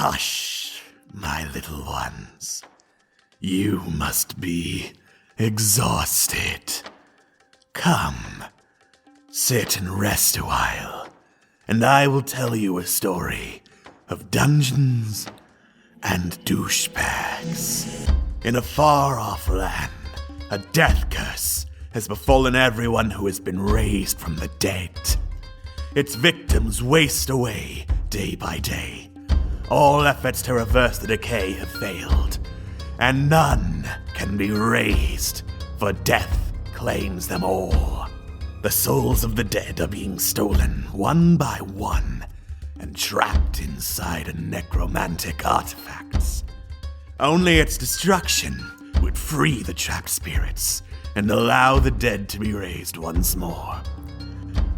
Hush, my little ones. You must be exhausted. Come, sit and rest a while, and I will tell you a story of dungeons and douchebags. In a far-off land, a death curse has befallen everyone who has been raised from the dead. Its victims waste away day by day. All efforts to reverse the decay have failed, and none can be raised, for death claims them all. The souls of the dead are being stolen one by one and trapped inside a necromantic artifacts. Only its destruction would free the trapped spirits and allow the dead to be raised once more.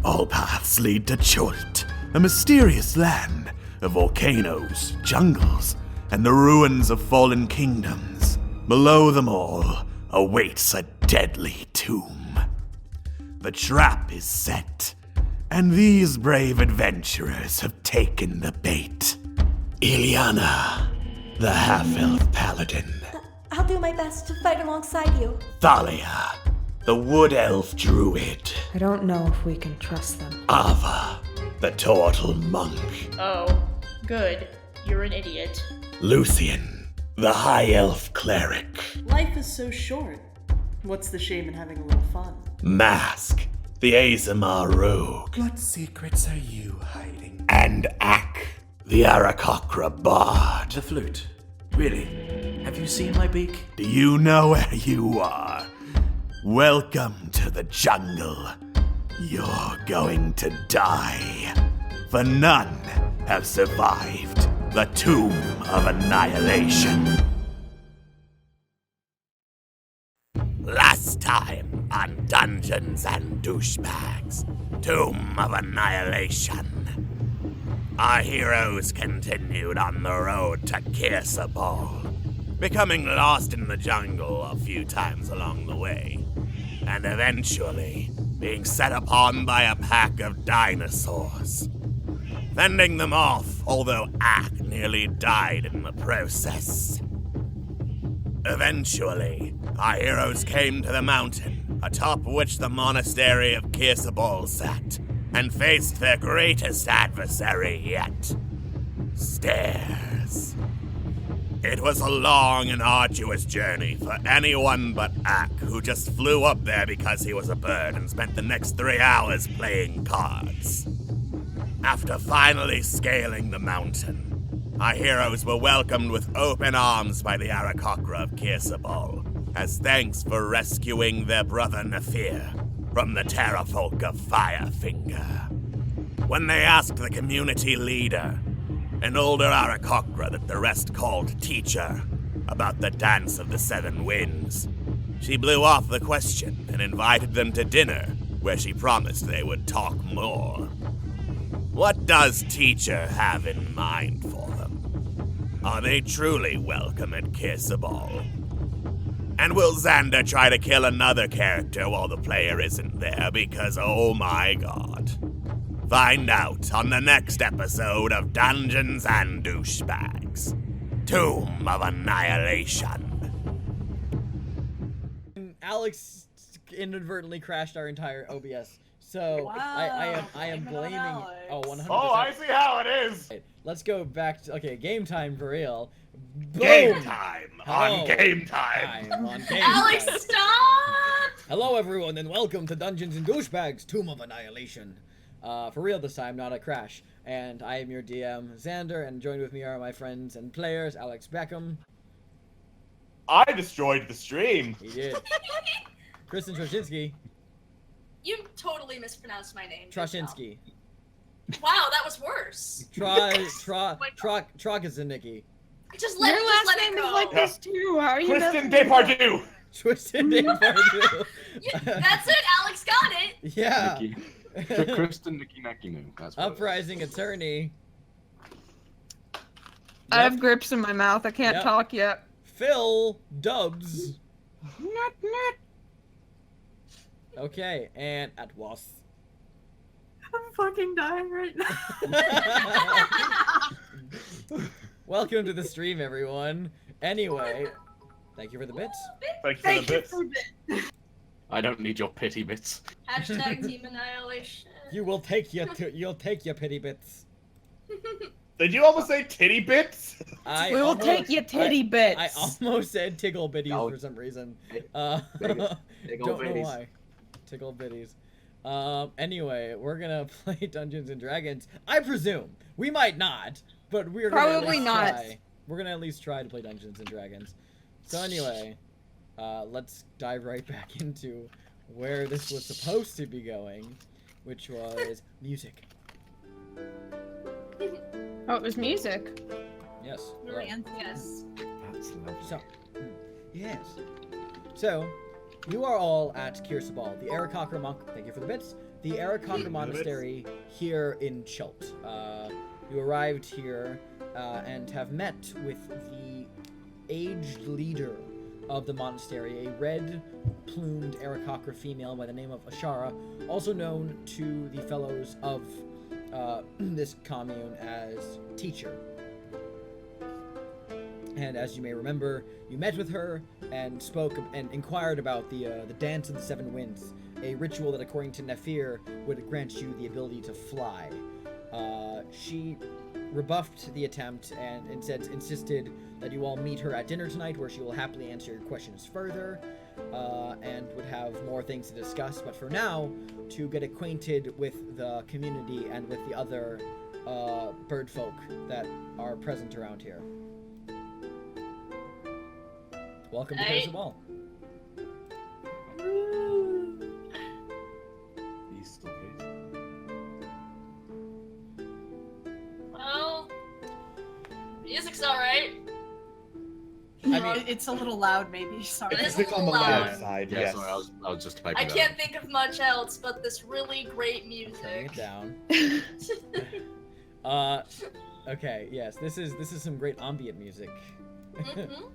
All paths lead to Chult, a mysterious land of volcanoes, jungles, and the ruins of fallen kingdoms. Below them all awaits a deadly tomb. The trap is set, and these brave adventurers have taken the bait. Ileana, the half-elf paladin. I'll do my best to fight alongside you. Thalia, the wood elf druid. I don't know if we can trust them. Ava, the turtle monk. Oh, good. You're an idiot. Lucian, the high elf cleric. Life is so short. What's the shame in having a little fun? Mask, the Azamar rogue. What secrets are you hiding? And Ak, the Arakocra bard. The flute. Really? Have you seen my beak? Do you know where you are? Welcome to the jungle. You're going to die, for none have survived the Tomb of Annihilation. Last time on Dungeons and Douchebags, Tomb of Annihilation. Our heroes continued on the road to Kirsabal, becoming lost in the jungle a few times along the way, and eventually being set upon by a pack of dinosaurs. Fending them off, although Ak nearly died in the process. Eventually, our heroes came to the mountain, atop which the monastery of Kirsabal sat, and faced their greatest adversary yet. Stairs. It was a long and arduous journey for anyone but Ak, who just flew up there because he was a bird and spent the next 3 hours playing cards. After finally scaling the mountain, our heroes were welcomed with open arms by the Arakocra of Kirsabal, as thanks for rescuing their brother Nafir from the terrafolk of Firefinger. When they asked the community leader, an older Arakocra that the rest called Teacher, about the Dance of the Seven Winds, she blew off the question and invited them to dinner, where she promised they would talk more. What does Teacher have in mind for them? Are they truly welcome at Kirsabal? And will Xander try to kill another character while the player isn't there? Because, oh my god. Find out on the next episode of Dungeons and Douchebags, Tomb of Annihilation. Alex inadvertently crashed our entire OBS. So Wow. I am blaming. Oh, 100%. Oh, I see how it is. Let's go back to game time for real. Boom. Game time Hello. on game time. On game Alex, time. stop! Hello everyone and welcome to Dungeons and Douchebags, Tomb of Annihilation. For real this time, not a crash. And I am your DM, Xander, and joined with me are my friends and players, Alex Beckham. I destroyed the stream. He did. Kristen Troshinsky. You totally mispronounced my name. Troshinsky. Wow, that was worse. Trokazanicki. Just let Your last it name go. is like this too. How are you? Kristen Depardieu. Twisted Depardieu. That's it, Alex got it. Yeah. Kristen Nikki. That's what Uprising attorney. I have grips in my mouth. I can't Yep. talk yet. Phil Dubs. Nut. Okay, and at was. I'm fucking dying right now. Welcome to the stream, everyone. Anyway, thank you for the bits. Thank you for the bits. I don't need your pity bits. Hashtag Team Annihilation. You will take your pity bits. Did you almost say titty bits? We will take your titty bits. I almost said tickle bitties No. for some reason. Tickle Don't know bitties. why. Tickle bitties. Anyway, we're gonna play Dungeons and Dragons. I presume we might not, but we're gonna at Probably least not. try. We're gonna at least try to play Dungeons and Dragons. So anyway, let's dive right back into where this was supposed to be going, which was music. Oh, it was music. Yes. Really, hello. yes. That's lovely. So, yes. So, you are all at Kirsabal, the Aarakocra monk. Thank you for the bits. The Aarakocra Monastery here in Chult. You arrived here and have met with the aged leader of the monastery, a red-plumed Aarakocra female by the name of Ashara, also known to the fellows of this commune as Teacher. And as you may remember, you met with her and spoke and inquired about the Dance of the Seven Winds, a ritual that, according to Nephir, would grant you the ability to fly. She rebuffed the attempt and instead insisted that you all meet her at dinner tonight, where she will happily answer your questions further, and would have more things to discuss. But for now, to get acquainted with the community and with the other bird folk that are present around here. Welcome to Kirsabal. He's still good. Well, music's alright. I mean, It's a little loud, maybe. Sorry. It is It's a on the little loud loud. side, Yeah, yes. sorry, I was just typing I it can't out. think of much else but this really great turning music. it down. Okay, yes, this is some great ambient music Mm-hmm.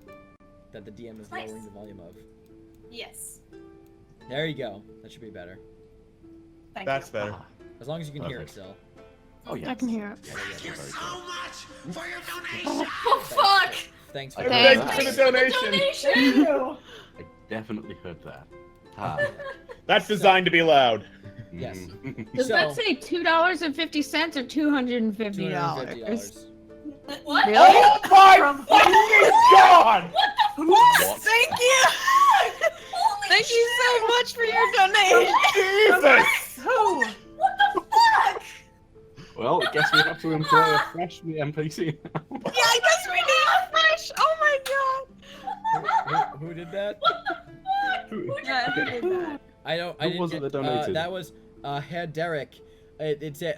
that the DM is Nice. lowering the volume of. Yes. There you go. That should be better. Thank That's you. better. Ah, As long as you can hear it Perfect. still. oh yeah. I can hear it. Thank you so much. Oh fuck! Thanks for Thanks. that. Thanks for the Thanks for the donation. Thank you. I definitely heard that. Ah. That's designed to be loud. Yes. Does So- that say $2.50 or $250? $250. What? Really? Oh my fucking god! What? Thank you. Holy Thank you shit! so much for your donation. Jesus! Who? What the fuck? Well, I guess we have to employ a fresh NPC. Yeah, I guess we need fresh. Oh my god. Who did that? Yeah, who did that? I Who didn't was it get, that donated? that was Herr Derek. It said,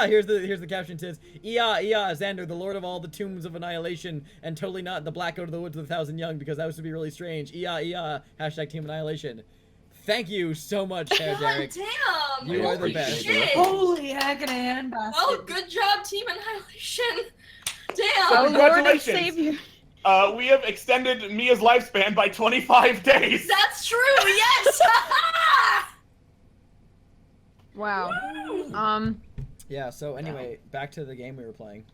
here's the caption. It says, "Ia, Xander, the Lord of all the tombs of annihilation, and totally not the Black Out of the Woods of the Thousand Young, because that would be really strange. Ia, hashtag Team Annihilation." Thank you so much, Herr God Derek. damn! You are the Holy best. shit. Holy heck and a handbasket. Well, good job, Team Annihilation. Oh, Damn! Lord of Congratulations. Savior. We have extended Mia's lifespan by 25 days. That's true. Yes. Wow. Yeah, so anyway, back to the game we were playing.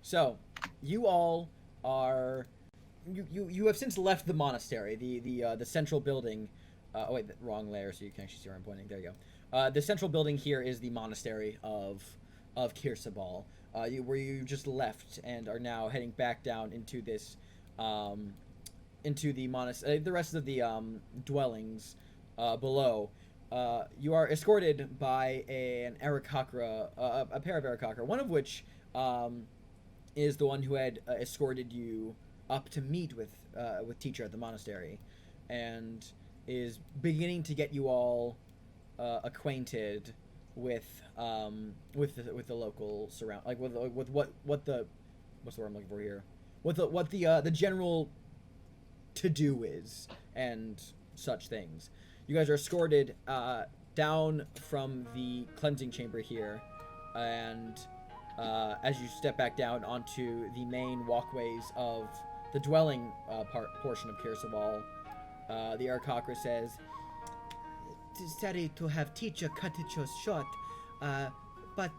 So, you all are... You have since left the monastery, the central building. Oh wait, wrong layer, so you can actually see where I'm pointing. There you go. The central building here is the monastery of Kirsabal, where you just left and are now heading back down into this, into the monastery. The rest of the dwellings below. You are escorted by an Aarakocra, a pair of Aarakocra, one of which is the one who had escorted you up to meet with Teacher at the monastery, and is beginning to get you all acquainted with the local surround, like with what the what's the word I'm looking for here, what the general to do is and such things. You guys are escorted down from the cleansing chamber here, and as you step back down onto the main walkways of the dwelling portion of Kirsabal, the Aarakocra says, "It is sorry to have teacher cut it so short, but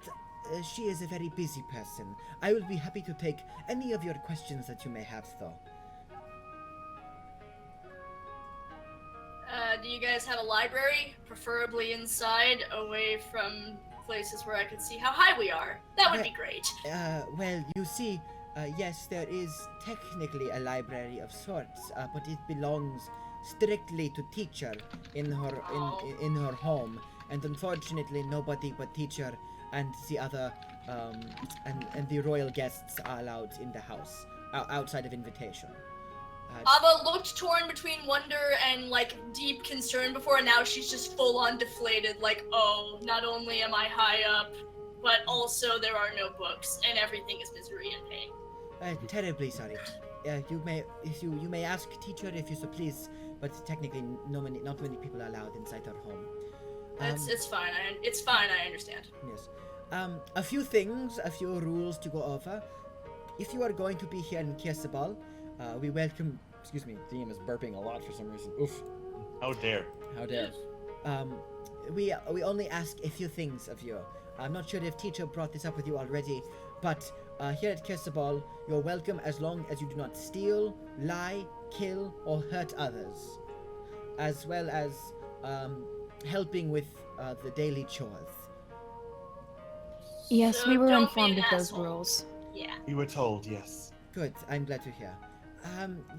she is a very busy person. I will be happy to take any of your questions that you may have, though. Do you guys have a library? Preferably inside, away from places where I can see how high we are. That would be great. Well, you see, yes, there is technically a library of sorts, but it belongs strictly to teacher in her home, and unfortunately, nobody but teacher and the other and the royal guests are allowed in the house outside of invitation. Ava looked torn between wonder and like deep concern before, and now she's just full on deflated. Like, oh, not only am I high up, but also there are no books, and everything is misery and pain. Terribly sorry. You may ask teacher if you so please, but technically not many people are allowed inside her home. It's fine. It's fine. I understand. Yes. A few rules to go over. If you are going to be here in Kirsebal, we welcome. Excuse me, DM is burping a lot for some reason. Oof. How dare. How dare. We only ask a few things of you. I'm not sure if teacher brought this up with you already, but here at Kirsebal, you're welcome as long as you do not steal, lie, kill, or hurt others, as well as helping with the daily chores. Yes, So we were don't be informed an of those asshole. rules. Yeah. We were told, yes. Good, I'm glad to hear.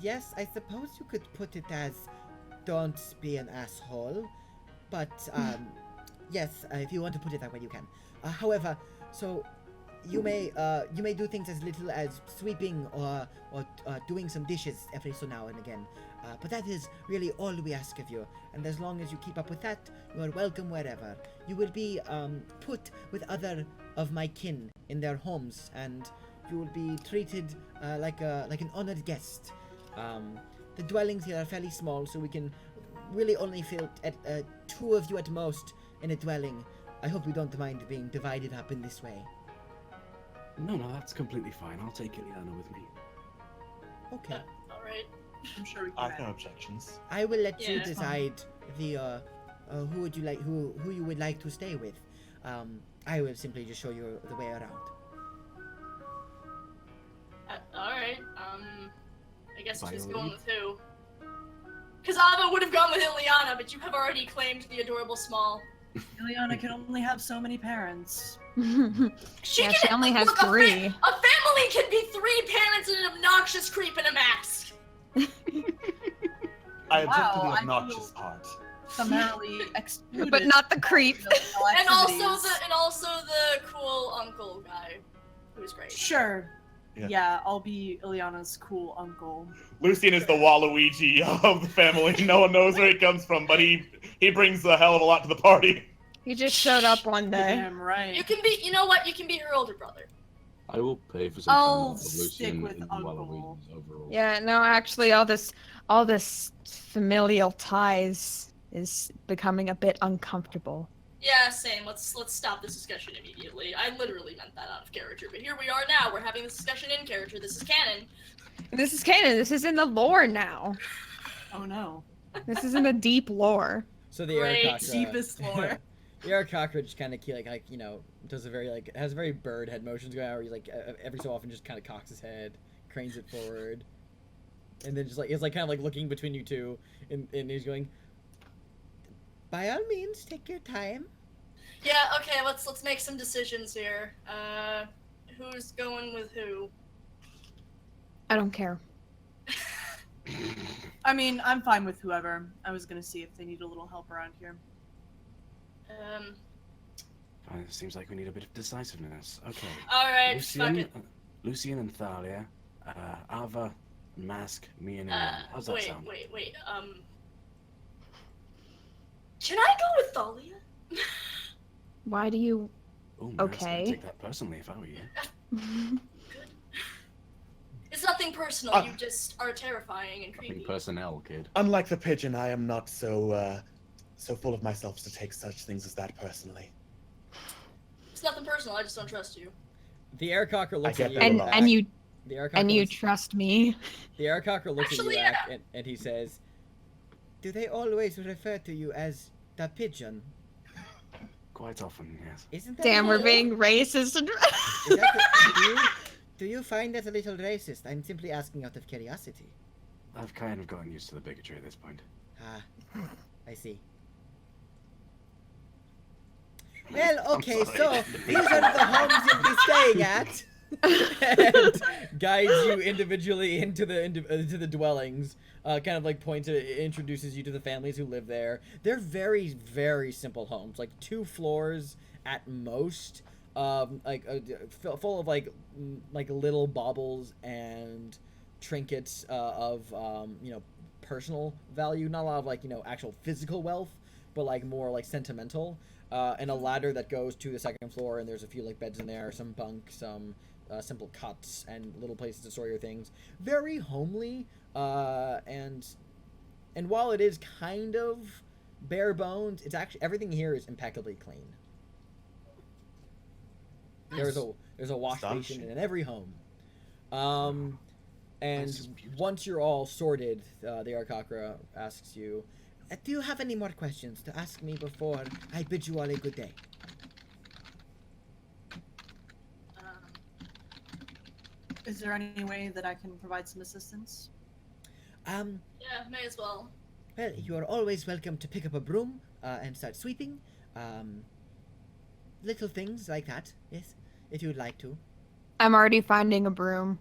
Yes, I suppose you could put it as don't be an asshole, but yes, if you want to put it that way, you can. However, so you may do things as little as sweeping or doing some dishes every so now and again. But that is really all we ask of you, and as long as you keep up with that, you are welcome wherever. You will be put with other of my kin in their homes, and you will be treated like an honored guest. The dwellings here are fairly small, so we can really only fit at 2 of you at most in a dwelling. I hope you don't mind being divided up in this way. No, that's completely fine. I'll take Ileana with me. Okay. All right. I'm sure we can. I've no objections. I will let you Yeah. decide the who you would like to stay with. I will simply just show you the way around. All right. I guess who's Violet? going with who? Because Ava would have gone with Ileana, but you have already claimed the adorable small. Ileana can only have so many parents. She Yeah, can, she only has look, 3. A family can be 3 parents and an obnoxious creep in a mask. I object to Wow, the I obnoxious feel- part. Summarily excluded. But not the creep. And also the cool uncle guy, who's great. Sure. Yeah. Yeah, I'll be Ileana's cool uncle. Lucian is the Waluigi of the family. No one knows where he comes from, but he brings a hell of a lot to the party. He just showed up one day. Damn right. You can be, you know what? You can be her older brother. I will pay for some I'll time of stick Lucian with in Uncle. Waluigi's overall. Yeah, no, actually, all this familial ties is becoming a bit uncomfortable. Yeah, same. Let's stop this discussion immediately. I literally meant that out of character, but here we are now. We're having this discussion in character. This is canon. This is canon. This is in the lore now. Oh no. This is in the deep lore. So the air Great. cockroach. Deepest lore. The air cockroach kind of does a very has very bird head motions going on, where he every so often just kind of cocks his head, cranes it forward, and then just he's kind of looking between you two, and he's going, by all means, take your time. Yeah. Okay. Let's make some decisions here. Who's going with who? I don't care. I mean, I'm fine with whoever. I was gonna see if they need a little help around here. It seems like we need a bit of decisiveness. Okay. All right. Fuck it. Lucian and Thalia, Ava, Mask, me and Ileana. How's that sound? Wait. Can I go with Thalia? Why do you? Ooh, Mask, Okay. I'd take that personally if I were you. It's nothing personal. You just are terrifying and Nothing creepy. personnel, kid. Unlike the pigeon, I am not so full of myself to take such things as that personally. It's nothing personal. I just don't trust you. The air cocker looks I at get you. that a and lot. and you The air cocker and you looks- trust me? The air cocker looks Actually, at yeah. you, and he says, "Do they always refer to you as the pigeon?" Of quite often, yes. Isn't that Damn, a we're little- being racist. Is that do you find that a little racist? I'm simply asking out of curiosity. I've kind of gotten used to the bigotry at this point. Ah, I see. Well, okay, so these are the homes you'll be staying at. And guides you individually into the dwellings. Kind of like introduces you to the families who live there. They're very, very simple homes, like 2 floors at most. Full of like little baubles and trinkets of personal value. Not a lot of actual physical wealth, but like more like sentimental. And a ladder that goes to the 2nd floor, and there's a few like beds in there, some bunk, some simple cots, and little places to store your things. Very homely, and while it is kind of bare bones, it's actually everything here is impeccably clean. There's a wash basin in every home. And once you're all sorted, the Arakocra asks you, do you have any more questions to ask me before I bid you all a good day? Is there any way that I can provide some assistance? Yeah, may as well. Well, you are always welcome to pick up a broom and start sweeping. Little things like that, yes, if you would like to. I'm already finding a broom.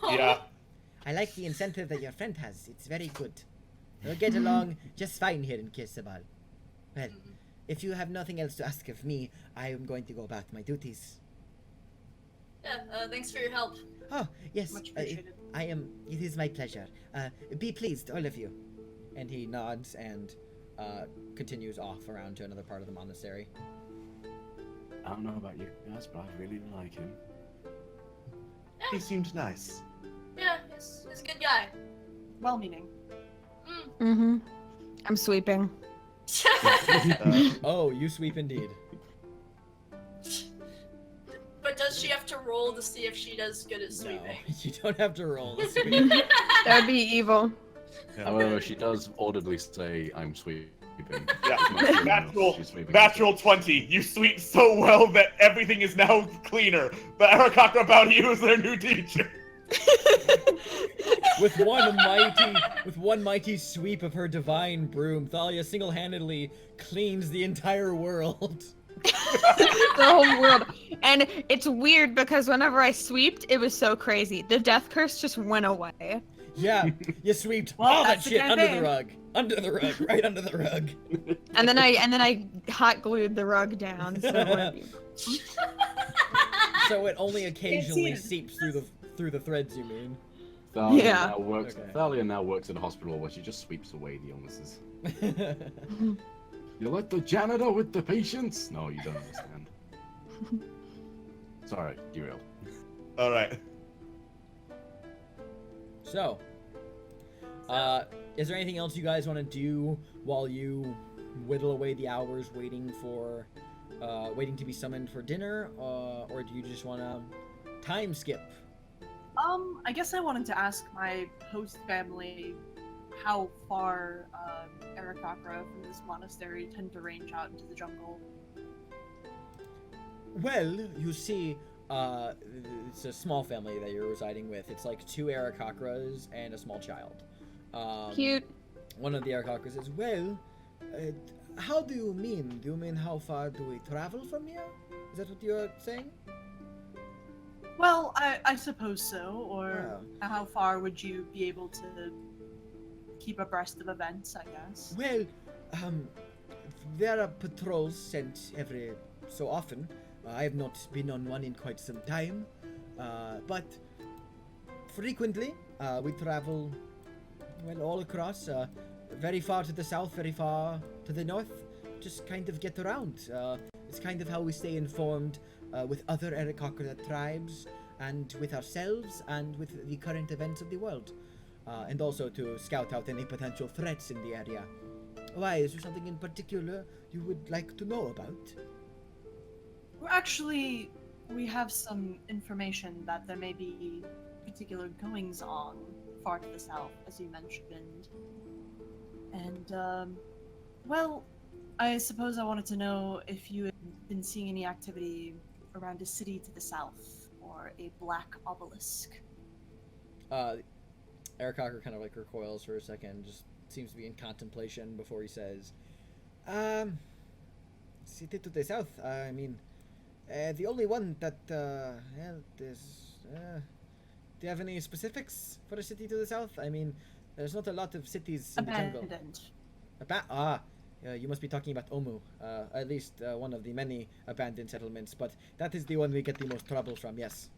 Yeah. I like the incentive that your friend has. It's very good. We'll get along just fine here in Kirsabal. Well, if you have nothing else to ask of me, I am going to go about my duties. Yeah, thanks for your help. Oh, yes. Much appreciated. It is my pleasure. Be pleased, all of you. And he nods and continues off around to another part of the monastery. I don't know about you guys, but I really like him. He seemed nice. Yeah, he's a good guy. Well-meaning. Mm-hmm. I'm sweeping. Oh, you sweep indeed. But does she have to roll to see if she does good at No, sweeping? you don't have to roll to sweep. That would be evil. However, she does audibly say, "I'm sweeping." Yeah, She's sweeping. natural 20. You sweep so well that everything is now cleaner. The Arakocra about you is their new teacher. With one mighty sweep of her divine broom, Thalia single-handedly cleans the entire world. The whole world. And it's weird because whenever I sweeped, it was so crazy. The death curse just went away. Yeah, you sweeped Well, all that that's the shit kind of under the thing. rug. Under the rug, right under the rug. And then I hot glued the rug down. So it wouldn't be... So it only occasionally Can't see seeps through the threads, you mean? Yeah. Thalia now works at a hospital where she just sweeps away the illnesses. You like the janitor with the patients? No, you don't understand. Sorry, derailed. All right. So, is there anything else you guys want to do while you whittle away the hours waiting to be summoned for dinner, or do you just want to time skip? I guess I wanted to ask my host family how far Arakocra from this monastery tend to range out into the jungle. Well, you see, it's a small family that you're residing with. It's like 2 Arakocras and a small child. Cute. One of the Arakocras says, well, how do you mean? Do you mean how far do we travel from here? Is that what you're saying? Well, I suppose so. Or how far would you be able to keep abreast of events, I guess? Well, there are patrols sent every so often. I have not been on one in quite some time, but frequently we travel, well, all across, very far to the south, very far to the north, just kind of get around. It's kind of how we stay informed with other Arakocra tribes, and with ourselves, and with the current events of the world. And also to scout out any potential threats in the area. Why, is there something in particular you would like to know about? Well, actually, we have some information that there may be particular goings on far to the south, as you mentioned. And, well, I suppose I wanted to know if you had been seeing any activity around a city to the south or a black obelisk. Eric Cocker kind of like recoils for a second, just seems to be in contemplation before he says, city to the south, I mean, the only one that, there's, do you have any specifics for a city to the south? I mean, there's not a lot of cities in the jungle. Abandoned. You must be talking about Omu, at least one of the many abandoned settlements, but that is the one we get the most trouble from, yes.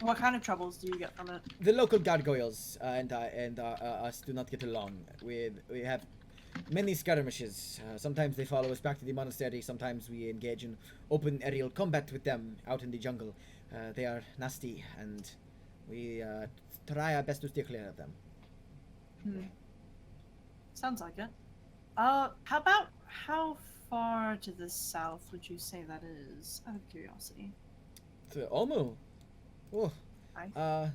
What kind of troubles do you get from it? The local gargoyles and us do not get along. We have many skirmishes. Sometimes they follow us back to the monastery, sometimes we engage in open aerial combat with them out in the jungle. They are nasty, and we try our best to stay clear of them. Sounds like it. How far to the south would you say that is, out of curiosity? To Omu? Oh, Nice.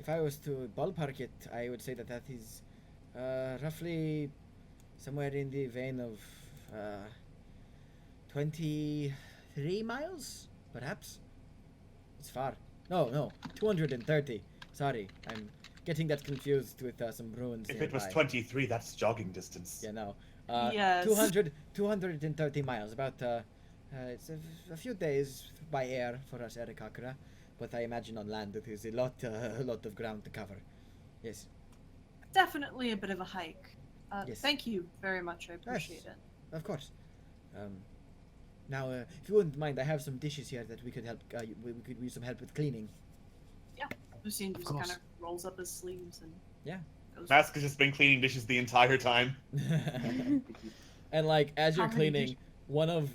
if I was to ballpark it, I would say that is roughly somewhere in the vein of 23 miles, perhaps? It's far. No, 230. Sorry, I'm getting that confused with some ruins. If it was nearby. 23, that's jogging distance. Yeah, no. Yes. 230 miles. About it's a few days by air for us, Eric Akra, but I imagine on land it is a lot of ground to cover. Yes. Definitely a bit of a hike. Yes. Thank you very much. I appreciate it. Of course. Now, if you wouldn't mind, I have some dishes here that we could help. We could use some help with cleaning. Lucien just course. kind of rolls up his sleeves and goes. Mask has just been cleaning dishes the entire time. And like as you're How many cleaning, one of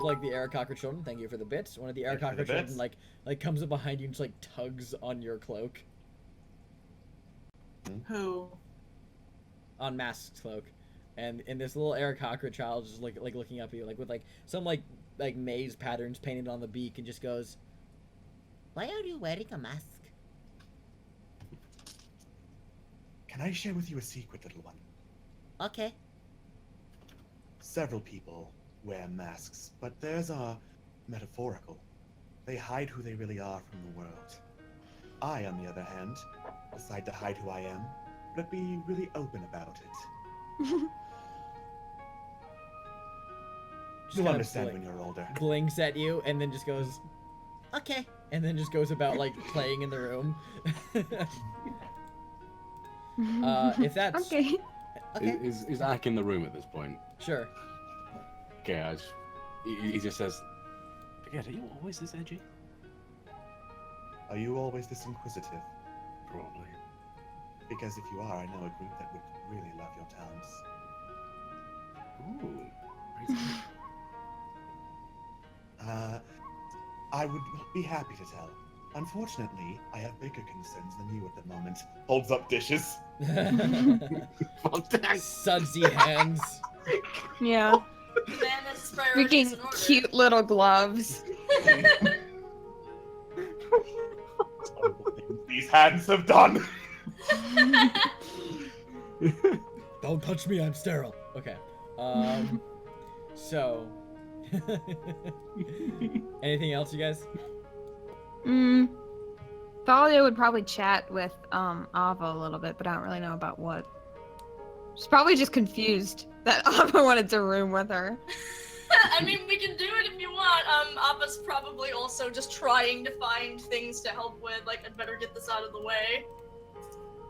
like the Eric Cocker children, thank you for the bits. One of the Eric Thank you Cocker for the children bits. like comes up behind you and just like tugs on your cloak, Who? on Mask's cloak, and this little Eric Cocker child just like looking up at you like with like some like maze patterns painted on the beak and just goes, "Why are you wearing a mask?" Can I share with you a secret, little one? Okay. Several people wear masks, but theirs are metaphorical. They hide who they really are from the world. I, on the other hand, decide to hide who I am, but be really open about it. Just You'll kinda, understand like, when you're older. blinks at you and then just goes, "Okay," and then just goes about like playing in the room. If that's Okay. okay, Is Ak in the room at this point? sure. Okay, he just says, "Forget, are you always this edgy?" Are you always this inquisitive? Probably. Because if you are, I know a group that would really love your talents. Ooh. I would be happy to tell. Unfortunately, I have bigger concerns than you at the moment. Holds up dishes. Sudsy hands. Yeah. Man has his priorities in Freaking order. cute little gloves. These hands have done. Don't touch me, I'm sterile. Okay. So. Anything else, you guys? Thalia would probably chat with Ava a little bit, but I don't really know about what. She's probably just confused that Ava wanted to room with her. I mean, we can do it if you want. Appa's probably also just trying to find things to help with. Like, I'd better get this out of the way.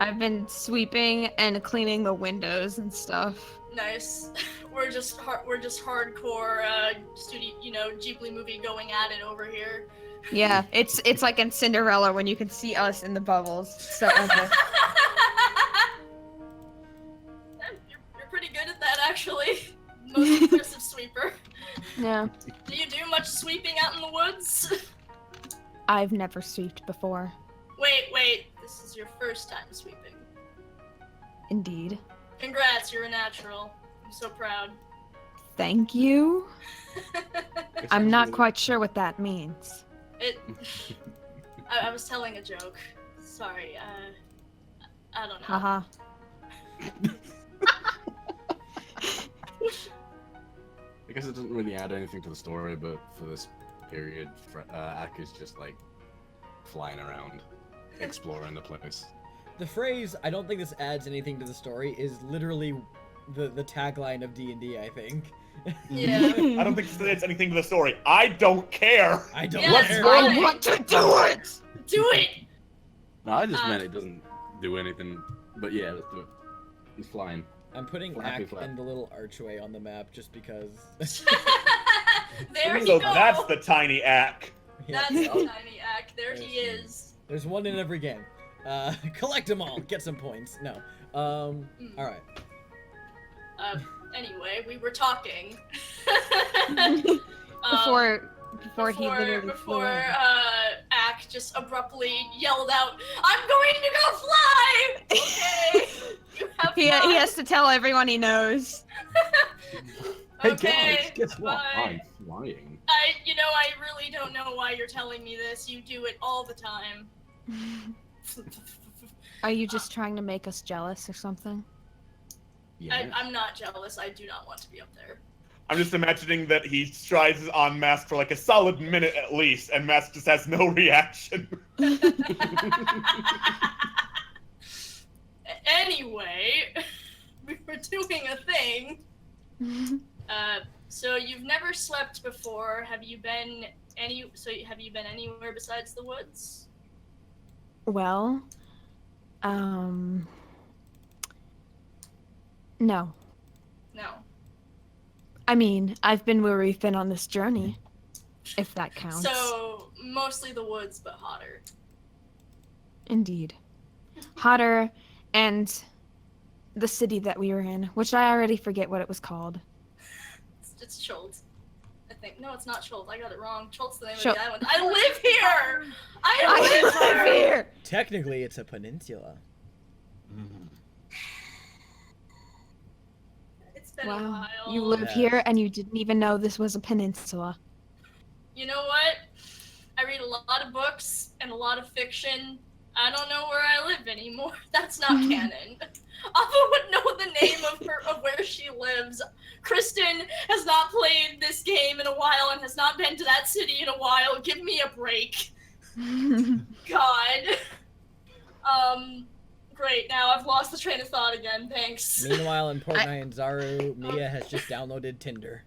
I've been sweeping and cleaning the windows and stuff. Nice. We're just hardcore, Ghibli movie going at it over here. Yeah, it's like in Cinderella when you can see us in the bubbles. So okay. You're pretty good at that, actually. Most impressive sweeper. Yeah, Do you do much sweeping out in the woods? I've never sweeped before. Wait. This is your first time sweeping. Indeed. Congrats, you're a natural. I'm so proud. Thank you. I'm not quite sure what that means. I was telling a joke. Sorry, I don't know. Haha. I guess it doesn't really add anything to the story, but for this period, Ak is just like flying around, exploring the place. The phrase, I don't think this adds anything to the story, is literally the tagline of D&D, I think. Yeah. I don't think it's anything to the story. I don't care. I don't Yes, care. I want to do it! Do it! No, I just meant it doesn't do anything. But yeah, let's do it. He's flying. I'm putting Flappy Ak flap. in the little archway on the map just because. There he So goes. that's the tiny Ak. That's the tiny Ak. There he is. There's one in every game. Collect them all. Get some points. No. All right. Anyway, we were talking. Before he literally flew in. Ak just abruptly yelled out, "I'm going to go fly!" Okay. You have He fun. has to tell everyone he knows. Hey Okay, guys, guess what? bye. I'm flying. I really don't know why you're telling me this. You do it all the time. Are you just trying to make us jealous or something? Yeah. I'm not jealous. I do not want to be up there. I'm just imagining that he strides on Mask for like a solid minute at least, and Mask just has no reaction. Anyway, we were doing a thing. So you've never slept before. Have you been anywhere besides the woods? Well, no. No. I mean, I've been where we've been on this journey, if that counts. So mostly the woods, but hotter. Indeed. Hotter, and the city that we were in, which I already forget what it was called. It's Schultz. I think. No, it's not Schultz. I got it wrong. Schultz is the name Schul- of the island. I live here! I live here! Technically, it's a peninsula. It's been a Wow. while. You live here and you didn't even know this was a peninsula. You know what? I read a lot of books and a lot of fiction. I don't know where I live anymore. That's not canon. Ava would know the name of where she lives. Kristen has not played this game in a while and has not been to that city in a while. Give me a break. God. Great. Now I've lost the train of thought again. Thanks. Meanwhile, in Port Nyanzaru, Mia has just downloaded Tinder.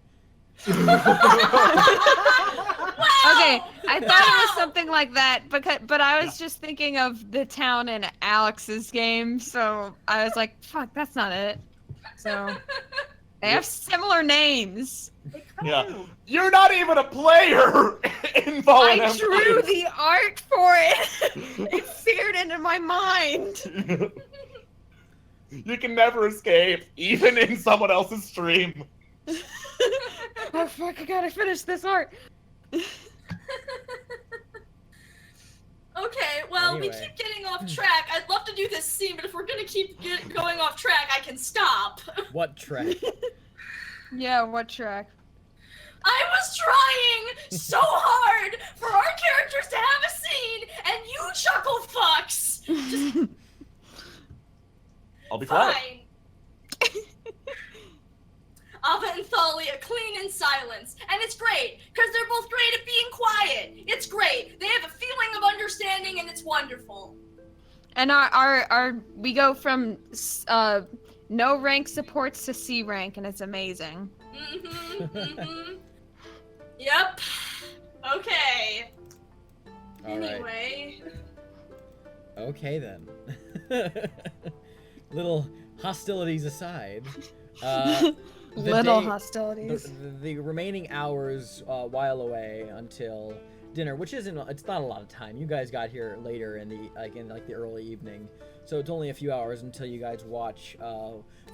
Okay, I thought it was something like that, but I was just thinking of the town in Alex's game, so I was like, fuck, that's not it. So, they have similar names. Yeah. You're not even a player in Fallen I drew Empire. the art for it! It seared into my mind! You can never escape, even in someone else's stream. Oh fuck, I gotta finish this art! Okay, well, we Anyway. keep getting off track. I'd love to do this scene, but if we're gonna keep going off track, I can stop. What track? Yeah, what track? I was trying so hard for our characters to have a scene, and you chuckle fucks! Just I'll be quiet. fine. Ava and Thalia clean in silence, and it's great, because they're both great at being quiet. It's great. They have a feeling of understanding, and it's wonderful. And our we go from no rank supports to C rank, and it's amazing. Yep. Okay. All right. Anyway. Okay then. Little hostilities aside. The Little day- hostilities. The remaining hours while away until dinner, which it's not a lot of time. You guys got here later in the early evening, so it's only a few hours until you guys watch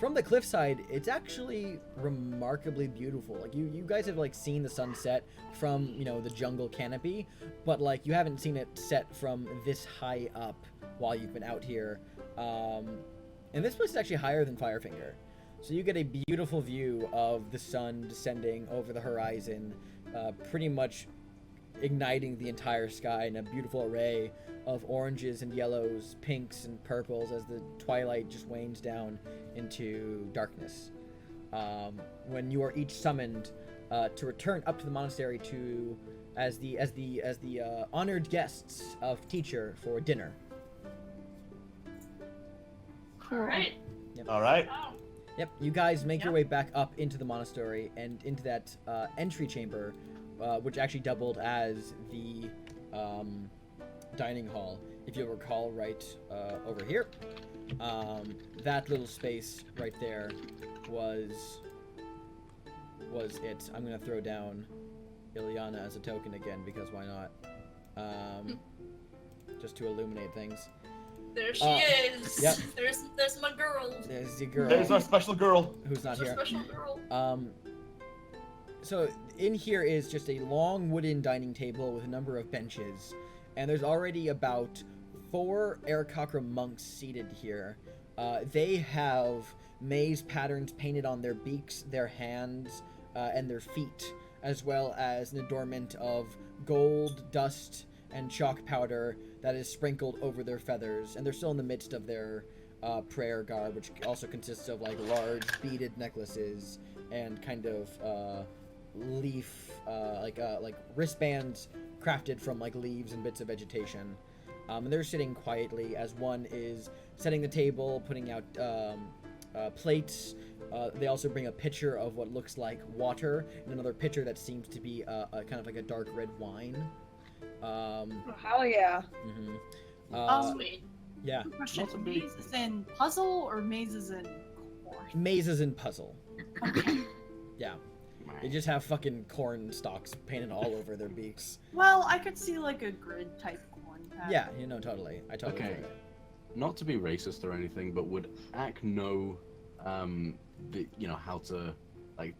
from the cliffside. It's actually remarkably beautiful. Like you guys have like seen the sunset from the jungle canopy, but like you haven't seen it set from this high up while you've been out here. And this place is actually higher than Firefinger. So you get a beautiful view of the sun descending over the horizon, pretty much igniting the entire sky in a beautiful array of oranges and yellows, pinks and purples as the twilight just wanes down into darkness. When you are each summoned to return up to the monastery as the honored guests of teacher for dinner. All right. Yep. All right. Yep. You guys make your way back up into the monastery and into that entry chamber, which actually doubled as the dining hall. If you'll recall, right over here, that little space right there was it. I'm gonna throw down Ileana as a token again because why not? Just to illuminate things. There she is. Yep. There's my girl. There's the girl. There's our special girl. Who's not There's here. our special girl. So in here is just a long wooden dining table with a number of benches, and there's already about 4 Aarakocra monks seated here. They have maze patterns painted on their beaks, their hands, and their feet, as well as an adornment of gold, dust, and chalk powder that is sprinkled over their feathers, and they're still in the midst of their prayer garb, which also consists of like large beaded necklaces and kind of leaf, like wristbands crafted from like leaves and bits of vegetation. And they're sitting quietly as one is setting the table, putting out plates. They also bring a pitcher of what looks like water and another pitcher that seems to be a kind of like a dark red wine. Hell yeah. Sweet. Yeah. Question: mazes in puzzle or mazes in corn? Mazes in puzzle. Okay. Yeah. They just have fucking corn stalks painted all over their beaks. Well, I could see like a grid type corn pattern. Yeah, you know, totally. I totally Okay. get it. Not to be racist or anything, but would Ak know, how to, like,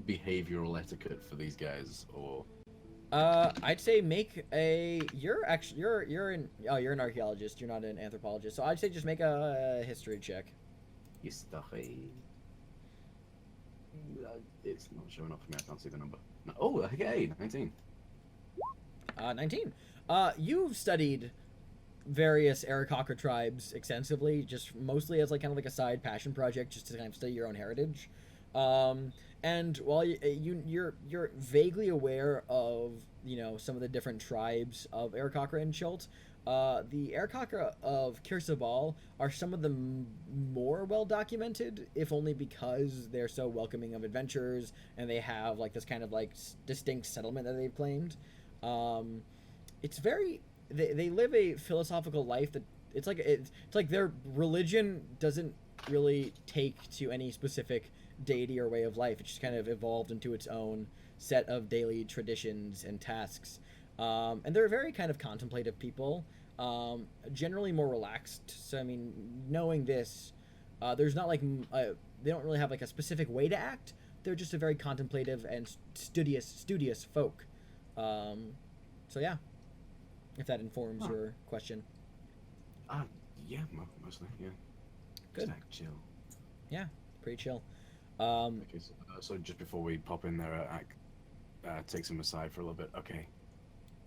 behavioral etiquette for these guys, or? I'd say make a. You're an archaeologist. You're not an anthropologist. So I'd say just make a history check. History. It's not showing up for me. I can't see the number. No. Oh, okay, 19. 19. You've studied various Aarakocra tribes extensively, just mostly as like kind of like a side passion project, just to kind of study your own heritage. And while you're vaguely aware of some of the different tribes of Aarakocra and Chult, the Aarakocra of Kirsabal are some of the more well documented, if only because they're so welcoming of adventurers and they have like this kind of like distinct settlement that they've claimed. It's very they live a philosophical life that it's like their religion doesn't really take to any specific deity or way of life. It's just kind of evolved into its own set of daily traditions and tasks. And they're very kind of contemplative people, generally more relaxed. So, I mean, knowing this, there's not like, they don't really have like a specific way to act. They're just a very contemplative and studious folk. So yeah, if that informs your question. Yeah, mostly, yeah. Good. Just chill. Yeah, pretty chill. Okay, so just before we pop in there, Ak takes him aside for a little bit. Okay,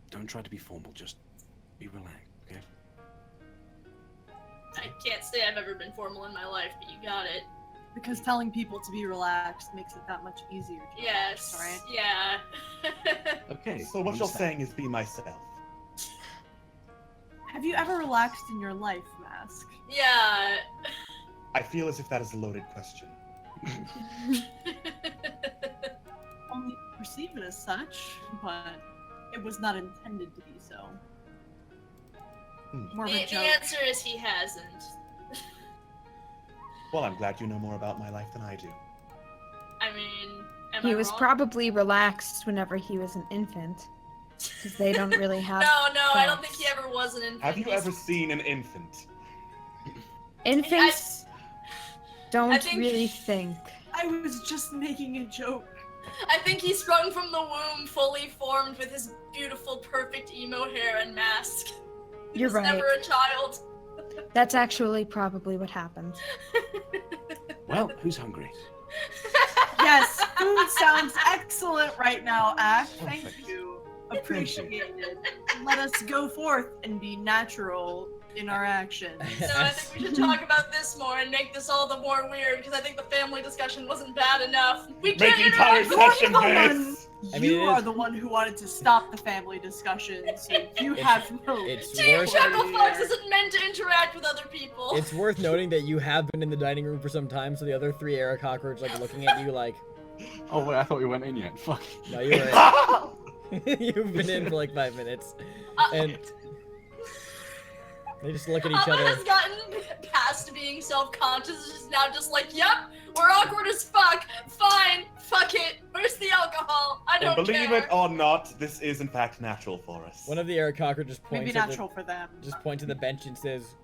don't try to be formal, just be relaxed, okay? I can't say I've ever been formal in my life, but you got it. Because telling people to be relaxed makes it that much easier to Yes. relax, right? Yeah. Okay. So what you're saying is be myself. Have you ever relaxed in your life, Mask? Yeah. I feel as if that is a loaded question. Only perceive it as such, but it was not intended to be so. More of a The joke. answer is he hasn't. Well, I'm glad you know more about my life than I do. I mean, am He I was wrong? probably relaxed whenever he was an infant. Because they don't really have. No, I don't thoughts. think he ever was an infant. Have you ever seen an infant? Infants don't I think- really think. I was just making a joke. I think he sprung from the womb fully formed with his beautiful, perfect emo hair and mask. He You're was right. never a child. That's actually probably what happened. Well, who's hungry? Yes, food sounds excellent right now, Ash. Thank you. appreciated. Let us go forth and be natural in our actions. No, I think we should talk about this more and make this all the more weird, because I think the family discussion wasn't bad enough. We can't Make entire interact session Hold on. this! I mean, You it are is- the one who wanted to stop the family discussion, so you have no. It's Team worth Chucklefox isn't meant to interact with other people. it's worth noting that you have been in the dining room for some time, so the other 3 Eric Cockroach like looking at you like, Oh wait, I thought we went in yet. Fuck. no, you were. You've been in for like 5 minutes, and they just look at each Abba other. has gotten past being self-conscious, is now just like, yep, we're awkward as fuck. Fine, fuck it. Where's the alcohol? I don't And believe care. it or not, this is in fact natural for us. One of the Eric Cockroaches points Maybe at natural for them. just points to the bench and says,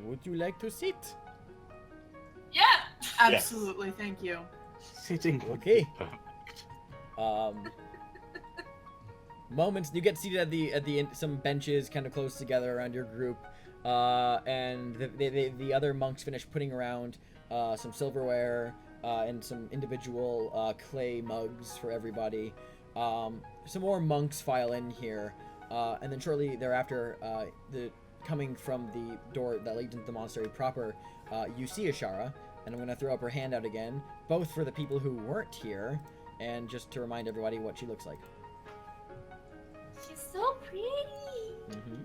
"Would you like to sit?" Yeah. Absolutely, thank you. Sitting. Okay. Moments you get seated at the some benches kind of close together around your group, and the other monks finish putting around some silverware and some individual clay mugs for everybody. Some more monks file in here, and then shortly thereafter, coming from the door that leads into the monastery proper, you see Ashara, and I'm gonna throw up her hand out again, both for the people who weren't here, and just to remind everybody what she looks like. She's so pretty.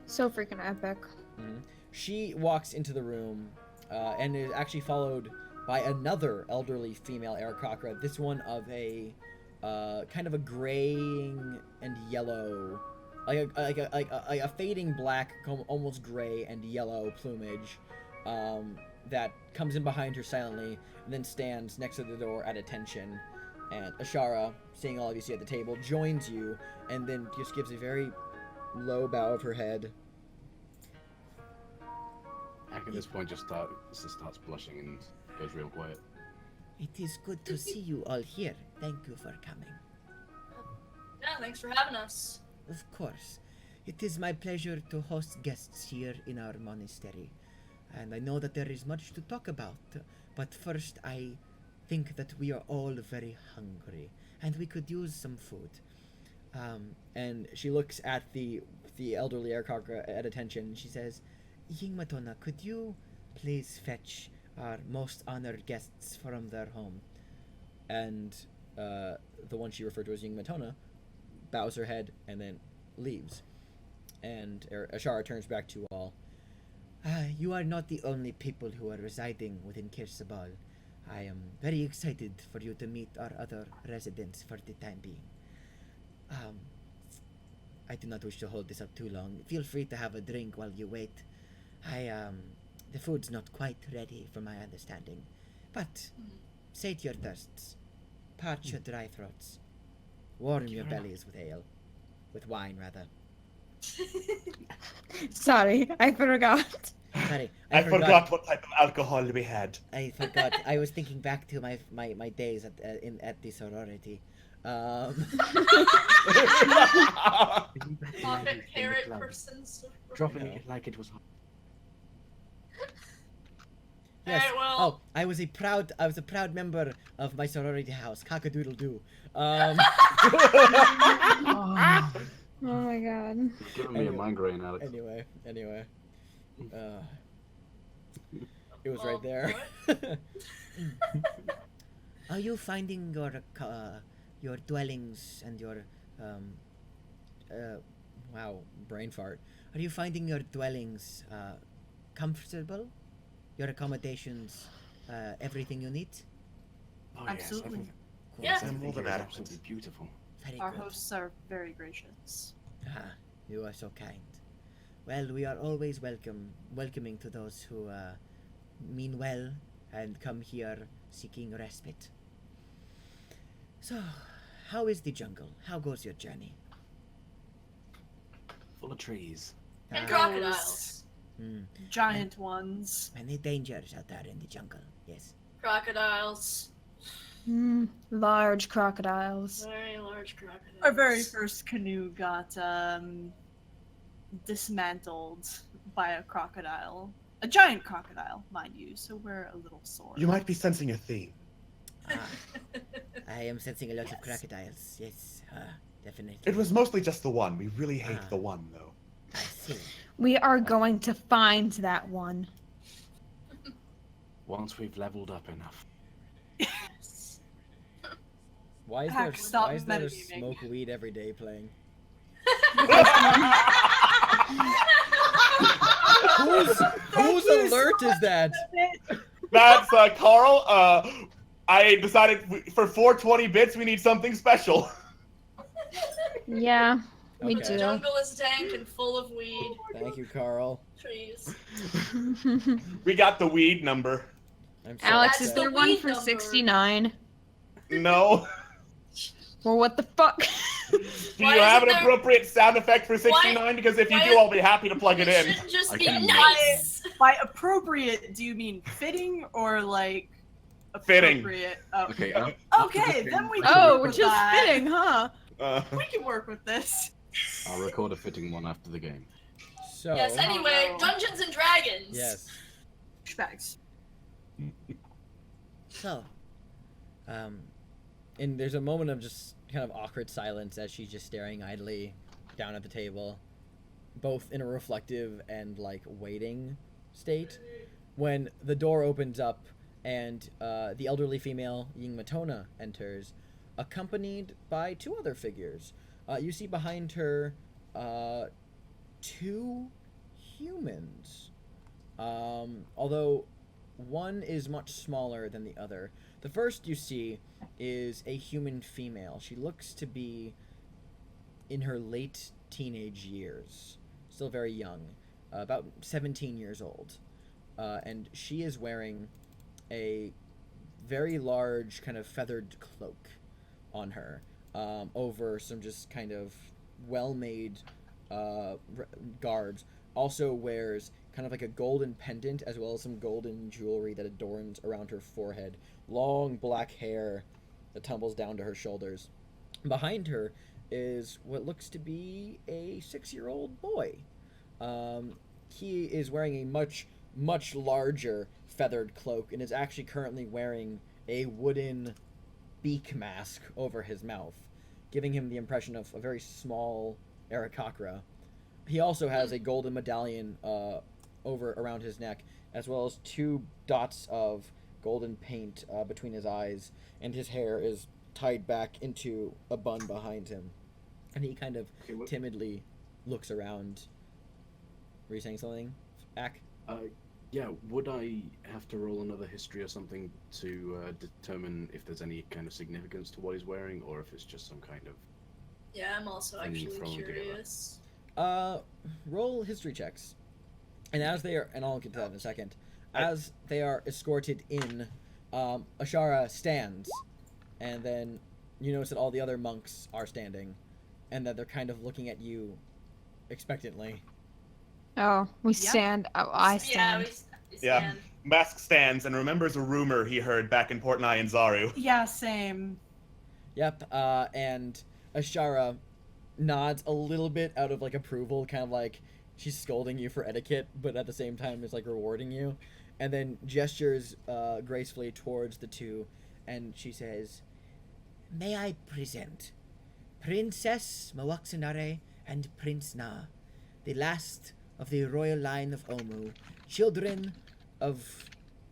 So freaking epic. She walks into the room and is actually followed by another elderly female Aarakocra, this one of a kind of a graying and yellow, like a fading black, almost gray and yellow plumage that comes in behind her silently and then stands next to the door at attention. And Ashara, seeing all of you see at the table, joins you and then just gives a very low bow of her head. Ak at this point just starts blushing and goes real quiet. It is good to see you all here. Thank you for coming. Yeah, thanks for having us. Of course. It is my pleasure to host guests here in our monastery. And I know that there is much to talk about, but first I think that we are all very hungry, and we could use some food. And she looks at the elderly Aarakocra at attention, and she says, Ying Matona, could you please fetch our most honored guests from their home? And the one she referred to as Ying Matona bows her head and then leaves. And Ashara turns back to all. You are not the only people who are residing within Kirsabal. I am very excited for you to meet our other residents for the time being. I do not wish to hold this up too long. Feel free to have a drink while you wait. The food's not quite ready from my understanding. But sate your thirsts. Parch your dry throats. Warm your bellies with ale. With wine, rather. Sorry, I forgot. Sorry, I forgot what type of alcohol we had. I forgot. I was thinking back to my days at the sorority. Muppet parrot persons. Dropping it like it was hot. Yes. Alright, well. Oh, I was a proud member of my sorority house. Cock-a-doodle-doo. Oh my god. You're giving me a migraine, Alex. Anyway. It was right there. Are you finding your dwellings and your Wow, brain fart. Are you finding your dwellings comfortable? Your accommodations, everything you need? Oh, Absolutely. Yes, Yeah. everything More than here is adequate. absolutely beautiful. Very Our good. hosts are very gracious. Ah, you are so kind. Well, we are always welcoming to those who mean well and come here seeking respite. So, how is the jungle? How goes your journey? Full of trees. And Ah, crocodiles. Giant ones. many dangers out there in the jungle. Yes. Crocodiles. Large crocodiles. Very large crocodiles. Our very first canoe got dismantled by a crocodile. A giant crocodile, mind you, so we're a little sore. You might be sensing a theme. I am sensing a lot of Yes. crocodiles. Yes. Definitely. It was mostly just the one. We really hate Ah. the one, though. I see. We are going to find that one. Once we've leveled up enough. Yes. Why is Hack, there stop why is there metagaming. smoke weed every day playing? Whose alert is that? That's Carl. I decided for 420 bits we need something special. Yeah, we Okay. do. Jungle is dank and full of weed. Thank you, Carl. Trees. We got the weed number. I'm so Alex, That's is upset. there the one weed for number. 69? No. Well, what the fuck? Do Why you have an isn't there- appropriate sound effect for 69? Because if you why do, is- I'll be happy to plug it It in. shouldn't just I be can- nice. By appropriate, do you mean fitting or like Fitting. appropriate? Oh. Okay. Okay, then we can Oh, work with just that. fitting, huh? We can work with this. I'll record a fitting one after the game. So Yes, anyway, no. Dungeons and Dragons. yes. Specs. So, And there's a moment of just kind of awkward silence as she's just staring idly down at the table, both in a reflective and like waiting state, when the door opens up and the elderly female Ying Matona enters, accompanied by two other figures. You see behind her two humans, although one is much smaller than the other. The first you see is a human female. She looks to be in her late teenage years, still very young, about 17 years old. And she is wearing a very large kind of feathered cloak on her, over some just kind of well-made garbs. Also wears kind of like a golden pendant as well as some golden jewelry that adorns around her forehead. Long black hair that tumbles down to her shoulders. Behind her is what looks to be a 6-year-old boy. He is wearing a much larger feathered cloak and is actually currently wearing a wooden beak mask over his mouth, giving him the impression of a very small Aarakocra. He also has a golden medallion over around his neck, as well as 2 dots of golden paint between his eyes, and his hair is tied back into a bun behind him. And he kind of timidly looks around. Were you saying something, Ak? Yeah, would I have to roll another history or something to determine if there's any kind of significance to what he's wearing, or if it's just some kind of... Yeah, I'm also And actually thrown together. curious. Roll history checks. And as they are, and I'll get to that in a second, as they are escorted in, Ashara stands, and then you notice that all the other monks are standing, and that they're kind of looking at you expectantly. Oh, we Yeah. stand. Oh, I Yeah, stand. we Yeah. stand. Mask stands and remembers a rumor he heard back in Portnai and Zaru. Yeah, same. Yep, and Ashara nods a little bit out of like approval, kind of like she's scolding you for etiquette, but at the same time is like rewarding you, and then gestures gracefully towards the two, and she says, may I present Princess Mawaksanare and Prince Na, the last of the royal line of Omu, children of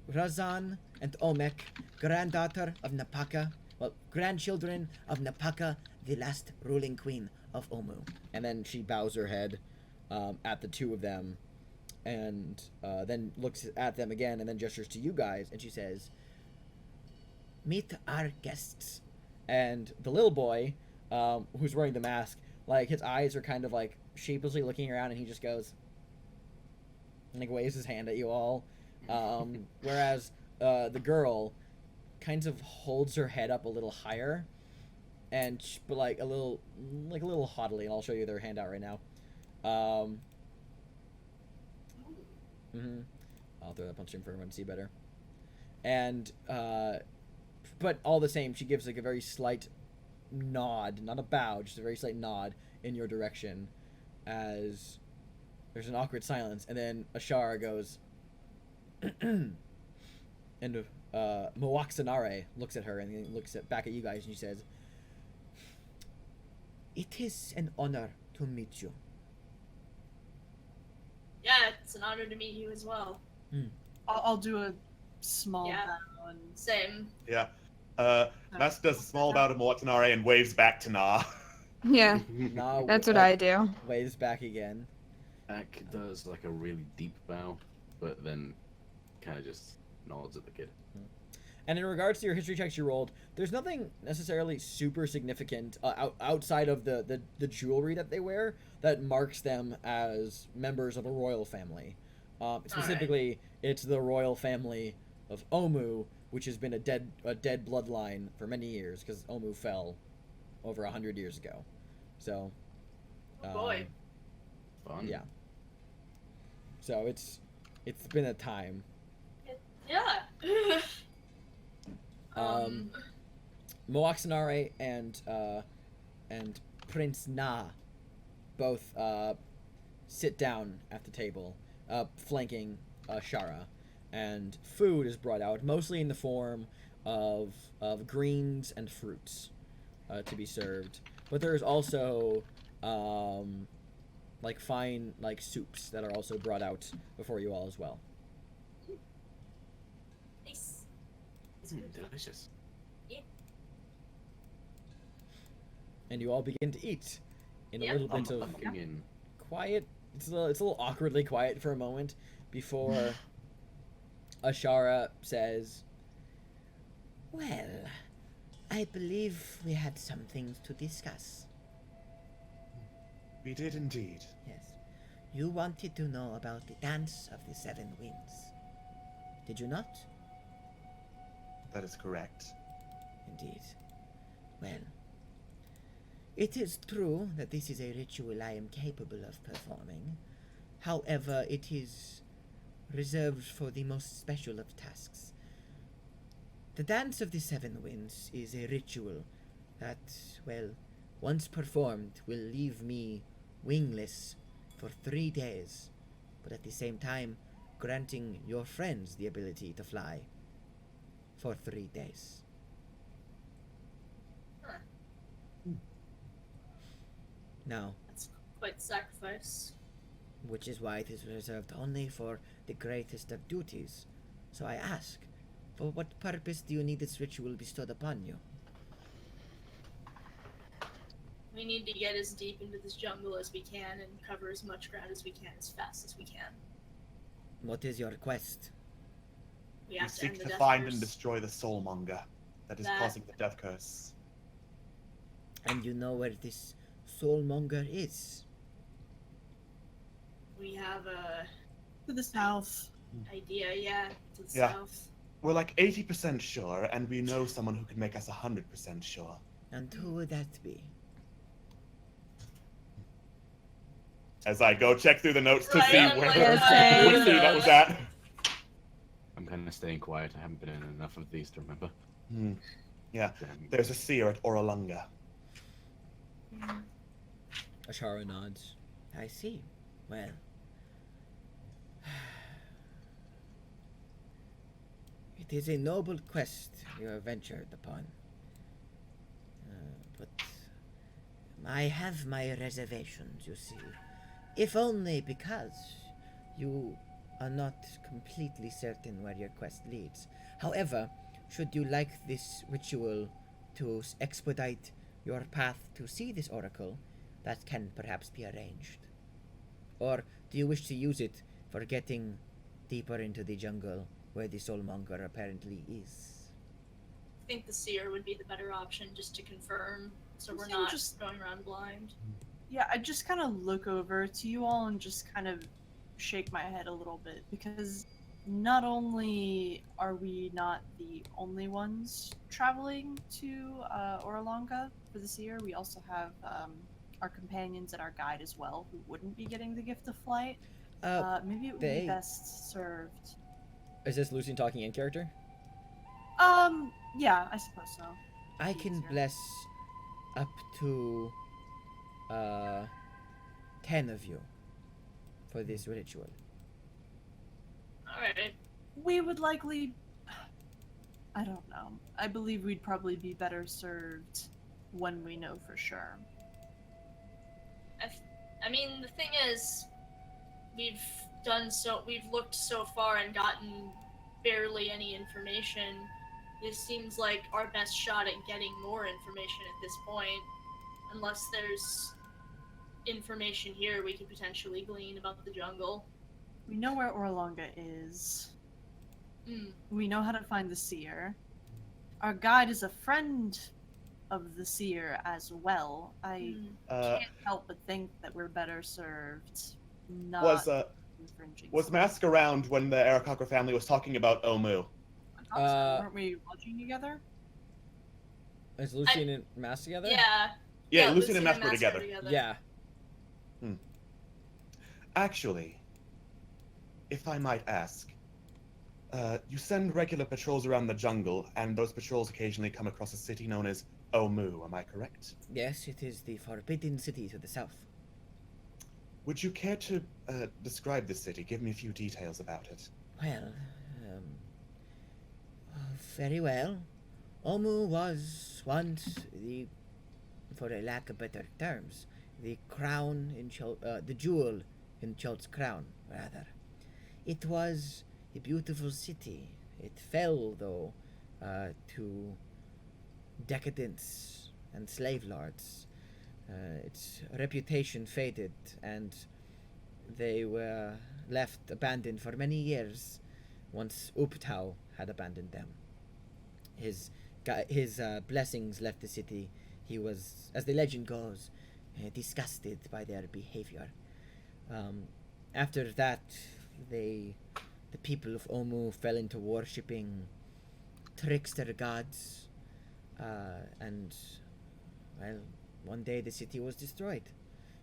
Razan and Omek, granddaughter of Napaka, grandchildren of Napaka, the last ruling queen of Omu. and then she bows her head at the two of them, and then looks at them again, and then gestures to you guys, and she says, Meet our guests. and the little boy, who's wearing the mask, like his eyes are kind of like sheepishly looking around, and he just goes, and like waves his hand at you all, whereas the girl kind of holds her head up a little higher, and but like a little haughtily, and I'll show you their handout right now. I'll throw that punch in for everyone to see better. And but all the same, she gives like a very slight nod, not a bow, just a very slight nod in your direction, as there's an awkward silence, and then Ashara goes, and Mawaksanare looks at her and then looks back at you guys, and she says, It is an honor to meet you. Yeah, it's an honor to meet you as well. I'll do a small Yeah. bow and Same. Yeah. Master does a small bow to Moatanare and waves back to Na. Yeah, Now, that's what I do. waves back again. Ak does like a really deep bow, but then kind of just nods at the kid. And in regards to your history checks you rolled, there's nothing necessarily super significant outside of the jewelry that they wear that marks them as members of a royal family. Specifically, it's the royal family of Omu, which has been a dead bloodline for many years because Omu fell over 100 years ago. So, Oh boy. Fun. yeah. So it's been a time. Yeah. Moaxanare and Prince Na both sit down at the table, flanking Shara, and food is brought out, mostly in the form of greens and fruits to be served. But there is also like fine like soups that are also brought out before you all as well. Nice. Delicious. And you all begin to eat in a Yep. little bit of Fucking in. quiet. It's a little awkwardly quiet for a moment before Ashara says, Well, I believe we had some things to discuss. We did indeed. Yes. You wanted to know about the Dance of the Seven Winds. Did you not? That is correct. Indeed. Well, it is true that this is a ritual I am capable of performing. However, it is reserved for the most special of tasks. The Dance of the Seven Winds is a ritual that, well, once performed, will leave me wingless for 3 days, but at the same time granting your friends the ability to fly for 3 days. Huh. Now, That's quite the sacrifice. which is why it is reserved only for the greatest of duties. So I ask, for what purpose do you need this ritual bestowed upon you? We need to get as deep into this jungle as we can and cover as much ground as we can as fast as we can. What is your quest? We We have to end seek the to death find curse. and destroy the soulmonger that is That- causing the death curse. And you know where this soulmonger is? We have a to the south. idea, yeah, to the Yeah. south. We're like 80% sure, and we know someone who can make us 100% sure. And who would that be? As I go check through the notes to Right, see I'm where like, which city that was at. I'm kind of staying quiet. I haven't been in enough of these to remember. Yeah, Damn. there's a seer at Oralunga. Ashara nods. I see. Well, it is a noble quest you have ventured upon. But I have my reservations, you see. If only because you are not completely certain where your quest leads. However, should you like this ritual to expedite your path to see this oracle, that can perhaps be arranged. Or do you wish to use it for getting deeper into the jungle where the soulmonger apparently is? I think the seer would be the better option just to confirm, so we're So not just- going around blind. Yeah, I just kind of look over to you all and just kind of shake my head a little bit because not only are we not the only ones traveling to Oralonga for this year, we also have our companions and our guide as well who wouldn't be getting the gift of flight. Maybe it would they- be best served. Is this Lucian talking in character? Yeah, I suppose so. I can Easier. bless up to 10 of you for this ritual. Alright. We would likely. I don't know. I believe we'd probably be better served when we know for sure. I mean, the thing is, we've we've looked so far and gotten barely any information. This seems like our best shot at getting more information at this point, unless there's information here we could potentially glean about the jungle. We know where Orlonga is. Hmm. We know how to find the seer. Our guide is a friend of the seer as well. I can't help but think that we're better served not infringing. Was Mask around when the Arakakra family was talking about Omu? Weren't we watching together? Is Lucian and Mass together? Yeah, Lucian and Mask were together. Yeah. Actually, if I might ask, you send regular patrols around the jungle, and those patrols occasionally come across a city known as Omu, am I correct? Yes, it is the Forbidden City to the south. Would you care to describe this city? Give me a few details about it. Well, very well. Omu was once the, for a lack of better terms, the crown in the jewel in Cholt's crown, rather. It was a beautiful city. It fell, though, to decadence and slave lords. Its reputation faded, and they were left abandoned for many years once Uptau had abandoned them. His blessings left the city. He was, as the legend goes, disgusted by their behavior. After that, the people of Omu fell into worshipping trickster gods, and, well, one day the city was destroyed.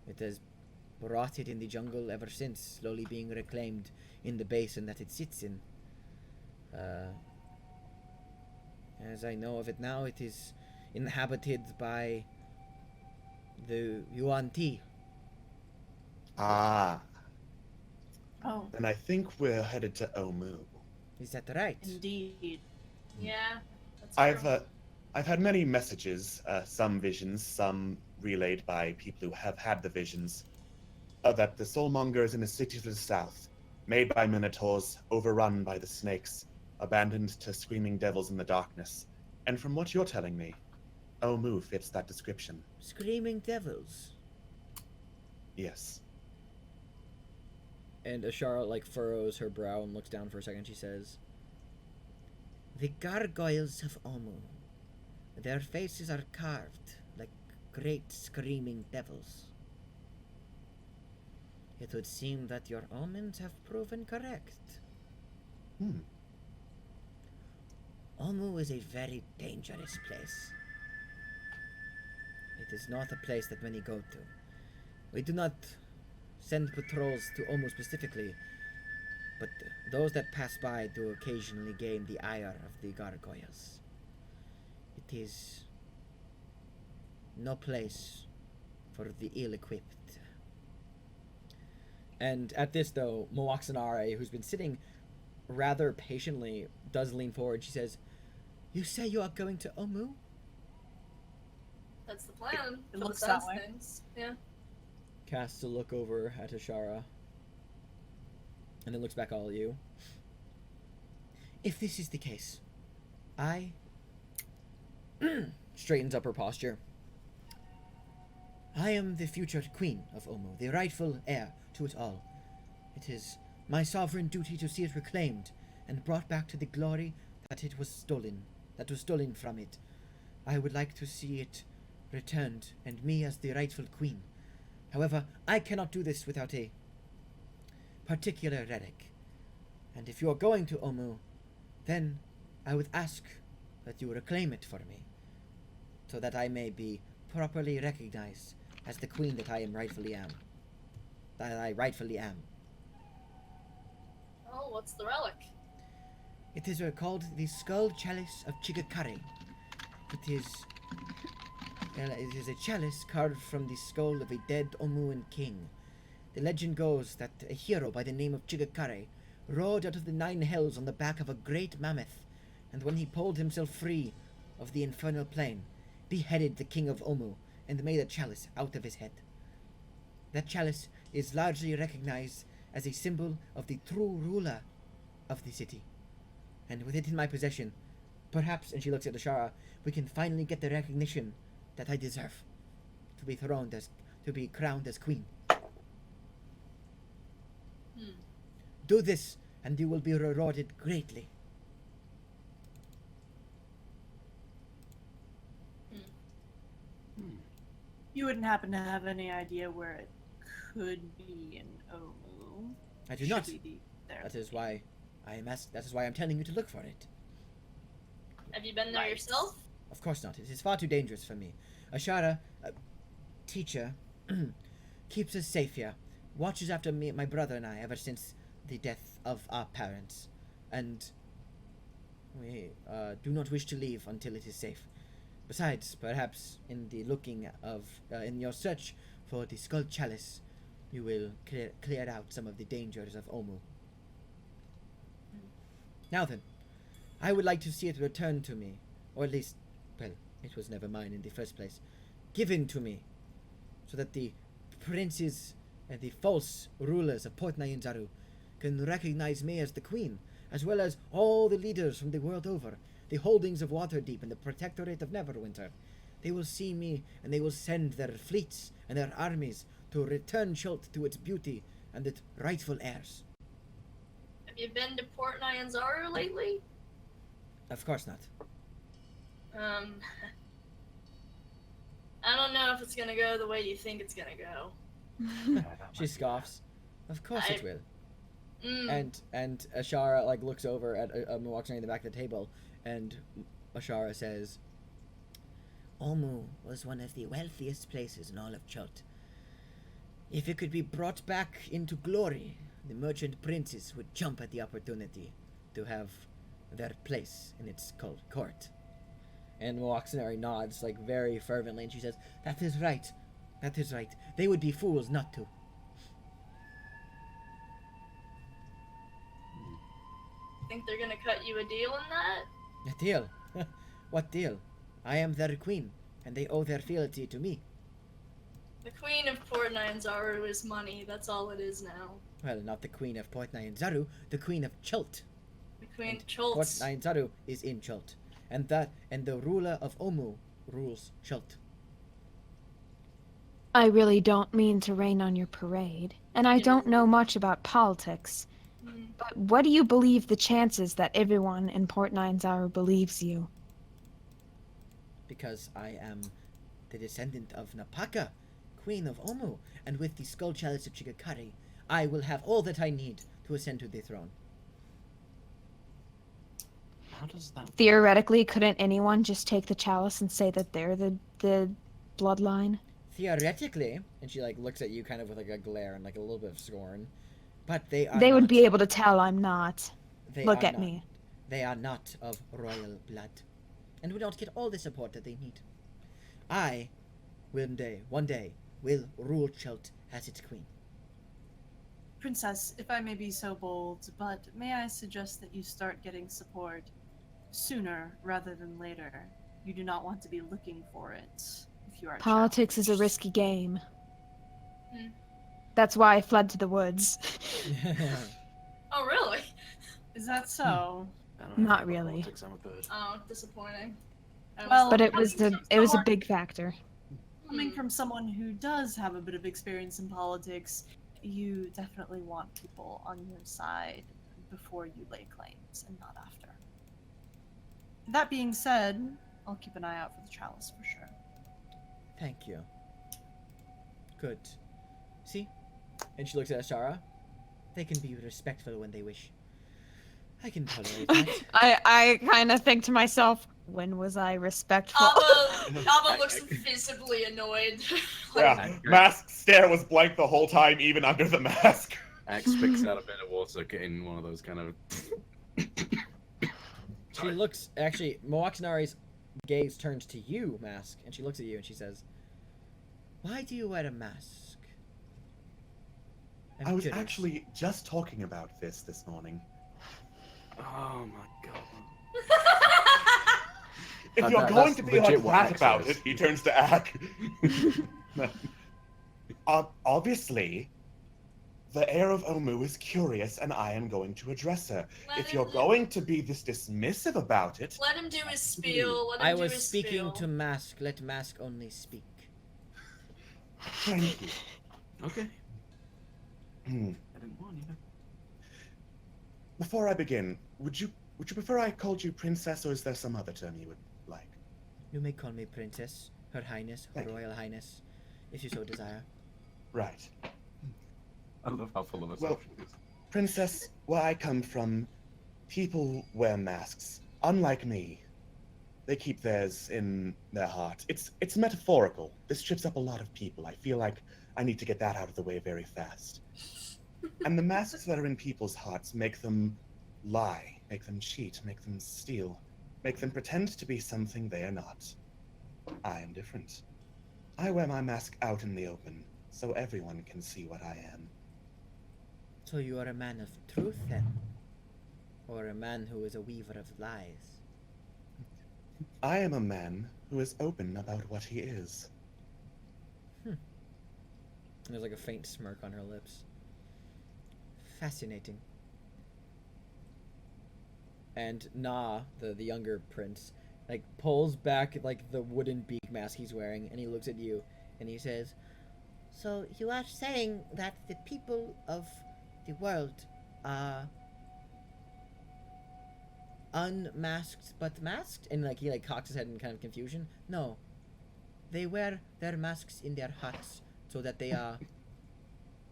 It has rotted in the jungle ever since, slowly being reclaimed in the basin that it sits in. As I know of it now, it is inhabited by the Yuan Ti. Ah. Oh. And I think we're headed to Omu. Is that right? Indeed. Yeah. That's true. I've had many messages, some visions, some relayed by people who have had the visions, that the Soulmonger is in a city to the south, made by minotaurs, overrun by the snakes, abandoned to screaming devils in the darkness. And from what you're telling me, Omu fits that description. Screaming devils? Yes. And Ashara, furrows her brow and looks down for a second. She says, The gargoyles of Omu. Their faces are carved like great screaming devils. It would seem that your omens have proven correct. Omu is a very dangerous place. It is not a place that many go to. We do not send patrols to Omu specifically, but those that pass by do occasionally gain the ire of the gargoyles. It is no place for the ill-equipped. and at this, though, Moaxanare, who's been sitting rather patiently, does lean forward. She says, "You say you are going to Omu?" That's the plan. It looks that way. Things. Yeah. Casts a look over at Ashara, and then looks back at all of you. If this is the case, I... Straightens up her posture. I am the future queen of Omu, the rightful heir to it all. It is my sovereign duty to see it reclaimed and brought back to the glory that was stolen from it. I would like to see it returned, and me as the rightful queen. However, I cannot do this without a particular relic. And if you are going to Omu, then I would ask that you reclaim it for me, so that I may be properly recognized as the queen that I rightfully am. Oh, what's the relic? It is called the Skull Chalice of Chigakare. It is a chalice carved from the skull of a dead Omuan king. The legend goes that a hero by the name of Chigakare rode out of the 9 hells on the back of a great mammoth, and when he pulled himself free of the infernal plane, beheaded the king of Omu and made a chalice out of his head. That chalice is largely recognized as a symbol of the true ruler of the city. And with it in my possession, perhaps, and she looks at Ashara, we can finally get the recognition that I deserve. To be crowned as queen. Do this, and you will be rewarded greatly. You wouldn't happen to have any idea where it could be in Omu? I do not. Should we be there? That is why I'm telling you to look for it. Have you been there yourself? Of course not. It is far too dangerous for me. Ashara, teacher, keeps us safe here. Watches after me, my brother and I, ever since the death of our parents. And we do not wish to leave until it is safe. Besides, perhaps in your search for the Skull Chalice, you will clear out some of the dangers of Omu. Now then, I would like to see it returned to me, or at least, well, it was never mine in the first place, given to me, so that the princes and the false rulers of Port Nyanzaru can recognize me as the queen, as well as all the leaders from the world over, the holdings of Waterdeep and the Protectorate of Neverwinter. They will see me, and they will send their fleets and their armies to return Chult to its beauty and its rightful heirs. Have you been to Port Nyanzaru lately? Of course not. I don't know if it's gonna go the way you think it's gonna go. She scoffs. Of course it will. And Ashara looks over at Milwaukee in the back of the table, and Ashara says, Omu was one of the wealthiest places in all of Chult. If it could be brought back into glory, the merchant princes would jump at the opportunity to have their place in its court. And Milwaukee nods very fervently, and she says, That is right. That is right. They would be fools not to. Think they're gonna cut you a deal in that? A deal? What deal? I am their queen, and they owe their fealty to me. The queen of Port Nyanzaru is money, that's all it is now. Well, not the queen of Port Nyanzaru, the queen of Chult. The queen of Chult. Port Nyanzaru is in Chult, and the ruler of Omu rules Chult. I really don't mean to rain on your parade, and I don't know much about politics. But what do you believe the chances that everyone in Port Nyanzaru believes you? Because I am the descendant of Napaka, queen of Omu, and with the skull chalice of Chigakari, I will have all that I need to ascend to the throne. How does that... Theoretically, couldn't anyone just take the chalice and say that they're the bloodline? Theoretically, and she looks at you kind of with a glare and a little bit of scorn, but they are They would not. be able to tell I'm not. Look at me. They are not of royal blood, and will not get all the support that they need. I, one day, will rule Chult as its queen. Princess, if I may be so bold, but may I suggest that you start getting support sooner rather than later? You do not want to be looking for it if you are Politics is a risky game. That's why I fled to the woods. Oh, really? Is that so? Not really. Oh, disappointing. Well, But it was a big factor. Coming from someone who does have a bit of experience in politics, you definitely want people on your side before you lay claims and not after. That being said, I'll keep an eye out for the chalice for sure. Thank you. Good. See? And she looks at Ashara. They can be respectful when they wish. I can tolerate that. I kind of think to myself, when was I respectful? Abba looks visibly annoyed. Yeah, mask stare was blank the whole time, even under the mask. Axe spits out a bit of water, getting one of those kind of... She looks, actually, Moaxinari's gaze turns to you, Mask, and she looks at you and she says, Why do you wear a mask? I was actually just talking about this morning. Oh my god. If you're going to be like that about it, he turns to Ack. Obviously, the heir of Omu is curious, and I am going to address her. Let If him you're do- going to be this dismissive about it, Let him do his spiel. Let him I do was his speaking spiel. to Mask. Let Mask only speak. thank you. Okay. Hmm. I didn't want you. Before I begin, would you prefer I called you princess, or is there some other term you would like? You may call me Princess, Her Highness, Her Thank you. Royal Highness, if you so desire. Right. I love how full of herself she is. Princess, where I come from, people wear masks. Unlike me, they keep theirs in their heart. It's metaphorical. This trips up a lot of people. I feel like I need to get that out of the way very fast. And the masks that are in people's hearts make them lie, make them cheat, make them steal, make them pretend to be something they are not. I am different. I wear my mask out in the open, so everyone can see what I am. So you are a man of truth, then? Or a man who is a weaver of lies? I am a man who is open about what he is. There's like a faint smirk on her lips. Fascinating. And Na, the younger prince, like pulls back like the wooden beak mask he's wearing, and he looks at you, and he says, So you are saying that the people of the world are unmasked but masked? And like he like cocks his head in kind of confusion. No. They wear their masks in their hearts so that they are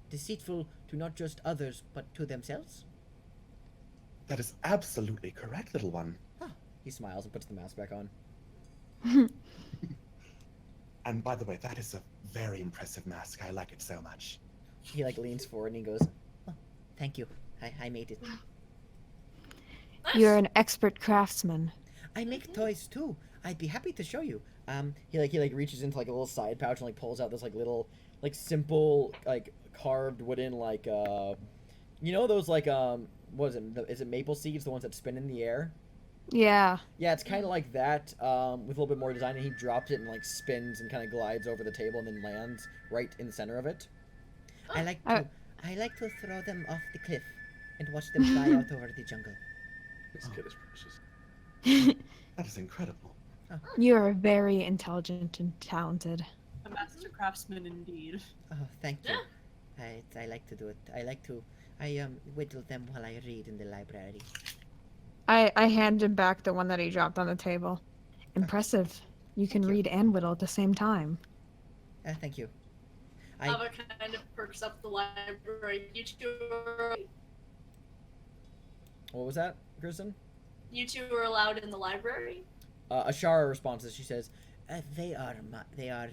deceitful to not just others but to themselves? That is absolutely correct, little one. He smiles and puts the mask back on. And by the way, that is a very impressive mask. I like it so much. He like leans forward and he goes, Oh, thank you. I made it. Nice. You're an expert craftsman. I make toys too. I'd be happy to show you. He reaches into like a little side pouch and like pulls out this like little like simple like carved wooden like you know those like what is it? Is it maple seeds, the ones that spin in the air? Yeah. Yeah, it's kind of like that, with a little bit more design, and he drops it and like spins and kind of glides over the table and then lands right in the center of it. I like to throw them off the cliff and watch them fly out over the jungle. This kid is precious. That is incredible. You are very intelligent and talented. A master craftsman indeed. Oh, thank you. I like to do it. I whittle them while I read in the library. I hand him back the one that he dropped on the table. Impressive. You can read and whittle at the same time. Thank you. Ava kind of perks up the library. You two are, What was that, Kristen? you two are allowed in the library? Ashara responds as she says, They are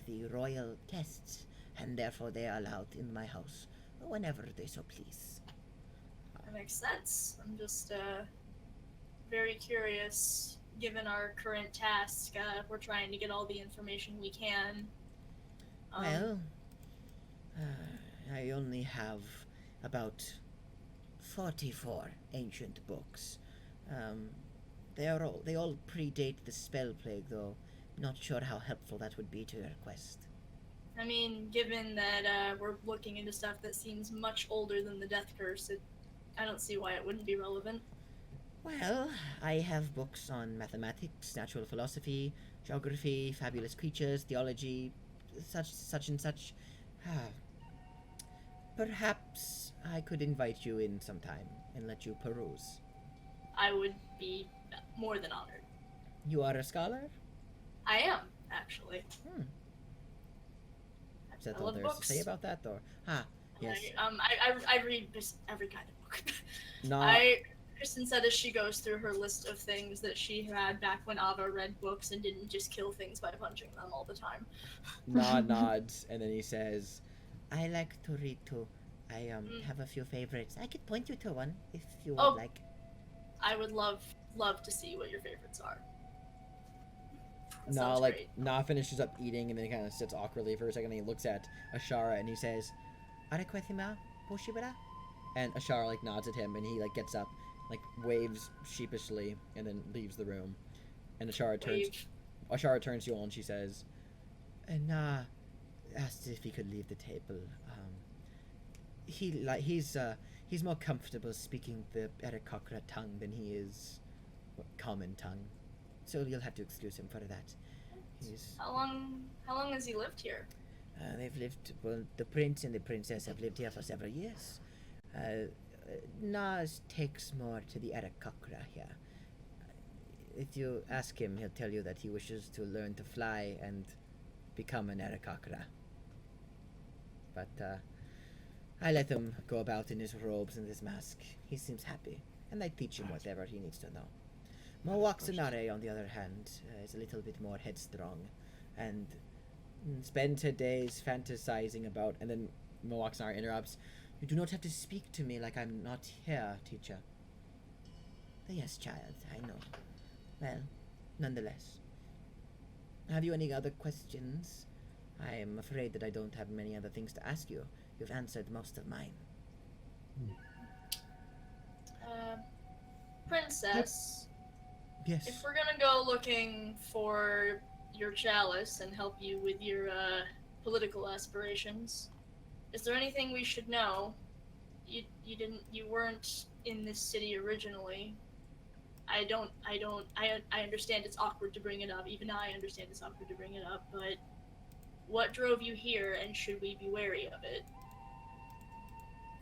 the royal guests, and therefore they are allowed in my house whenever they so please. That makes sense. I'm just very curious. Given our current task, we're trying to get all the information we can. Well, I only have about 44 ancient books. They all predate the spell plague, though. Not sure how helpful that would be to your quest. I mean, given that we're looking into stuff that seems much older than the Death Curse, I don't see why it wouldn't be relevant. Well, I have books on mathematics, natural philosophy, geography, fabulous creatures, theology, such and such. Perhaps I could invite you in sometime and let you peruse. I would be more than honored. You are a scholar? I am, actually. Is that I all love there is to books. say about that, or? Yes. I read just every kind of book. No. Kristen said as she goes through her list of things that she had back when Ava read books and didn't just kill things by punching them all the time. Nods, and then he says, I like to read too. I have a few favorites. I could point you to one if you would Oh. like. I would love to see what your favorites are. That No, sounds like, great. Na finishes up eating and then he kind of sits awkwardly for a second and he looks at Ashara and he says, Arequethima Boshibara? and Ashara, like, nods at him and he, like, gets up, like, waves sheepishly and then leaves the room. And Ashara turns to you all and she says, Nah, asked if he could leave the table. He's more comfortable speaking the Arakokra tongue than he is common tongue, so you'll have to excuse him for that. How long has he lived here? They've lived. Well, the prince and the princess have lived here for several years. Nas takes more to the Arakokra here. If you ask him, he'll tell you that he wishes to learn to fly and become an Arakokra. But I let him go about in his robes and his mask. He seems happy, and I teach him whatever he needs to know. Mawaksanare, on the other hand, is a little bit more headstrong, and spends her days fantasizing about. And then Mawaksanare interrupts. You do not have to speak to me like I'm not here, teacher. Yes, child, I know. Well, nonetheless. Have you any other questions? I am afraid that I don't have many other things to ask you. You've answered most of mine. Princess. Yes. If we're gonna go looking for your chalice and help you with your political aspirations, is there anything we should know? You weren't in this city originally. I understand it's awkward to bring it up. Even I understand it's awkward to bring it up, but what drove you here, and should we be wary of it?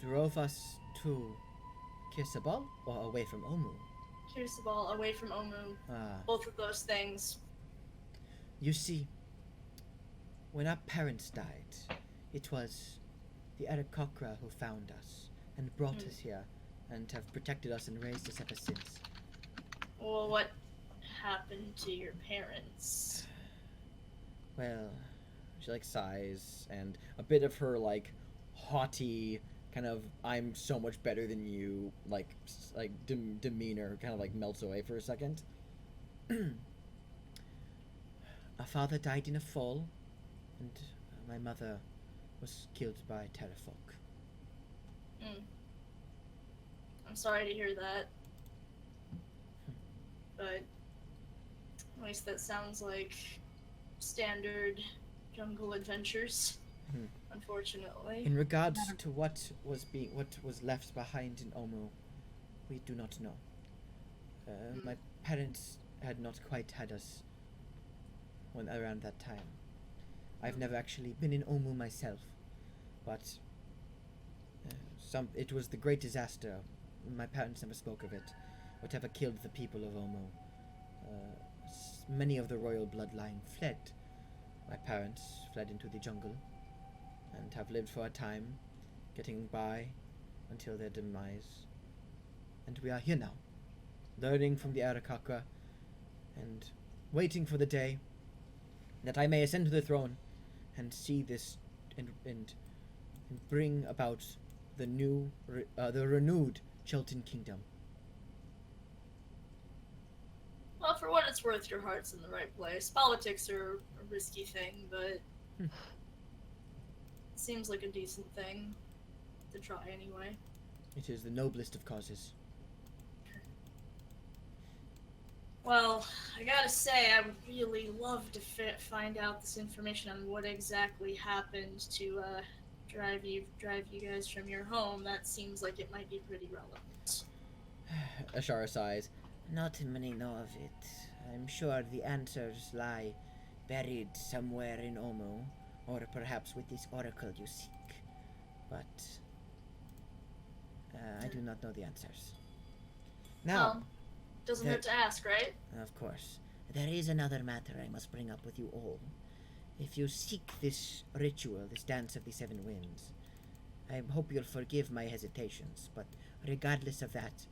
Drove us to Kirsabal or away from Omu? Kirsabal, away from Omu. Both of those things. You see, when our parents died, it was the Arakokra who found us and brought us here and have protected us and raised us ever since. Well, what happened to your parents? Well, she like sighs, and a bit of her like haughty kind of "I'm so much better than you" demeanor kind of like melts away for a second. Our father died in a fall, and my mother was killed by terrafolk. I'm sorry to hear that. But at least that sounds like standard jungle adventures, unfortunately. In regards to what was left behind in Omu, we do not know. My parents had not quite had us when around that time. I've never actually been in Omu myself, but it was the great disaster. My parents never spoke of it. Whatever killed the people of Omu. Many of the royal bloodline fled. My parents fled into the jungle and have lived for a time, getting by until their demise. And we are here now, learning from the Arakokra and waiting for the day that I may ascend to the throne and see this and bring about the renewed Chelton Kingdom. Well, for what it's worth, your heart's in the right place. Politics are a risky thing, but it seems like a decent thing to try anyway. It is the noblest of causes. Well, I gotta say, I would really love to find out this information on what exactly happened to drive you guys from your home. That seems like it might be pretty relevant. Ashara sighs. Not many know of it. I'm sure the answers lie buried somewhere in Omu, or perhaps with this oracle you seek. But I do not know the answers. Now, doesn't hurt to ask, right? Of course. There is another matter I must bring up with you all. If you seek this ritual, this dance of the seven winds, I hope you'll forgive my hesitations, but regardless of that,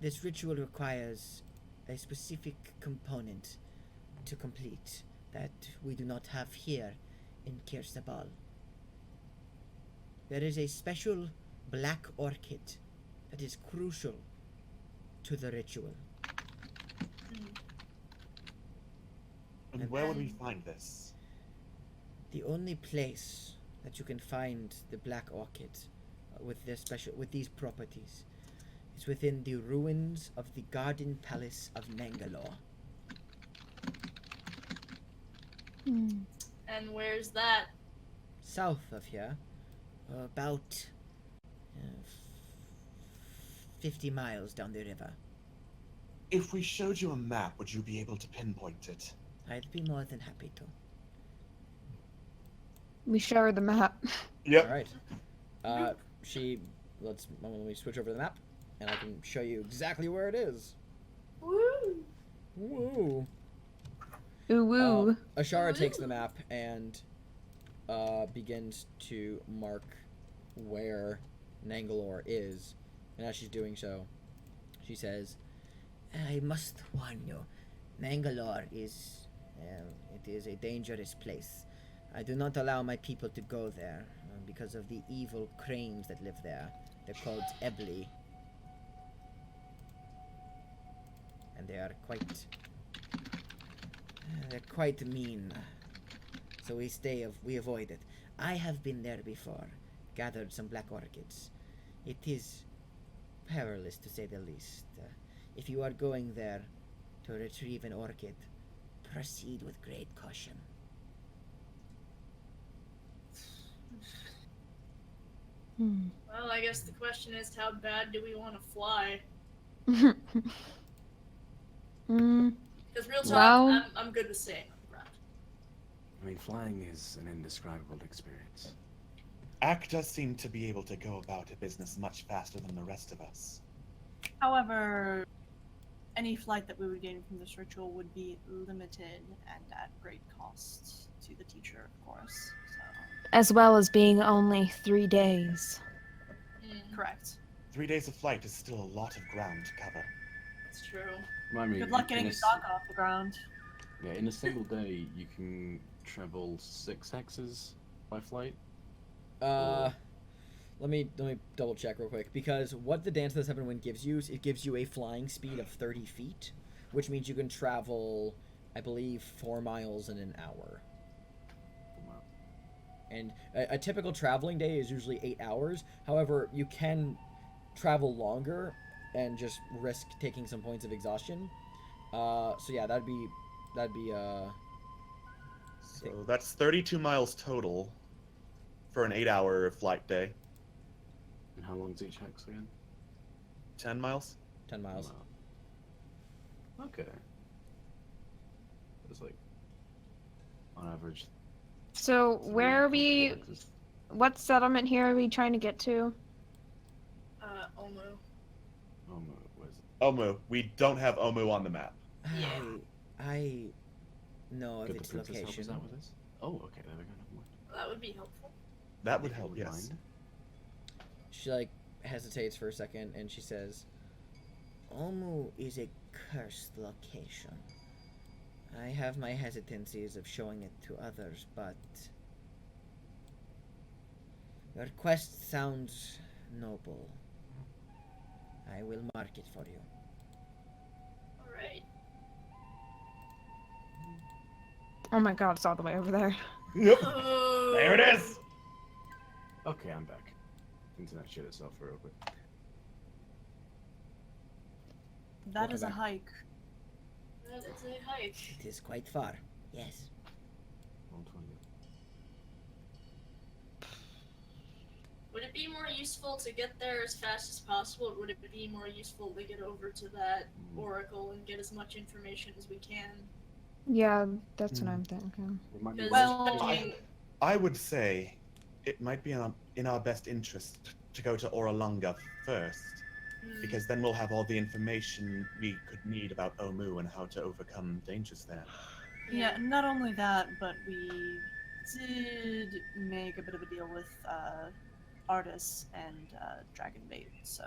this ritual requires a specific component to complete that we do not have here in Kirsabal. There is a special black orchid that is crucial to the ritual. And where would we find this? The only place that you can find the black orchid with these properties is within the ruins of the Garden Palace of Nangalore. And where's that? south of here, about 50 miles down the river. If we showed you a map, would you be able to pinpoint it? I'd be more than happy to. We show her the map. Yep. All right. Let me switch over to the map, and I can show you exactly where it is. Woo! Woo. Ooh woo. Ashara takes the map and begins to mark where Nangalore is. And as she's doing so, she says, I must warn you, Nangalore is, it is a dangerous place. I do not allow my people to go there because of the evil cranes that live there. They're called Ebli. And they are quite mean. So we avoid it. I have been there before, gathered some black orchids. It is perilous to say the least. If you are going there to retrieve an orchid, proceed with great caution. Well, I guess the question is, how bad do we want to fly? Because real talk, Well- I'm good with staying on the ground. I mean, flying is an indescribable experience. Ack does seem to be able to go about a business much faster than the rest of us. However, any flight that we would gain from this ritual would be limited and at great cost to the teacher, of course. So, As well as being only 3 days. correct. 3 days of flight is still a lot of ground to cover. That's true. I mean, Good luck in getting a a s- stock off the ground. Yeah, in a single day, you can travel 6 hexes by flight. let me double check real quick, because what the Dance of the Seven Wind gives you is it gives you a flying speed of 30 feet, which means you can travel, I believe, 4 miles in an hour. And a typical traveling day is usually 8 hours. However, you can travel longer and just risk taking some points of exhaustion. So yeah, that'd be So that's 32 miles total for an 8-hour flight day. And how long's each hex again? 10 miles? 10 miles. Wow. Okay. It's like, on average. So where are 3 we? or 4 hexes. What settlement here are we trying to get to? Omu. Oh, no, where's it? Omu. We don't have Omu on the map. I know of Could the its princess help location. us out with this? Oh, okay, there we go. Never mind. That would be helpful. That would If you help, yes. mind. She like hesitates for a second and she says, Omu is a cursed location. I have my hesitancies of showing it to others, but your quest sounds noble. I will mark it for you. Alright. Oh my god, it's all the way over there. Yep. Oh. There it is. Okay, I'm back. Internet shit itself real quick. That Welcome is a back. hike. That is a hike. It is quite far. Yes. 120. Would it be more useful to get there as fast as possible, or would it be more useful to get over to that oracle and get as much information as we can? Yeah, that's what I'm thinking. Remind me Because Well, judging- I would say it might be in our best interest to go to Oralunga first, because then we'll have all the information we could need about Omu and how to overcome dangers there. yeah, not only that, but we did make a bit of a deal with Artis and Dragonbait, so.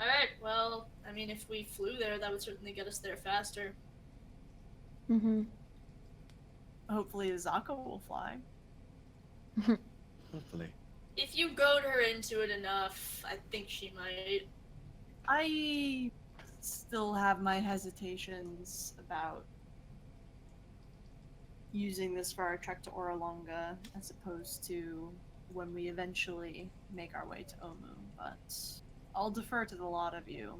Alright, well, I mean, if we flew there, that would certainly get us there faster. Mm-hmm. Hopefully Zaka will fly. Hopefully. If you goad her into it enough, I think she might. I still have my hesitations about using this for our trek to Oralunga as opposed to when we eventually make our way to Omu, but I'll defer to the lot of you.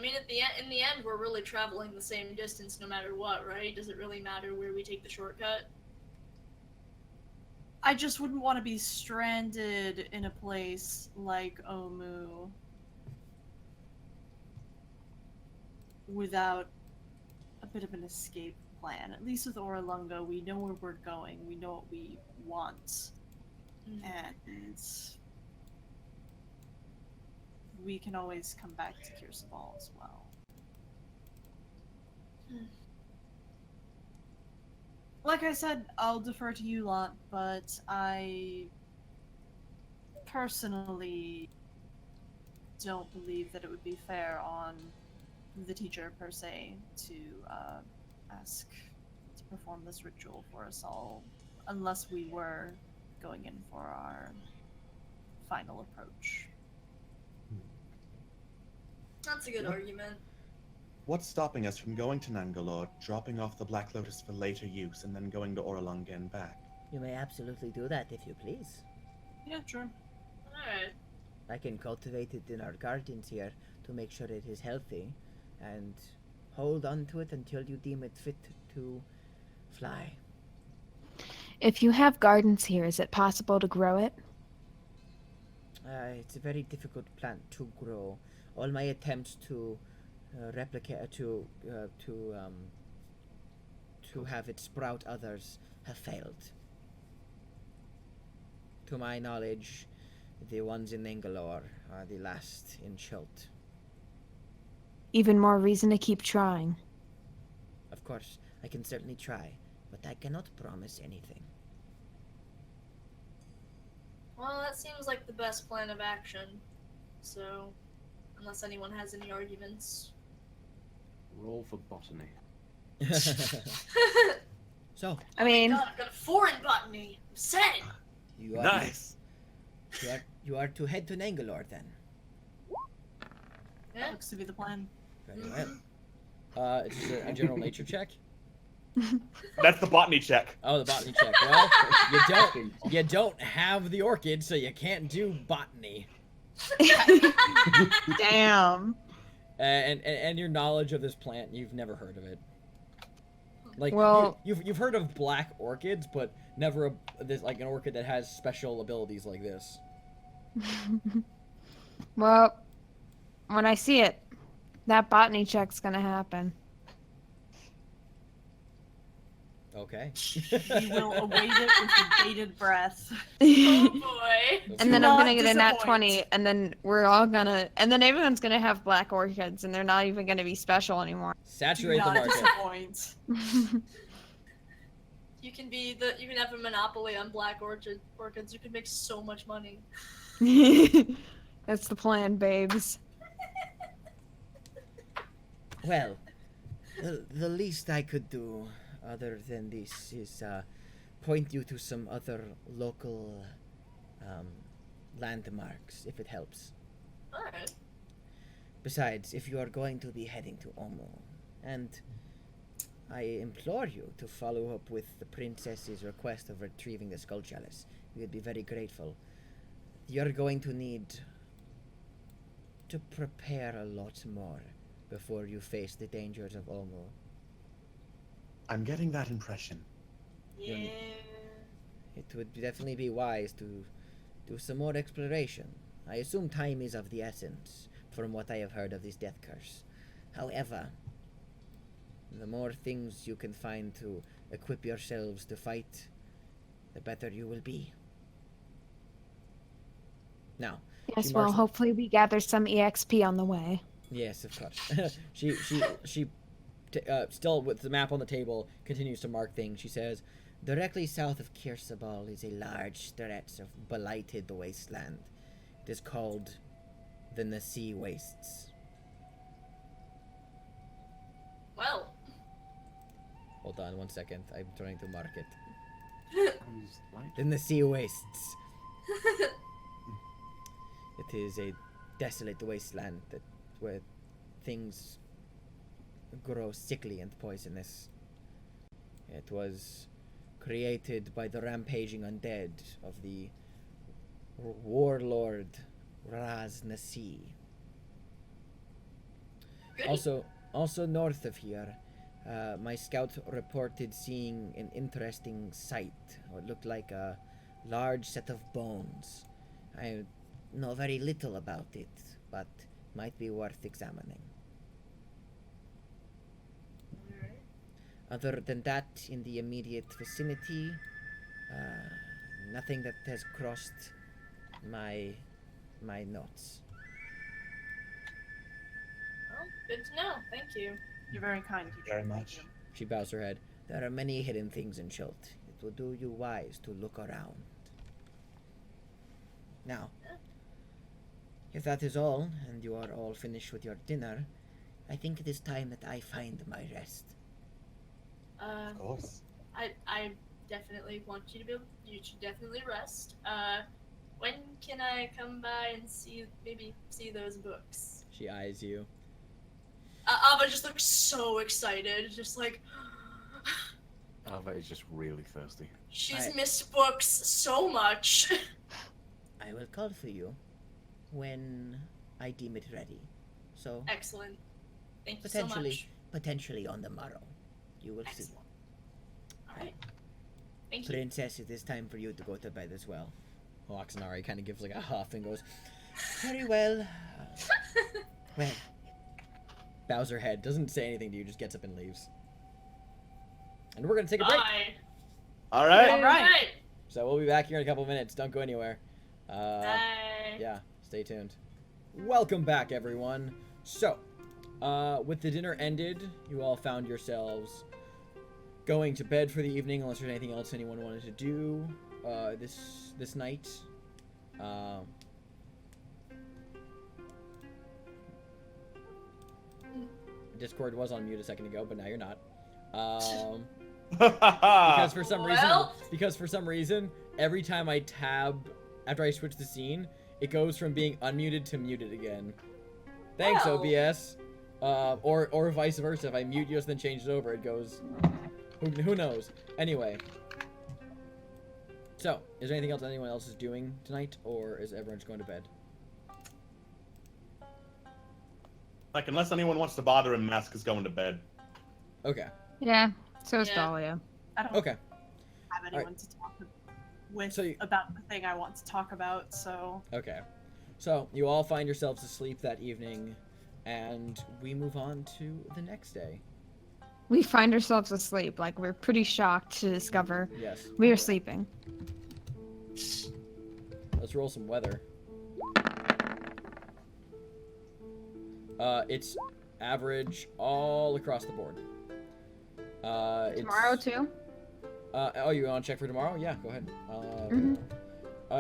mean, in the end, we're really traveling the same distance no matter what, right? Does it really matter where we take the shortcut? I just wouldn't want to be stranded in a place like Omu without a bit of an escape plan. At least with Oralunga, we know where we're going, we know what we want, and we can always come back to Kirsabal as well. Like I said, I'll defer to you lot, but I personally don't believe that it would be fair on the teacher per se to ask to perform this ritual for us all, unless we were going in for our final approach. That's a good argument. What's stopping us from going to Nangalore, dropping off the Black Lotus for later use, and then going to Oralunga and back? You may absolutely do that if you please. Yeah, sure. Alright. I can cultivate it in our gardens here to make sure it is healthy, and hold on to it until you deem it fit to fly. If you have gardens here, is it possible to grow it? It's a very difficult plant to grow. All my attempts to replicate to have it sprout others have failed. To my knowledge, the ones in Nangalore are the last in Chult. Even more reason to keep trying. Of course, I can certainly try, but I cannot promise anything. Well, that seems like the best plan of action. So, unless anyone has any arguments. Roll for botany. So, I mean, God, I've got a 4 in botany. I'm set. you are Nice! you are to head to Nangalore then. That looks to be the plan. Very well. It's just a general nature check. That's the botany check. Oh, the botany check. Well, you don't have the orchid, so you can't do botany. damn. And your knowledge of this plant, you've never heard of it. Like, Well- you've heard of black orchids, but never this like an orchid that has special abilities like this. Well, when I see it, that botany check's gonna happen. Okay. We will await it with bated breath. Oh boy. And then Do I'm not gonna get a nat disappoint. 20, and then and then everyone's gonna have black orchids, and they're not even gonna be special anymore. Saturate Do the not market. disappoint. You can have a monopoly on black orchids. You can make so much money. That's the plan, babes. Well, the least I could do other than this is point you to some other local landmarks, if it helps. Alright. Besides, if you are going to be heading to Omo, and I implore you to follow up with the princess's request of retrieving the skull chalice, we would be very grateful. You're going to need to prepare a lot more before you face the dangers of Omo. I'm getting that impression. Yeah. It would definitely be wise to do some more exploration. I assume time is of the essence, from what I have heard of this death curse. However, the more things you can find to equip yourselves to fight, the better you will be. Now, Yes, she well, marks- hopefully we gather some EXP on the way. Yes, of course. she still with the map on the table continues to mark things. She says, Directly south of Kirsabal is a large stretch of blighted wasteland. It is called the Nasi Wastes. Well. hold on 1 second. I'm trying to mark it. The Nasi Wastes. It is a desolate wasteland where things grow sickly and poisonous. It was created by the rampaging undead of the warlord Raz Nasi. Goody. Also north of here, my scout reported seeing an interesting sight. What looked like a large set of bones. I know very little about it, but might be worth examining. Alright. Other than that, in the immediate vicinity, nothing that has crossed my notes. Well, good to know. Thank you. You're very kind. Teacher. Very Thank much. you. She bows her head. There are many hidden things in Chult. It will do you wise to look around. Now, if that is all, and you are all finished with your dinner, I think it is time that I find my rest. Of course. I definitely want you to be. You should definitely rest. When can I come by and see those books? She eyes you. Ava just looks so excited, just like Alva is just really thirsty. she's missed books so much. I will call for you when I deem it ready. So, Excellent. Thank you so much. potentially on the morrow. You will see. Excellent. All right. Thank you. Princess, it is time for you to go to bed as well. Oxenari kind of gives like a huff and goes, Very well. Well, bows her head, doesn't say anything to you, just gets up and leaves. And we're gonna take a break. Bye. All right. All right. So we'll be back here in a couple minutes. Don't go anywhere. Bye. Yeah, stay tuned. Welcome back, everyone. So, with the dinner ended, you all found yourselves going to bed for the evening, unless there's anything else anyone wanted to do this night. Discord was on mute a second ago, but now you're not. Because for some reason, every time I tab after I switch the scene, it goes from being unmuted to muted again. Thanks, Well. OBS. Or vice versa. If I mute you and then change it over, it goes. Who knows? Anyway. So, is there anything else anyone else is doing tonight, or is everyone just going to bed? Like, unless anyone wants to bother him, Mask is going to bed. Okay. Yeah, so is Yeah. Dahlia. I don't Okay. have anyone to talk with So about the thing I want to talk about, so... Okay. So, you all find yourselves asleep that evening, and we move on to the next day. We find ourselves asleep. Like, we're pretty shocked to discover Yes. we are sleeping. Let's roll some weather. It's average all across the board. Tomorrow, too? Oh, you want to check for tomorrow? Yeah, go ahead. Mhm.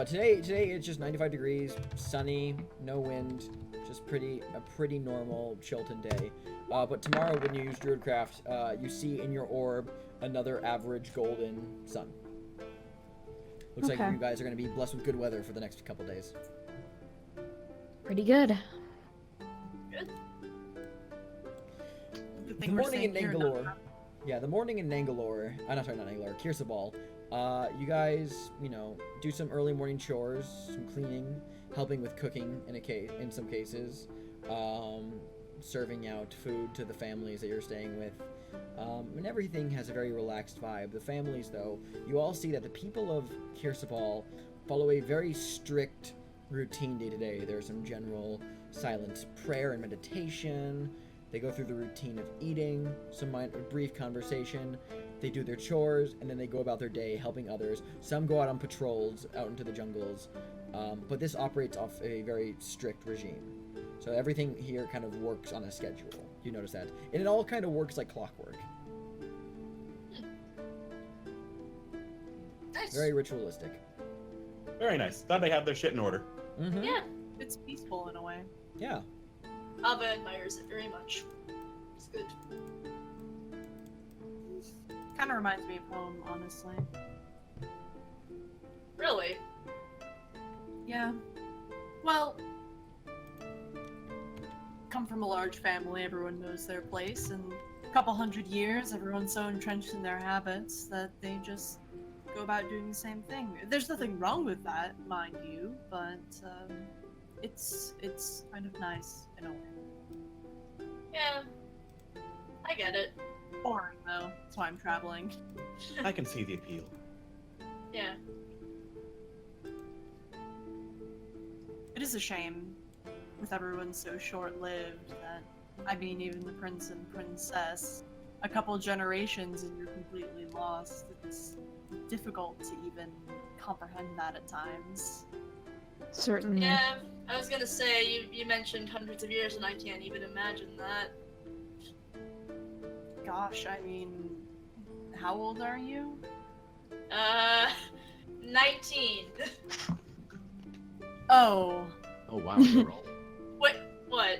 Today it's just 95 degrees, sunny, no wind, just a pretty normal Chilton day. But tomorrow when you use Druidcraft, you see in your orb another average golden sun. Looks like Okay. you guys are going to be blessed with good weather for the next couple days. Pretty good. Good. The The morning in Nangalore. Yeah, the morning in Nangalore. Not Nangalore, Kirsabal. You guys, do some early morning chores, some cleaning, helping with cooking in some cases, serving out food to the families that you're staying with. And everything has a very relaxed vibe. The families, though, you all see that the people of Kirsabal follow a very strict routine day to day. There's some general silent prayer and meditation. They go through the routine of eating, some brief conversation. They do their chores, and then they go about their day helping others. Some go out on patrols out into the jungles, but this operates off a very strict regime. So everything here kind of works on a schedule. You notice that. And it all kind of works like clockwork. Nice. Very ritualistic. Very nice. Glad they have their shit in order. Mm-hmm. Yeah. It's peaceful in a way. Yeah. Ava admires it very much. It's good. Kind of reminds me of home, honestly. Really? Yeah. Well, come from a large family, everyone knows their place, and a couple hundred years, everyone's so entrenched in their habits that they just go about doing the same thing. There's nothing wrong with that, mind you, but it's kind of nice in a way. Yeah. I get it. Boring though. That's why I'm traveling. I can see the appeal. Yeah. It is a shame, with everyone so short-lived, that, I mean, even the prince and princess, a couple generations and you're completely lost. It's difficult to even comprehend that at times. Certainly. Yeah, I was gonna say, you mentioned hundreds of years and I can't even imagine that. Gosh, I mean, how old are you? 19. Oh. Oh wow, you're old. What?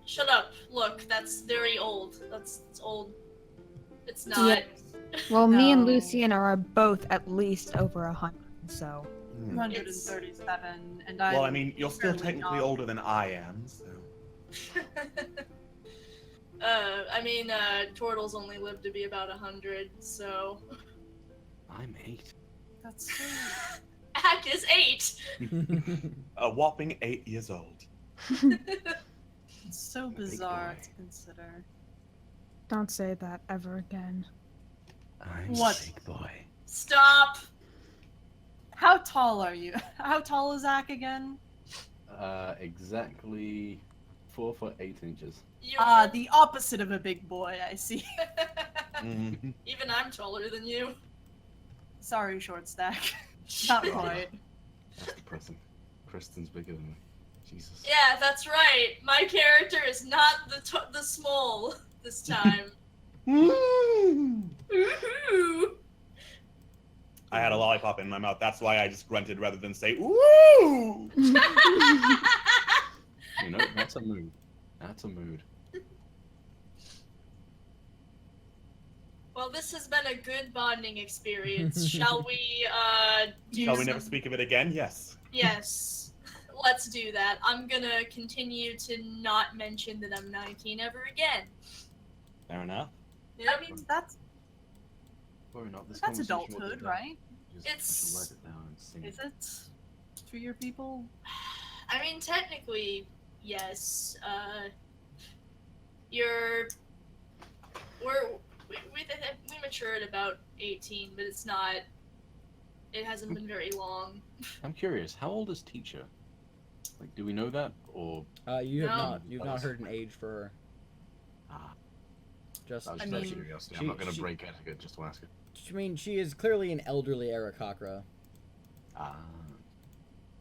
Shut up. Look, that's very old. It's old. It's not. Yeah. Well, me and No. Lucian are both at least over 100, so. 137, and I. Well, I mean, you're still fairly technically young. older than I am, so. I mean, turtles only live to be about 100, so. I'm 8. That's so. Ack is 8! A whopping 8 years old. It's so bizarre to consider. Don't say that ever again. I'm What? a big boy. Stop! How tall are you? How tall is Zach again? Exactly 4 foot 8 inches. The opposite of a big boy, I see. Even I'm taller than you. Sorry, short stack. Not quite. That's depressing. Kristen's bigger than me. Jesus. Yeah, that's right. My character is not the small this time. Ooh. I had a lollipop in my mouth. That's why I just grunted rather than say, ooh! You know, that's a mood. That's a mood. Well, this has been a good bonding experience. Shall we, do Shall we never speak of it again? Yes. Yes. Let's do that. I'm gonna continue to not mention that I'm 19 ever again. Fair enough. Yep. I mean, that's Or not, this that's conversation will adulthood, be right? Just It's- write it down and sing Is it? For your people? I mean, technically, yes. We matured about 18, but it's not. It hasn't been very long. I'm curious, how old is teacher? Like, do we know that, or? You've No. not heard an age for her. Just. I was I just out of mean, curiosity. she- I'm not going to she- break etiquette just to ask her. I mean, she is clearly an elderly Arakakra.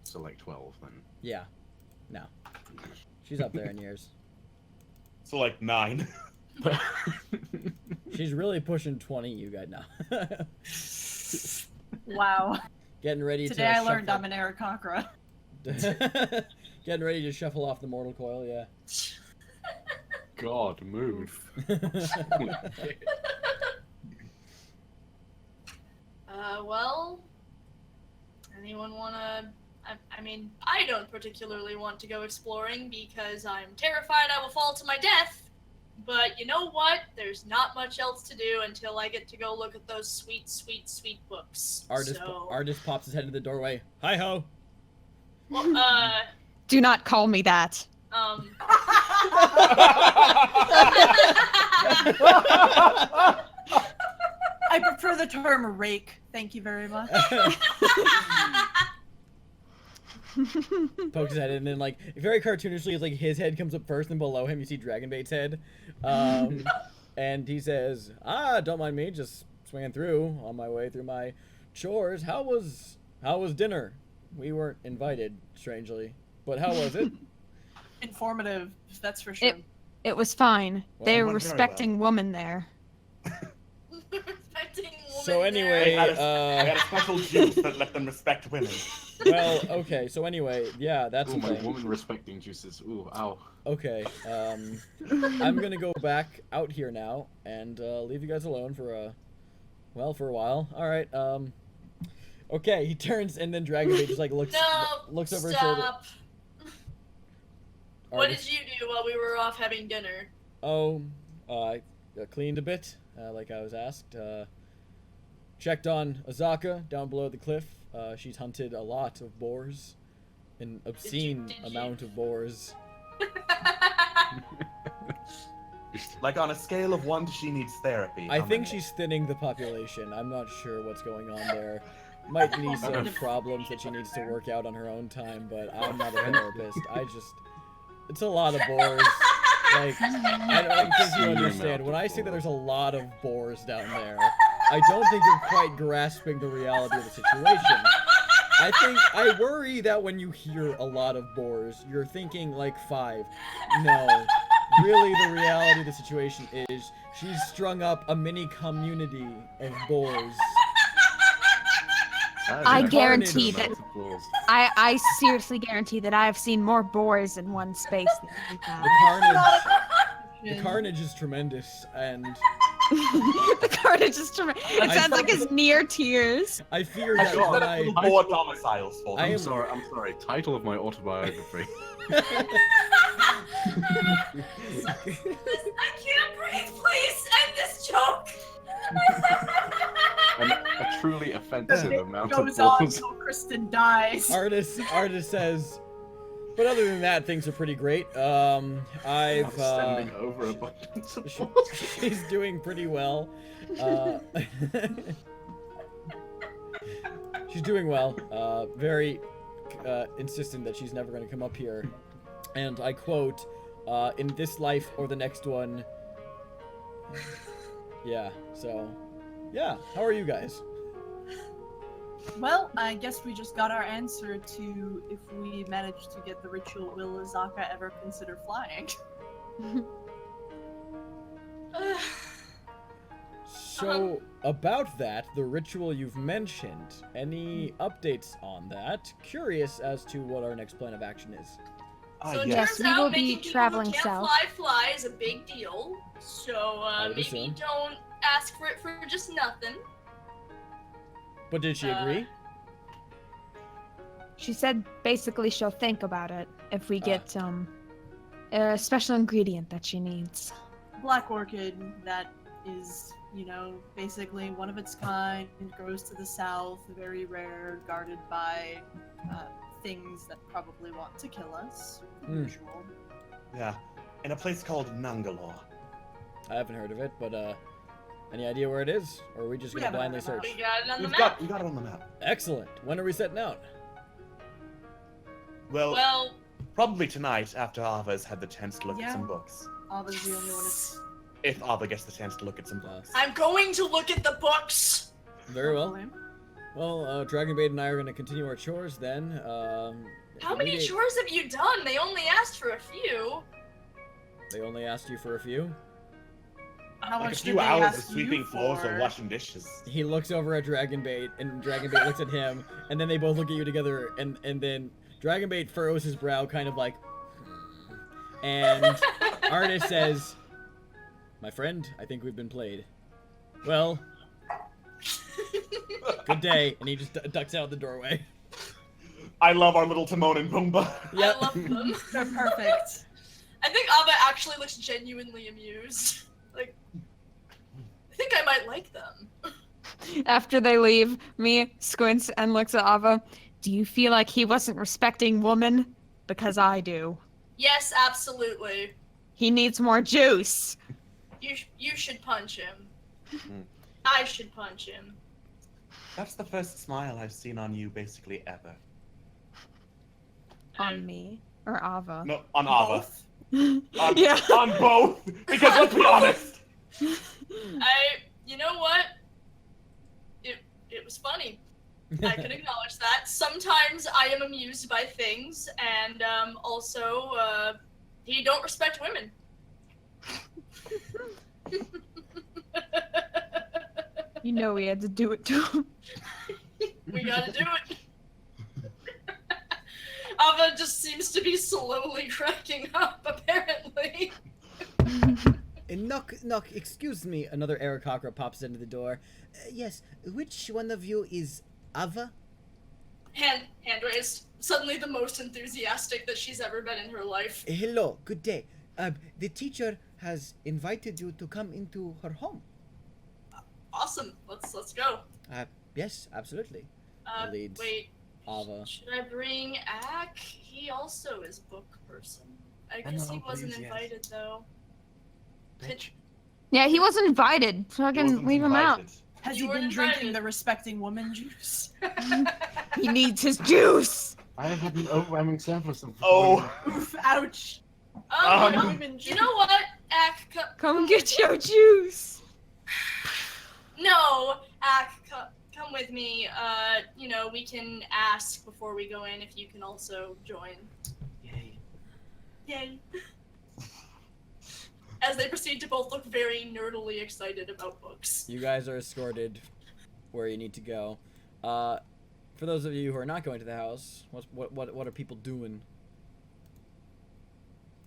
So like 12 then. Yeah. No. She's up there in years. So, like, 9. She's really pushing 20, you guys now. Wow. Getting ready Today to I learned shuffle... I'm an Arakakra. Getting ready to shuffle off the mortal coil, yeah. God, move. Well, anyone wanna? I mean, I don't particularly want to go exploring because I'm terrified I will fall to my death. But you know what? There's not much else to do until I get to go look at those sweet, sweet, sweet books. Artist pops his head into the doorway. Hi ho. Well, Do not call me that. I prefer the term rake. Thank you very much. Pokes his head in, and then, like, very cartoonishly, like, his head comes up first, and below him you see Dragonbait's head. And he says, don't mind me, just swinging through on my way through my chores. How was dinner? We weren't invited, strangely. But how was it? Informative, that's for sure. It was fine. Well, They it were went very respecting woman there. So anyway, They had a special juice that let them respect women. well, okay, so anyway, yeah, that's Ooh, the my thing. woman respecting juices. Ooh, ow. Okay, I'm gonna go back out here now and leave you guys alone for a while. All right. Okay, he turns and then Dragonbait just like looks over his shoulder. Stop. What did you do while we were off having dinner? I cleaned a bit, like I was asked. Checked on Azaka down below the cliff. She's hunted a lot of boars, an obscene amount of boars. Like on a scale of 1 to she needs therapy. I how think many? she's thinning the population. I'm not sure what's going on there. Might need some problems that she needs to work out on her own time, but I'm not a therapist. It's a lot of boars. Like, I don't think you understand. When I say that there's a lot of boars down there, I don't think you're quite grasping the reality of the situation. I worry that when you hear a lot of boars, you're thinking like 5. No. Really, the reality of the situation is she's strung up a mini community of boars. I guarantee that. I seriously guarantee that I have seen more boars in one space than you have. The carnage is tremendous, and the carnage is tremendous. It sounds like his near tears. I fear that when I more domiciles for them. I'm sorry. Title of my autobiography. I can't breathe. Please end this joke. A truly offensive amount of goes on balls. until Kristen dies. Artist says, but other than that, things are pretty great. I'm sending over abundance of she's doing pretty well. She's doing well. Very insistent that she's never going to come up here. And I quote, in this life or the next one. Yeah, so, yeah. How are you guys? Well, I guess we just got our answer to if we manage to get the ritual, will Azaka ever consider flying? So, about that, the ritual you've mentioned, any updates on that? Curious as to what our next plan of action is. So it yes, turns we will out be making traveling people who south. can't fly is a big deal. So maybe assume. don't ask for it for just nothing. But did she agree? She said basically she'll think about it if we get a special ingredient that she needs. Black orchid that is, you know, basically one of its kind, grows to the south, very rare, guarded by things that probably want to kill us. Usual. Yeah, in a place called Nangalore. I haven't heard of it, but any idea where it is? Or are we just We gonna haven't blindly heard about search? We got it on the We map. got it on the map. Excellent. When are we setting out? Well, probably tonight after Ava's had the chance to look at Yeah. some books. Ava's the only one that's If Ava gets the chance to look at some books. I'm going to look at the books. Very well. Well, Dragonbait and I are gonna continue our chores then. How many chores have you done? They only asked for a few. They only asked you for a few? How Like a much few did they hours of ask sweeping you floors or for? washing dishes. He looks over at Dragonbait, and Dragonbait looks at him, and then they both look at you together, and then Dragonbait furrows his brow, kind of like, and Artist says, "My friend, I think we've been played. Well, good day," and he just ducks out the doorway. I love our little Timon and Pumbaa. Yep. I love them. They're perfect. I think Ava actually looks genuinely amused. Like, I think I might like them. After they leave, me squints and looks at Ava. Do you feel like he wasn't respecting woman? Because I do. Yes, absolutely. He needs more juice. You should punch him. Mm. I should punch him. That's the first smile I've seen on you basically ever. On me? Or Ava? No, on Ava. On, Yeah. on both! Because let's be honest! You know what? It was funny. I can acknowledge that. Sometimes I am amused by things, and also, he don't respect women. You know we had to do it to him. We gotta do it. Ava just seems to be slowly cracking up, apparently. Knock, excuse me. Another Aarakocra pops into the door. Yes, which one of you is Ava? Hand raised. Suddenly the most enthusiastic that she's ever been in her life. Hello, good day. The teacher has invited you to come into her home. Awesome. Let's go. Yes, absolutely. Leads Wait. Ava. Should I bring Ak? He also is book person. I guess he wasn't invited though. bitch. Yeah, he wasn't invited. Fucking Wasn't leave him out. invited. Has You he been weren't drinking invited. the respecting woman juice? He needs his juice. I have had an overwhelming surplus of. Oh. Oof, ouch. You you know what, Ak? Come get your juice. No, Ak, come with me. You know, we can ask before we go in if you can also join. Yay. Yay. As they proceed to both look very nerdily excited about books. You guys are escorted where you need to go. For those of you who are not going to the house, what are people doing?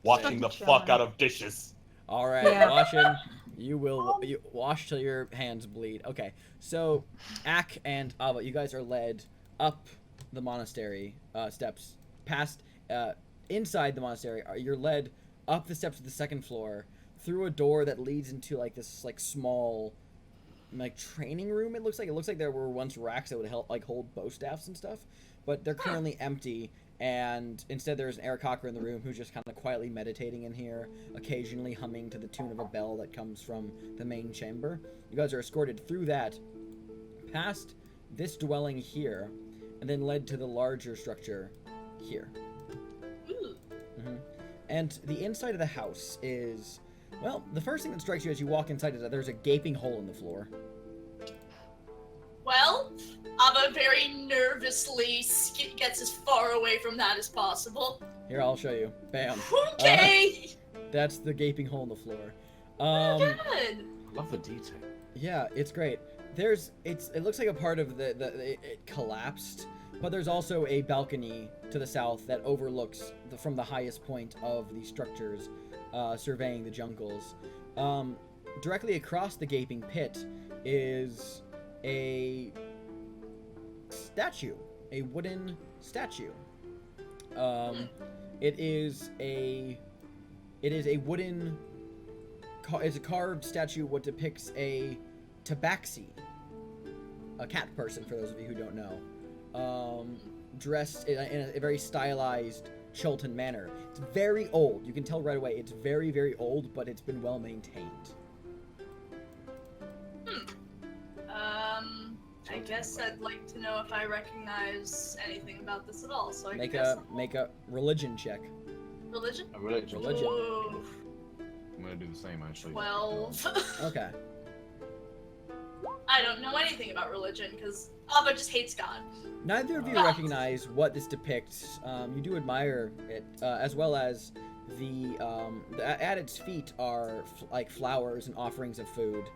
Washing the fuck out of dishes. All right, Yeah. washing. You will you wash till your hands bleed. Okay, so Ak and Ava, you guys are led up the monastery steps, past inside the monastery. You're led up the steps to the second floor through a door that leads into like this like small like training room. It looks like there were once racks that would help like hold bow staffs and stuff, but they're currently empty. And instead there's an Aarakocra in the room who's just kind of quietly meditating in here, occasionally humming to the tune of a bell that comes from the main chamber. You guys are escorted through that, past this dwelling here, and then led to the larger structure here. And the inside of the house is, well, the first thing that strikes you as you walk inside is that there's a gaping hole in the floor. Well, Abba very nervously gets as far away from that as possible. Here, I'll show you. Bam. Okay! That's the gaping hole in the floor. Good! I love the detail. Yeah, it's great. It looks like a part of it collapsed, but there's also a balcony to the south that overlooks from the highest point of the structures, surveying the jungles. Directly across the gaping pit is a statue, a wooden statue. It is a wooden. It's a carved statue what depicts a tabaxi, a cat person for those of you who don't know, dressed in a very stylized Chilton manner. It's very old. You can tell right away it's very, very old, but it's been well maintained. I guess I'd like to know if I recognize anything about this at all. So I Make guess a religion check. religion. A religion. Religion. Ooh, I'm gonna do the same actually. 12. Okay. I don't know anything about religion because Abba just hates God. Neither of you recognize what this depicts. You do admire it, as well as at its feet are like flowers and offerings of food.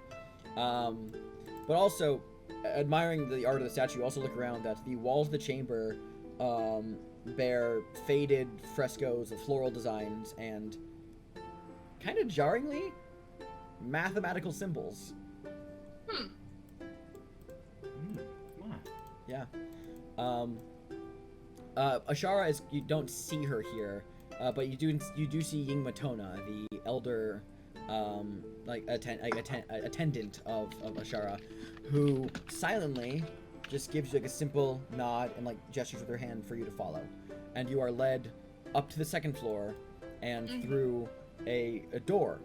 But also, admiring the art of the statue, you also look around that the walls of the chamber bear faded frescoes of floral designs and, kind of jarringly, mathematical symbols. Yeah. Ashara you don't see her here, but you do see Ying Matona, the elder, attendant of Ashara, who silently just gives you like a simple nod and like gestures with her hand for you to follow, and you are led up to the second floor and through a door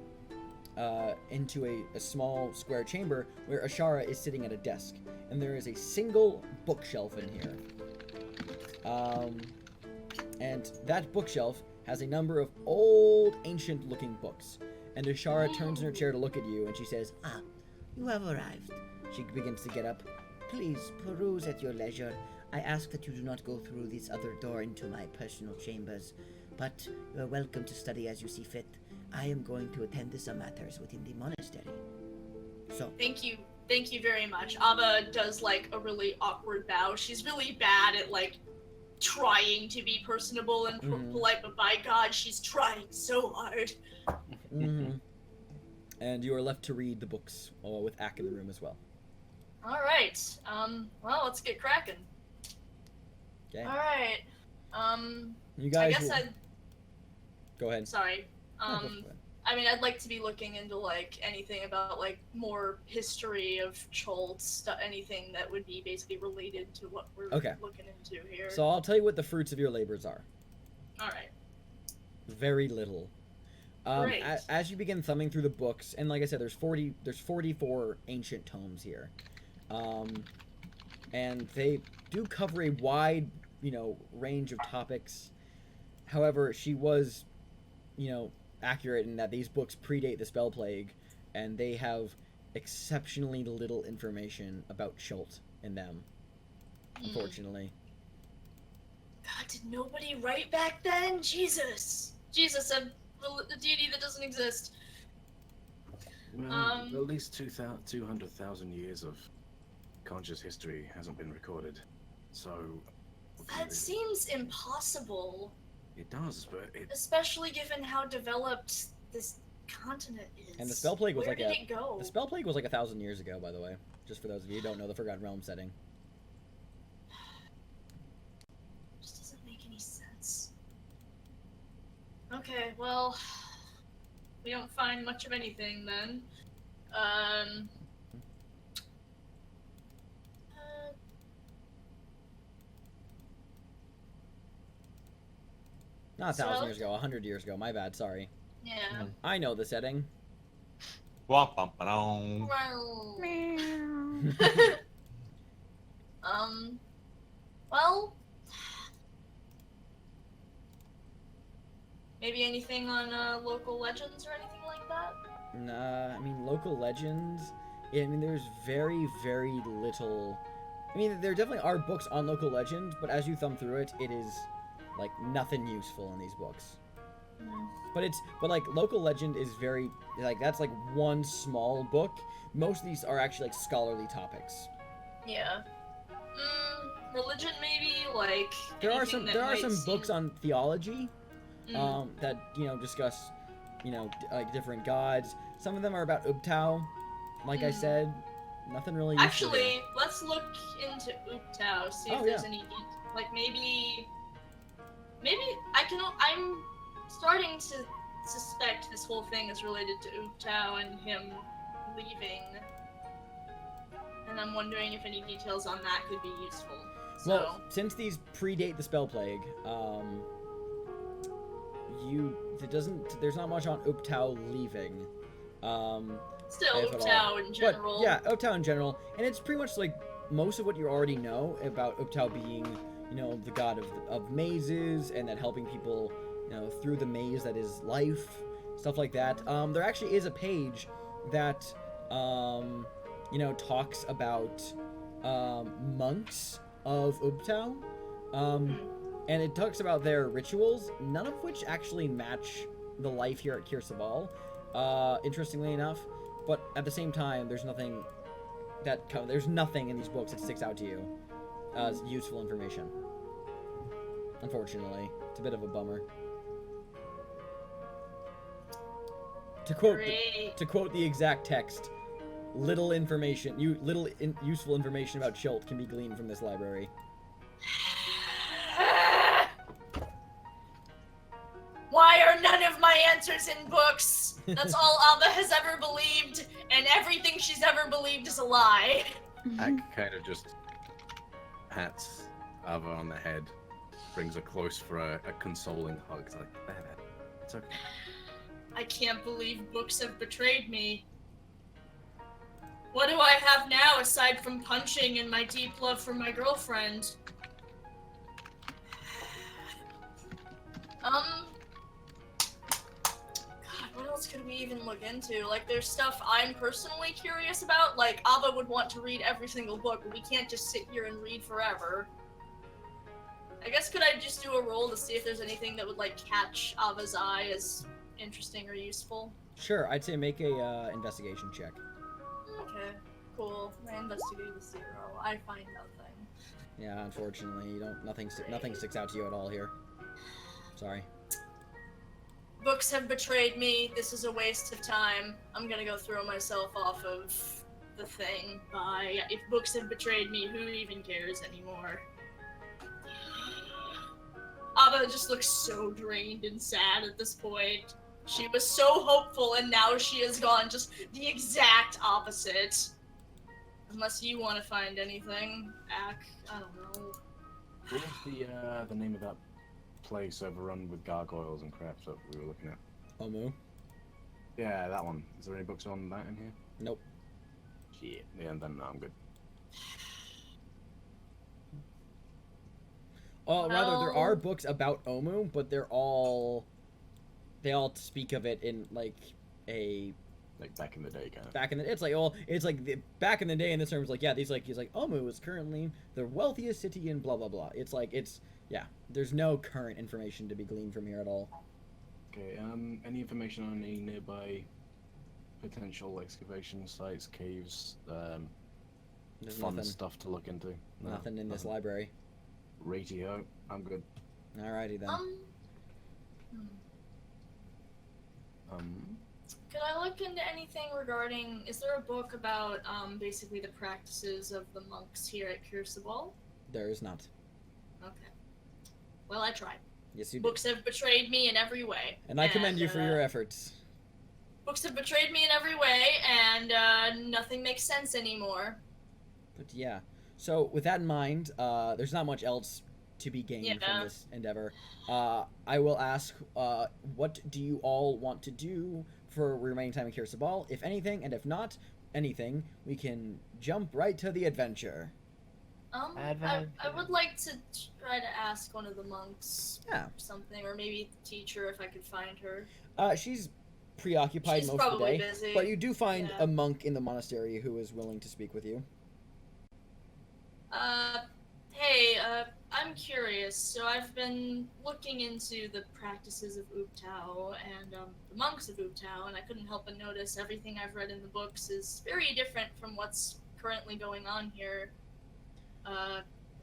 into a small square chamber where Ashara is sitting at a desk, and there is a single bookshelf in here. And that bookshelf has a number of old, ancient-looking books. And Ashara turns in her chair to look at you, and she says, Ah, you have arrived. she begins to get up. Please peruse at your leisure. I ask that you do not go through this other door into my personal chambers, but you are welcome to study as you see fit. I am going to attend to some matters within the monastery. So, Thank you very much. Abba does like a really awkward bow. She's really bad at like trying to be personable and polite, but by God, she's trying so hard. And you are left to read the books with Ak in the room as well. All right. Well, let's get cracking. Okay. All right. You guys. I guess I'd. Go ahead. Sorry. No, go ahead. I mean, I'd like to be looking into like anything about like more history of Cholt stuff, anything that would be basically related to what we're looking into here. So I'll tell you what the fruits of your labors are. All right. Very little. Great. As you begin thumbing through the books, and like I said, there's 44 ancient tomes here, and they do cover a wide, range of topics. However, she was, accurate in that these books predate the Spell Plague, and they have exceptionally little information about Chult in them, unfortunately. God, did nobody write back then? Jesus, a deity that doesn't exist. Well, at least 200,000 years of conscious history hasn't been recorded, so... That seems impossible. It does, but especially given how developed this continent is. And the Spell Plague was Where did it go? The Spell Plague was like 1,000 years ago, by the way. Just for those of you who don't know the Forgotten Realm setting. Just doesn't make any sense. Okay, well, we don't find much of anything then. Not 1,000 years ago, 100 years ago. My bad, sorry. Yeah. I know the setting. Well, maybe anything on local legends or anything like that? Nah, I mean, local legends, there's very, very little... there definitely are books on local legends, but as you thumb through it, it is, like, nothing useful in these books. But local legend is very, that's like one small book. Most of these are actually, like, scholarly topics. Yeah. Religion maybe, like... There are some books on theology, that, discuss, different gods. Some of them are about Ubtao, like I said. Nothing really useful. Actually, let's look into Ubtao, see if there's any... Like, maybe I'm starting to suspect this whole thing is related to Ubtao and him leaving. And I'm wondering if any details on that could be useful. Well, since these predate the Spell Plague, there's not much on Ubtao leaving. Still, Ubtao in general. But, yeah, Ubtao in general. And it's pretty much like most of what you already know about Ubtao being, the god of mazes, and then helping people, through the maze that is life, stuff like that. There actually is a page that, talks about monks of Ubtao, and it talks about their rituals, none of which actually match the life here at Kirsabal, interestingly enough. But at the same time, there's nothing in these books that sticks out to you as useful information. Unfortunately, it's a bit of a bummer. To quote the exact text, little useful information about Chult can be gleaned from this library. Why are none of my answers in books? That's all Abba has ever believed, and everything she's ever believed is a lie. Ak kind of just pats Ava on the head, brings her close for a consoling hug. It's like, it's okay. I can't believe books have betrayed me. What do I have now aside from punching and my deep love for my girlfriend? God, what else could we even look into? Like, there's stuff I'm personally curious about. Like, Abba would want to read every single book, but we can't just sit here and read forever. I guess could I just do a roll to see if there's anything that would, like, catch Abba's eye as interesting or useful? Sure, I'd say make a investigation check. Okay, cool. I investigate a 0. I find nothing. Yeah, unfortunately, nothing sticks out to you at all here. Sorry. Books have betrayed me. This is a waste of time. I'm gonna go throw myself off of the thing. Bye. If books have betrayed me, who even cares anymore? Abba just looks so drained and sad at this point. She was so hopeful, and now she is gone just the exact opposite. Unless you want to find anything, Ak. I don't know. What was the name of that place overrun with gargoyles and crap that we were looking at? Omu? Yeah, that one. Is there any books on that in here? Nope. Shit. Yeah, then no, I'm good. Rather, there Well- are books about Omu, but they all speak of it in like a Like back in the day, kind of. back in the back in the day in this term is like yeah he's like Omu is currently the wealthiest city in blah blah blah. It's there's no current information to be gleaned from here at all. Okay. Any information on any nearby potential excavation sites, caves, There's fun nothing. stuff to look into? No, Nothing in this nothing. library. Ratio. I'm good. Alrighty then. Could I look into anything regarding? Is there a book about basically the practices of the monks here at Crucible? There is not. Okay. Well, I tried. Yes, you did. Books have betrayed me in every way. And I commend you for your efforts. Books have betrayed me in every way, and nothing makes sense anymore. But yeah. So with that in mind, there's not much else to be gained from this endeavor. I will ask, what do you all want to do for remaining time in Kirsabal, if anything, and if not anything, we can jump right to the adventure. I would like to try to ask one of the monks something, or maybe the teacher if I could find her. She's preoccupied She's most of the probably day, busy. but you do find a monk in the monastery who is willing to speak with you. Hey, I'm curious. So I've been looking into the practices of Ubtao and the monks of Ubtao, and I couldn't help but notice everything I've read in the books is very different from what's currently going on here.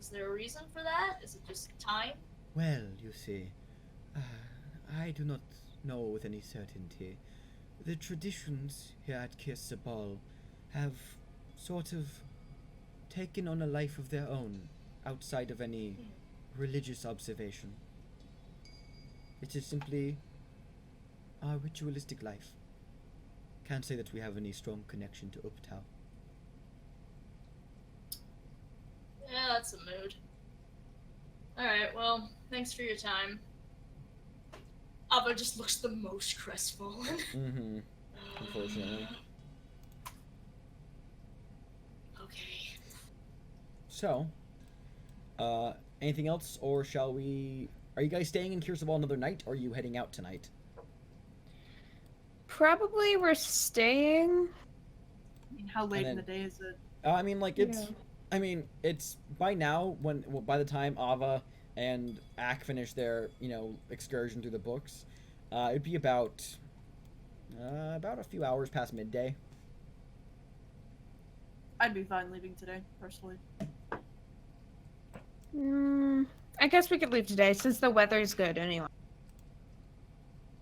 Is there a reason for that? Is it just time? Well, you see, I do not know with any certainty. The traditions here at Kirsabal have sort of taken on a life of their own, outside of any religious observation. It is simply our ritualistic life. Can't say that we have any strong connection to Ubtao. Yeah, that's a mood. Alright, well, thanks for your time. Ava just looks the most crestfallen. Mm-hmm. Unfortunately. Okay. So, anything else, or shall we... Are you guys staying in Kirsabal another night, or are you heading out tonight? Probably we're staying. I mean, how late And in the then- day is it? I mean, like, it's... Yeah. I mean, it's... By now, by the time Ava and Ak finish their, excursion through the books, it'd be about a few hours past midday. I'd be fine leaving today, personally. I guess we could leave today since the weather's good anyway.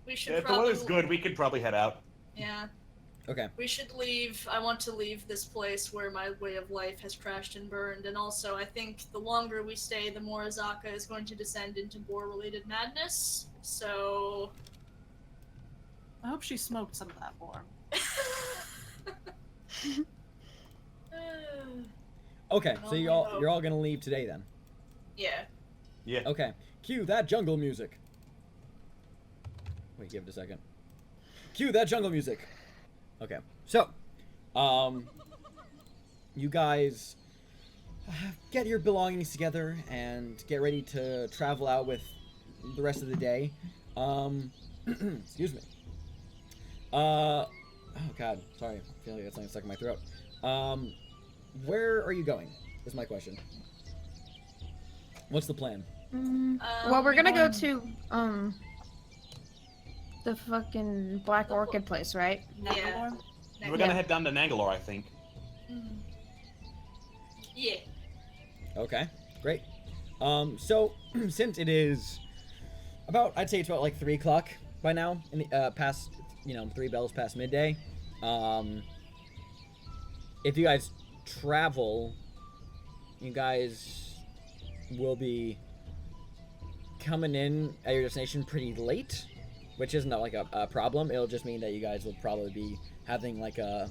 We should If the probably... weather's good, we could probably head out. Yeah. Okay. We should leave. I want to leave this place where my way of life has crashed and burned, and also I think the longer we stay, the more Azaka is going to descend into boar-related madness, so... I hope she smoked some of that boar. Okay, so you're all gonna leave today then? Yeah. Yeah. Okay. Cue that jungle music. Wait, give it a second. Cue that jungle music. Okay. So, you guys get your belongings together and get ready to travel out with the rest of the day. Excuse me. Oh god, sorry. I feel like that's something stuck in my throat. Where are you going? Is my question. What's the plan? Well, we're gonna go to the fucking Black Orchid place, right? Yeah. We're gonna head down to Nangalore, I think. Yeah. Okay, great. So since it is about, I'd say it's about like 3 o'clock by now, in the, past, 3 bells past midday. If you guys travel, you guys will be coming in at your destination pretty late, which isn't like a problem. It'll just mean that you guys will probably be having like a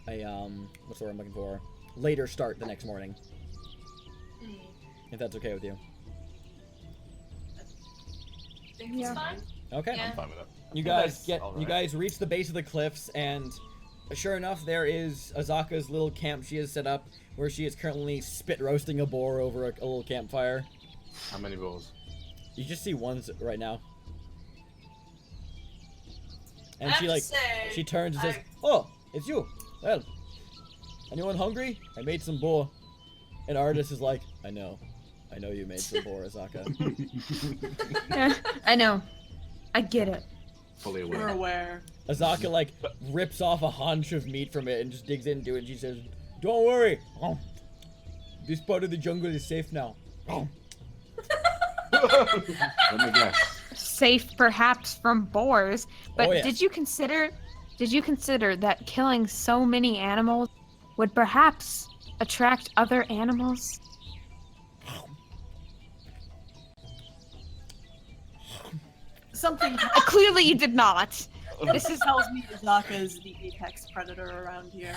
what's the word I'm looking for? Later start the next morning. If that's okay with you. Think it's fine? Okay. Yeah. I'm fine with that. You guys Nice. get All you right. guys reach the base of the cliffs, and sure enough, there is Azaka's little camp she has set up, where she is currently spit roasting a boar over a little campfire. How many balls? You just see one right now, and I have she to like say, she turns and says, I- "Oh, it's you. Well, anyone hungry? I made some boar." And Artis is like, I know you made some boar, Azaka." I know. I get it. Fully We're aware. aware. Azaka like rips off a haunch of meat from it and just digs into it. And she says, "Don't worry. This part of the jungle is safe now." Let me guess. Safe perhaps from boars, but Oh, yes. did you consider that killing so many animals would perhaps attract other animals? Something Clearly you did not. this tells me Azaka is the apex predator around here.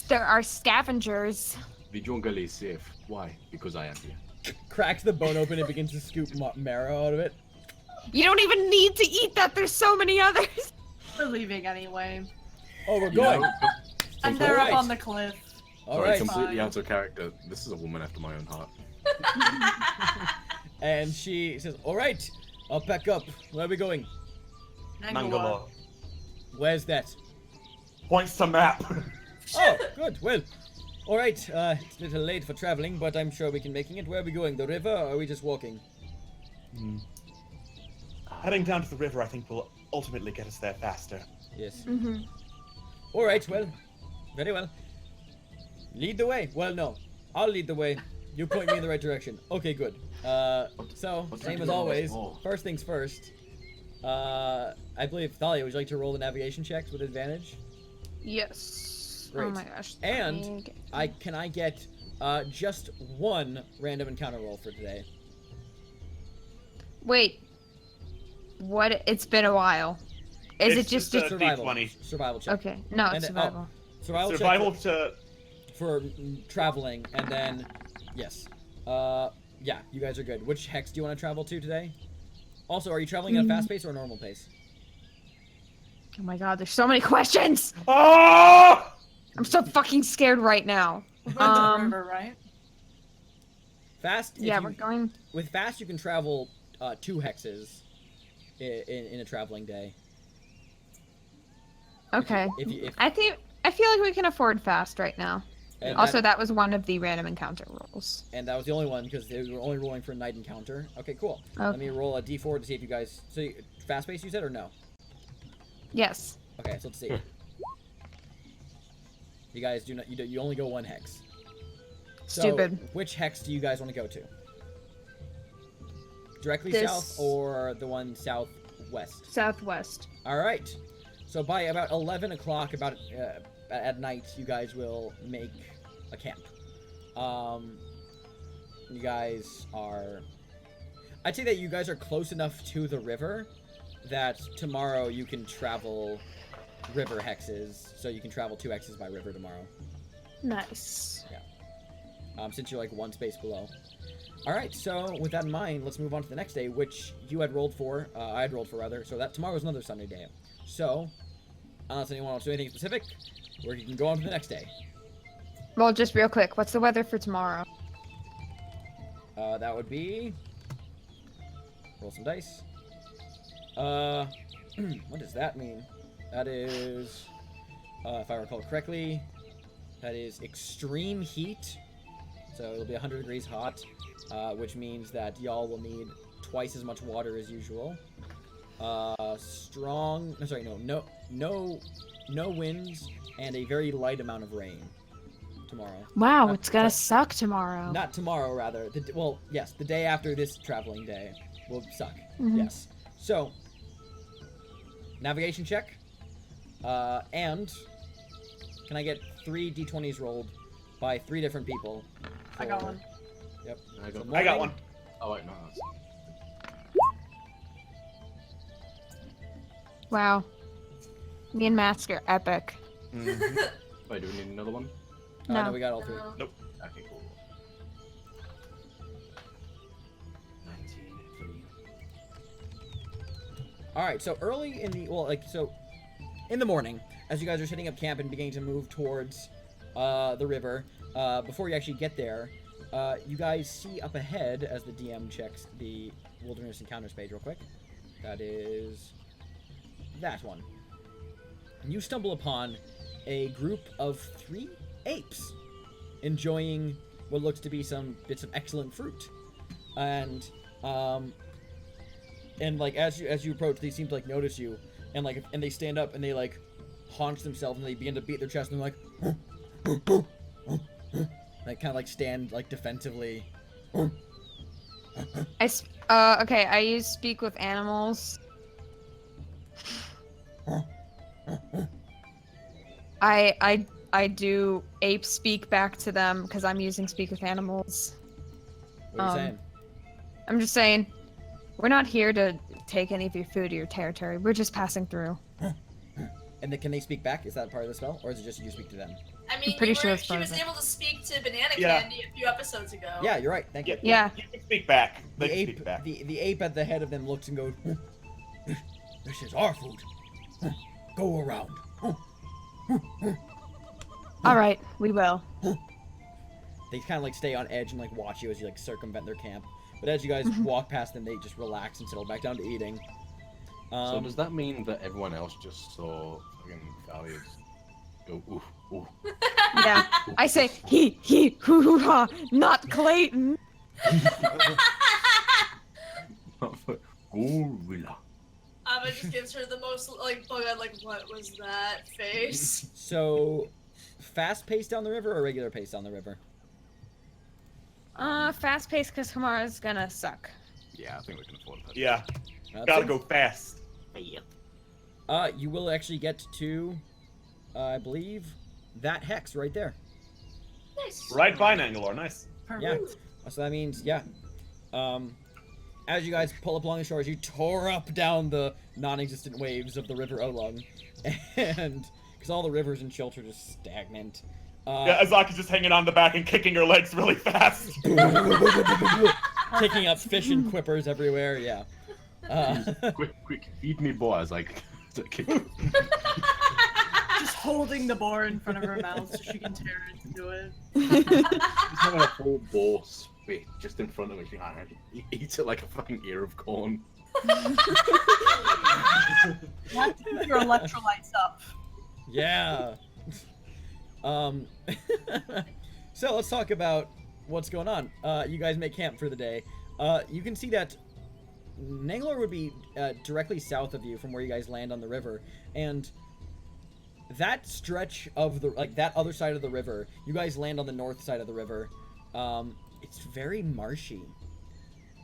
There are scavengers. The jungle is safe. Why? Because I am here. Cracks the bone open and begins to scoop marrow out of it. You don't even need to eat that. There's so many others. We're leaving anyway. Oh, we're You going. know, And they're up Alright. on the cliff. All sorry, right. completely Fine. out of character. This is a woman after my own heart. And she says, "All right, I'll pack up. Where are we going? Nangalore. Where's that?" Points to map. Oh, good. Well, all right. It's a little late for traveling, but I'm sure we can make it. Where are we going? The river, or are we just walking? Heading down to the river, I think, will ultimately get us there faster. Yes. Mm-hmm. All right. Well, very well. Lead the way. Well, no, I'll lead the way. You point me in the right direction. Okay, good. So what same do as you do? always. Oh. First things first. I believe Thalia, would you like to roll the navigation checks with advantage? Yes. Great. Oh my gosh. And Let me get- Can I get just one random encounter roll for today? Wait. What? It's been a while. Is It's it just just a a survival? D20. Survival check. Okay. No, And it's then- survival. Survival, Survival check to. for traveling, and then yes. Yeah, you guys are good. Which hex do you want to travel to today? Also, are you traveling at a fast pace or a normal pace? Oh my god, there's so many questions. Oh! I'm so fucking scared right now. We're going to the river, right? Fast. Yeah, we're going. With fast, you can travel 2 hexes in a traveling day. Okay. If I feel like we can afford fast right now. and Also, that was one of the random encounter rolls. and that was the only one because they were only rolling for a night encounter. Okay, cool. Let me roll a d4 to see if you guys. So fast pace, you said, or no? Yes. Okay, so let's see. You guys do not. You only go 1 hex. So, Stupid. which hex do you guys want to go to? Directly This- south or the one southwest? Southwest. All right. So by about 11 o'clock, at night, you guys will make a camp. You guys are. I'd say that you guys are close enough to the river that tomorrow you can travel river hexes. So you can travel 2 hexes by river tomorrow. Nice. Since you're like 1 space below. Alright, so with that in mind, let's move on to the next day, which you had rolled for, I had rolled for rather, so that tomorrow is another Sunday day. So, unless anyone wants to do anything specific, you can go on to the next day. Well, just real quick, what's the weather for tomorrow? That would be... Roll some dice. What does that mean? That is, if I recall correctly, that is extreme heat. So it'll be 100 degrees hot, which means that y'all will need twice as much water as usual. No winds and a very light amount of rain tomorrow. Wow, Not- it's gonna sorry, suck tomorrow. Not tomorrow, rather. Yes, the day after this traveling day will suck. Mhm. Yes. So, navigation check. And can I get 3 d20s rolled by 3 different people? I got one. Yep. I got, So I got morning- one. Oh wait, no, that's... Wow. Me and Mask are epic. Wait, do we need another one? No, No. we got all 3. Nope. Okay, cool. 19, All right, so early in the in the morning, as you guys are setting up camp and beginning to move towards the river, before you actually get there, you guys see up ahead as the DM checks the Wilderness Encounters page real quick. That is that one. And you stumble upon a group of 3 apes enjoying what looks to be some bits of excellent fruit, and like as you approach, they seem to like notice you, and they stand up and they like haunch themselves and they begin to beat their chest and they're like they kind of like stand like defensively. Okay, I use speak with animals. I do ape speak back to them because I'm using speak with animals. What are you saying? I'm just saying, we're not here to take any of your food or your territory. We're just passing through. And can they speak back? Is that part of the spell, or is it just you speak to them? I mean, pretty sure she was able to speak to Banana Yeah. Candy a few episodes ago. Yeah, you're right. Thank you. Yeah. You can speak back. The They can ape, speak back. the ape at the head of them looks and goes, "This is our food. Go around." All right, we will. They kind of like stay on edge and like watch you as you like circumvent their camp. But as you guys walk past them, they just relax and settle back down to eating. So does that mean that everyone else just saw fucking Thalius go ooh ooh? Yeah, I say he hoo hoo ha, not Clayton. Gorilla. Ava just gives her the most like bug-eyed, like, what was that face? So, fast pace down the river or regular pace down the river? Fast paced because Kamara's gonna suck. Yeah, I think we can afford that. Yeah. Gotta go fast. You will actually get to, I believe, that hex right there. Nice. Right by Nangalore. Nice. Yeah. So that means, yeah. As you guys pull up along the shores, you tore up down the non-existent waves of the River Olong, and because all the rivers in Chiltern are just stagnant. Yeah, Azaki's just hanging on the back and kicking her legs really fast. Kicking up fish and quippers everywhere. Yeah. Quick, feed me, boy. I was like, Just holding the boar in front of her mouth so she can tear into it. just having a whole boar spit just in front of me. She eats it like a fucking ear of corn. You have to keep your electrolytes up. Yeah. So let's talk about what's going on. You guys make camp for the day. You can see that Nangalore would be directly south of you from where you guys land on the river, and that stretch of the that other side of the river, you guys land on the north side of the river. It's very marshy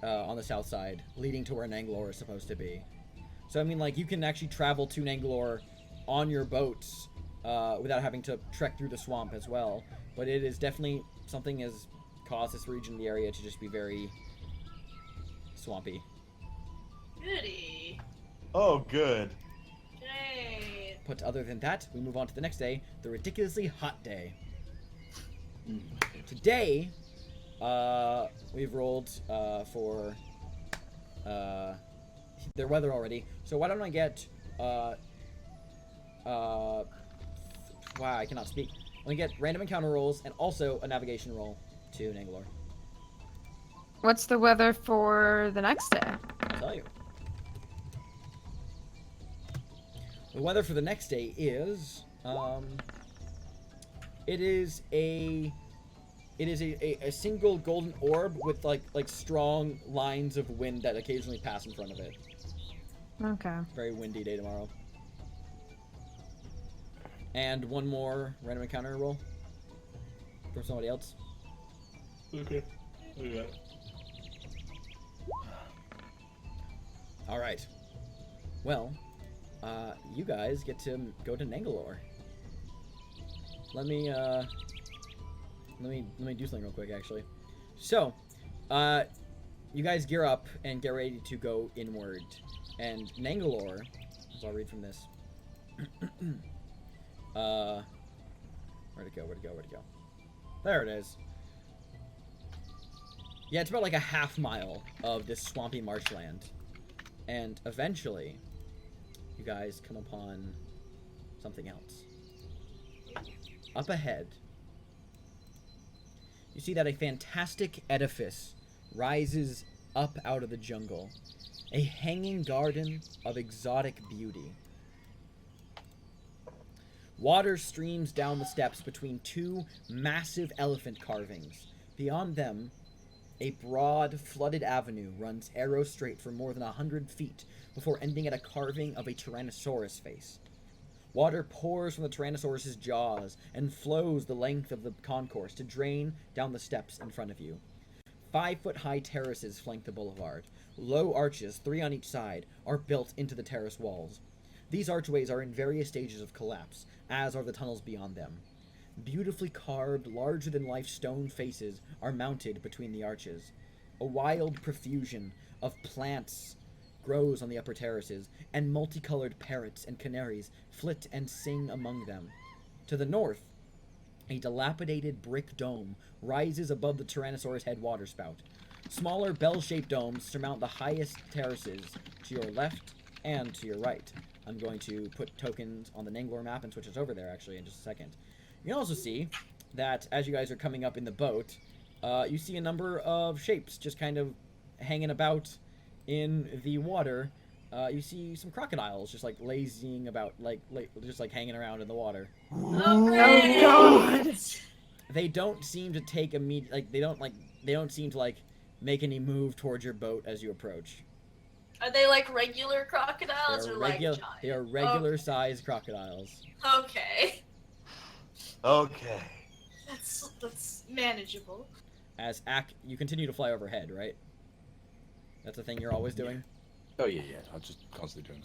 on the south side, leading to where Nangalore is supposed to be. So I mean, like, you can actually travel to Nangalore on your boats without having to trek through the swamp as well. But it is definitely something has caused this region of the area to just be very swampy. Goody. Oh, good. Great. But other than that, we move on to the next day, the ridiculously hot day. Today, we've rolled for their weather already. So why don't I get wow, I cannot speak. Let me get random encounter rolls and also a navigation roll to Nangalore. What's the weather for the next day? I'll tell you. The weather for the next day is it is a single golden orb with like strong lines of wind that occasionally pass in front of it. Okay. Very windy day tomorrow. And one more random encounter roll from somebody else. Okay. Yeah. All right. Well, you guys get to go to Nangalore. Let me do something real quick, actually. So, you guys gear up and get ready to go inward. And Nangalore, so I'll read from this. Where'd it go? There it is. Yeah, it's about like a half mile of this swampy marshland. And eventually, you guys come upon something else. Up ahead, you see that a fantastic edifice rises up out of the jungle. A hanging garden of exotic beauty. Water streams down the steps between two massive elephant carvings. Beyond them, a broad, flooded avenue runs arrow straight for more than 100 feet before ending at a carving of a Tyrannosaurus face. Water pours from the Tyrannosaurus's jaws and flows the length of the concourse to drain down the steps in front of you. 5-foot-high terraces flank the boulevard. Low arches, 3 on each side, are built into the terrace walls. These archways are in various stages of collapse, as are the tunnels beyond them. Beautifully carved, larger-than-life stone faces are mounted between the arches. A wild profusion of plants grows on the upper terraces, and multicolored parrots and canaries flit and sing among them. To the north, a dilapidated brick dome rises above the Tyrannosaurus head waterspout. Smaller bell-shaped domes surmount the highest terraces to your left and to your right. I'm going to put tokens on the Nangalore map and switch us over there, actually, in just a second. You can also see that as you guys are coming up in the boat, you see a number of shapes just kind of hanging about in the water. You see some crocodiles just like lazying about, just like hanging around in the water. Oh, God! They don't seem to take immediate, they don't seem to make any move towards your boat as you approach. Are they like regular crocodiles or like giant? They are regular sized crocodiles. Okay. Okay. That's manageable. As you continue to fly overhead, right? That's a thing you're always doing? Oh yeah. I'm just constantly doing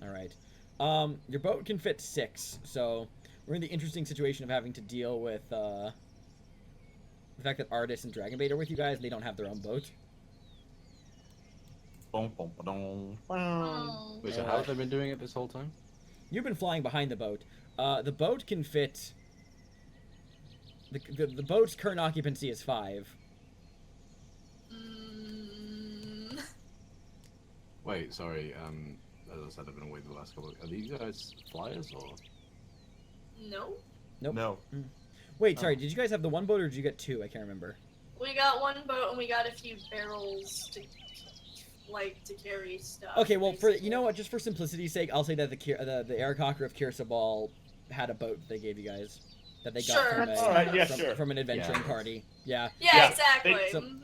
that. Alright. Your boat can fit 6, so we're in the interesting situation of having to deal with the fact that Artis and Dragonbait are with you guys and they don't have their own boat. Wait, so how have they been doing it this whole time? You've been flying behind the boat. The boat can fit... The boat's current occupancy is 5. Wait, sorry, as I said, I've been away the last couple Are these guys flyers, or...? No. Nope. No. Wait, sorry, did you guys have the one boat, or did you get 2? I can't remember. We got one boat, and we got a few barrels to carry stuff. Okay, well, you know what, just for simplicity's sake, I'll say that the Aircocker of Kirsabal had a boat they gave you guys. That they got from an adventuring party. Yeah. Yeah, exactly.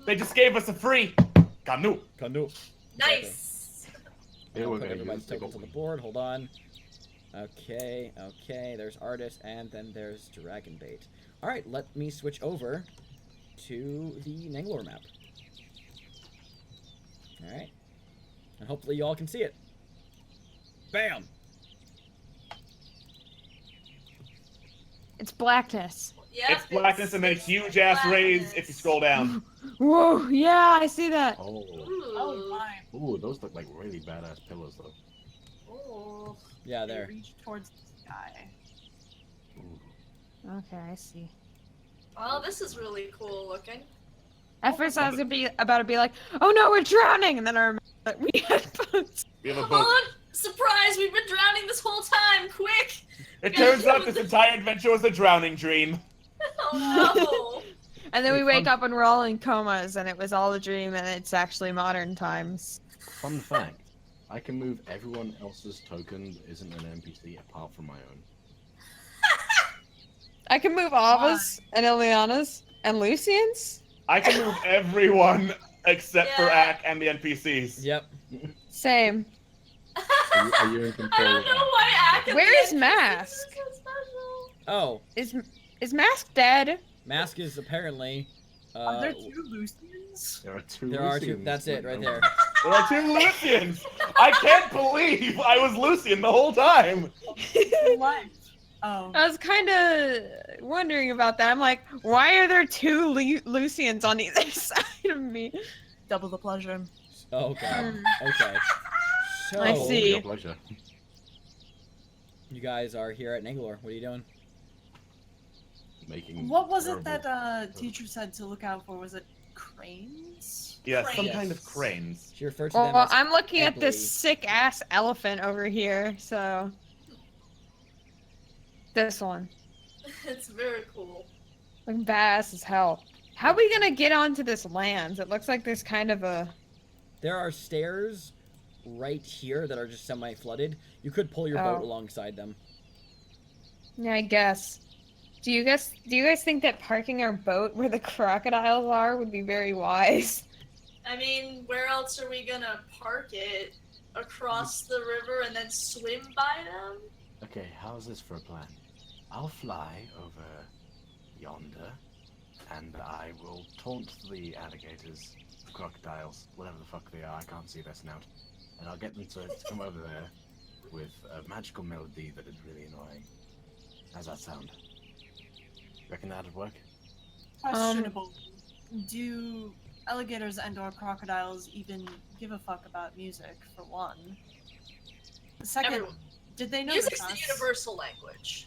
They just gave us a free canoe. Nice. I'll put everybody's tokens on the board. Hold on. Okay. There's Artis, and then there's Dragonbait. All right, let me switch over to the Nangalore map. All right, and hopefully you all can see it. Bam. It's blackness. Yep, it's blackness and then huge ass rays if you scroll down. Whoa, yeah, I see that. Oh my. Ooh, those look like really badass pillars, though. Oh. Yeah, there. Reach towards the sky. Ooh. Okay, I see. Well, this is really cool looking. At first I was about to be like, oh no, we're drowning, and then I remembered that we had boats. We have a Hold boat. on! Surprise! We've been drowning this whole time! Quick! It turns out this entire adventure was a drowning dream. Oh no! And then we wake up and we're all in comas, and it was all a dream, and it's actually modern times. Fun fact, I can move everyone else's token that isn't an NPC apart from my own. I can move Ava's and Ileana's and Lucian's. I can move everyone except for Ak and the NPCs. Yep. Same. Are you in control? I don't know why Ak and Where is the NPCs Mask? are so special. Oh. Is Mask dead? Mask is apparently. Are there 2 Lucians? There are 2 There are 2. That's it, right there. There are 2 Lucians! I can't believe I was Lucian the whole time! Life. Oh. I was kind of wondering about that. I'm like, why are there 2 Lucians on either side of me? Double the pleasure. Oh god. Okay. So I see. Your pleasure. You guys are here at Nangalore. What are you doing? Making What was it that teacher said to look out for? Was it cranes? Yeah, some Yes. kind of cranes. She referred to them Well, as I'm looking at Ebley. this sick ass elephant over here, so this one. It's very cool. Looking badass as hell. How are we gonna get onto this land? It looks like there's kind of a. There are stairs right here that are just semi-flooded. You could pull your boat Oh. alongside them. Yeah, I guess. Do you guys think that parking our boat where the crocodiles are would be very wise? I mean, where else are we gonna park it? Across the river and then swim by them? Okay, how's this for a plan? I'll fly over yonder, and I will taunt the alligators, the crocodiles, whatever the fuck they are, I can't see their snout. And I'll get them to come over there with a magical melody that is really annoying. How's that sound? Reckon that'd work? Questionable. Do alligators and/or crocodiles even give a fuck about music? For one. Second, Everyone. did they Music's notice the us? universal language.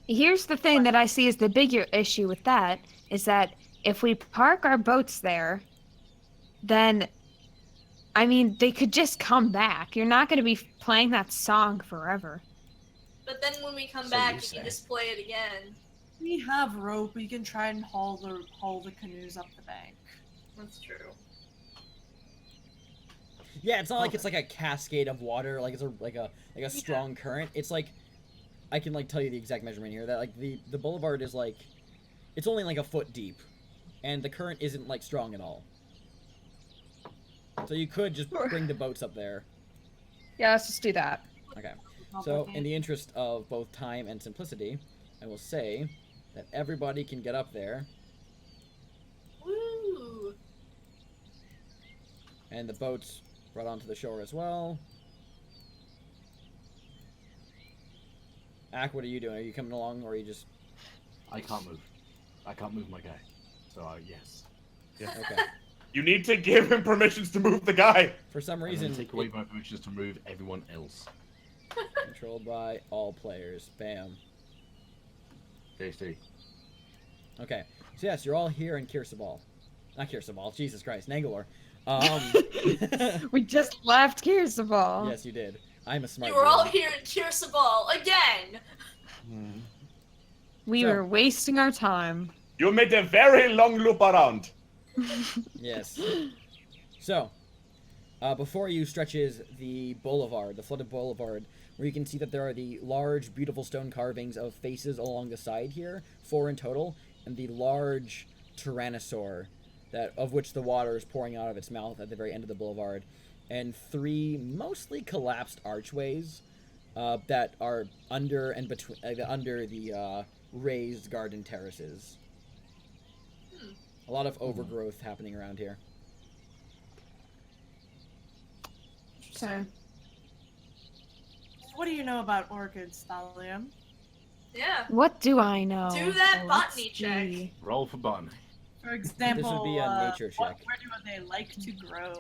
Here's the thing that I see as the bigger issue with that is that if we park our boats there, then I mean they could just come back. You're not going to be playing that song forever. But then when we come So back, you you say. can just play it again. We have rope. We can try and haul the canoes up the bank. That's true. Yeah, it's not like it's like a cascade of water, like it's like a strong current. It's like I can like tell you the exact measurement here that like the boulevard is like it's only like a foot deep, and the current isn't like strong at all. So you could just bring the boats up there. Yeah, let's just do that. Okay. So in the interest of both time and simplicity, I will say that everybody can get up there, Woo! and the boats brought onto the shore as well. Ak, what are you doing? Are you coming along, or are you just? I can't move. I can't move my guy. So, yes. Yeah. Okay. You need to give him permissions to move the guy. For some I'm reason, gonna take away my permissions to move everyone else. controlled by all players. Bam. JC. Okay. So yes, you're all here in Kirsabal. Not Kirsabal. Jesus Christ, Nangalore. We just left Kirsabal. Yes, you did. I'm a smart. You were all boy. here in Kirsabal again! We So- were wasting our time. You made a very long loop around. Yes. So, before you stretches the boulevard, the flooded boulevard, where you can see that there are the large, beautiful stone carvings of faces along the side here, 4 in total, and the large tyrannosaur, that of which the water is pouring out of its mouth at the very end of the boulevard, and 3 mostly collapsed archways that are under and between under the raised garden terraces. A lot of overgrowth happening around here. So, What do you know about orchids, Thalia? Yeah. what do I know? Do that Let's botany check. see. Roll for botany. For example, This would be a nature check. where do they like to grow?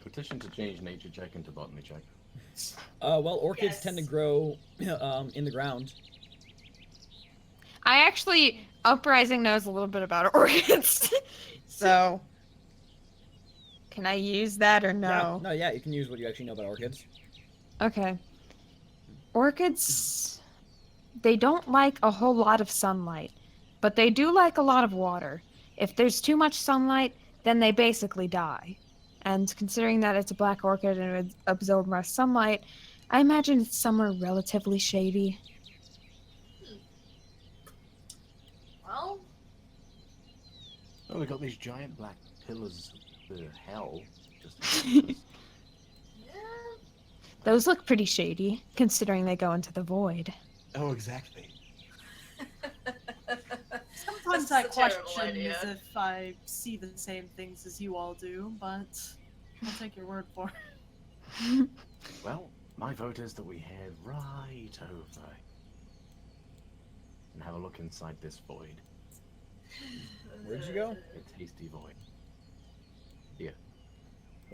Petition to change nature check into botany check. Well, orchids Yes. tend to grow in the ground. I actually, Uprising knows a little bit about orchids. So, can I use that or no? Yeah, you can use what you actually know about orchids. Okay. Orchids, they don't like a whole lot of sunlight, but they do like a lot of water. If there's too much sunlight, then they basically die. And considering that it's a black orchid and it would absorb more sunlight, I imagine it's somewhere relatively shady. Well, Oh, we got these giant black pillars of hell. Just yeah. Those look pretty shady, considering they go into the void. Oh, exactly. Sometimes This I is a terrible question idea. as if I see the same things as you all do, but I'll take your word for it. Well, my vote is that we head right over and have a look inside this void. Where'd you go? A tasty void.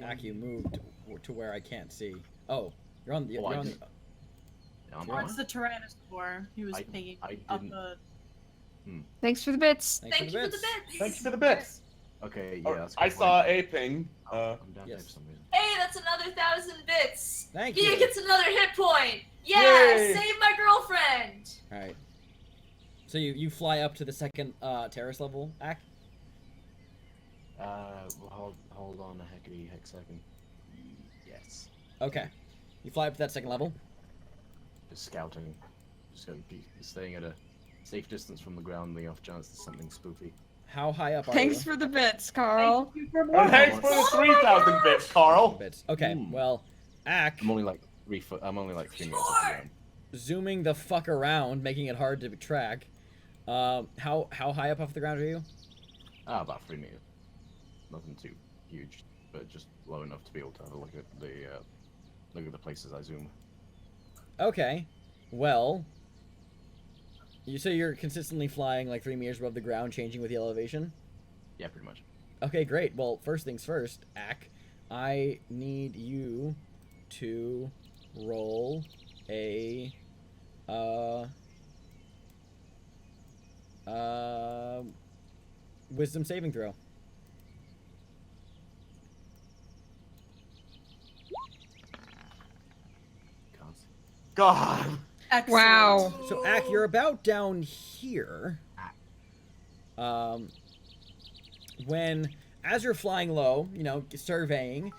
Ak, you moved to where I can't see. Oh, you're on the. Oh, You're I on did. the I'm Towards right. the Tyrannosaur, he was picking I up didn't- a Thanks for the bits. Thank you for the bits. Thank you for the bits. Okay, yeah, that's I good saw point. a ping. I'm down here yes. for some reason. Hey, that's another 1,000 bits. Thank Mia you. gets another hit point. Yeah, Yay. save my girlfriend. All right. So you fly up to the second terrace level, Ak? Hold on a heck second. Yes. Okay. You fly up to that second level. Just scouting. Just gonna be staying at a safe distance from the ground, the off chance there's something spoofy. How high up are Thanks you? for the bits, Carl. And thanks for the 3,000 bits, Carl. Bits. Okay, well, Ak, I'm only like 3 foot. I'm only like 3 meters off the ground. zooming the fuck around, making it hard to track. How high up off the ground are you? About 3 meters. Nothing too huge, but just low enough to be able to have a look at the places I zoom. Okay, well, you say you're consistently flying like 3 meters above the ground, changing with the elevation? Yeah, pretty much. Okay, great. Well, first things first, Ak, I need you to roll a wisdom saving throw. Can't see. God. Excellent. Wow. So, Ak, you're about down here. When, as you're flying low, you know, surveying,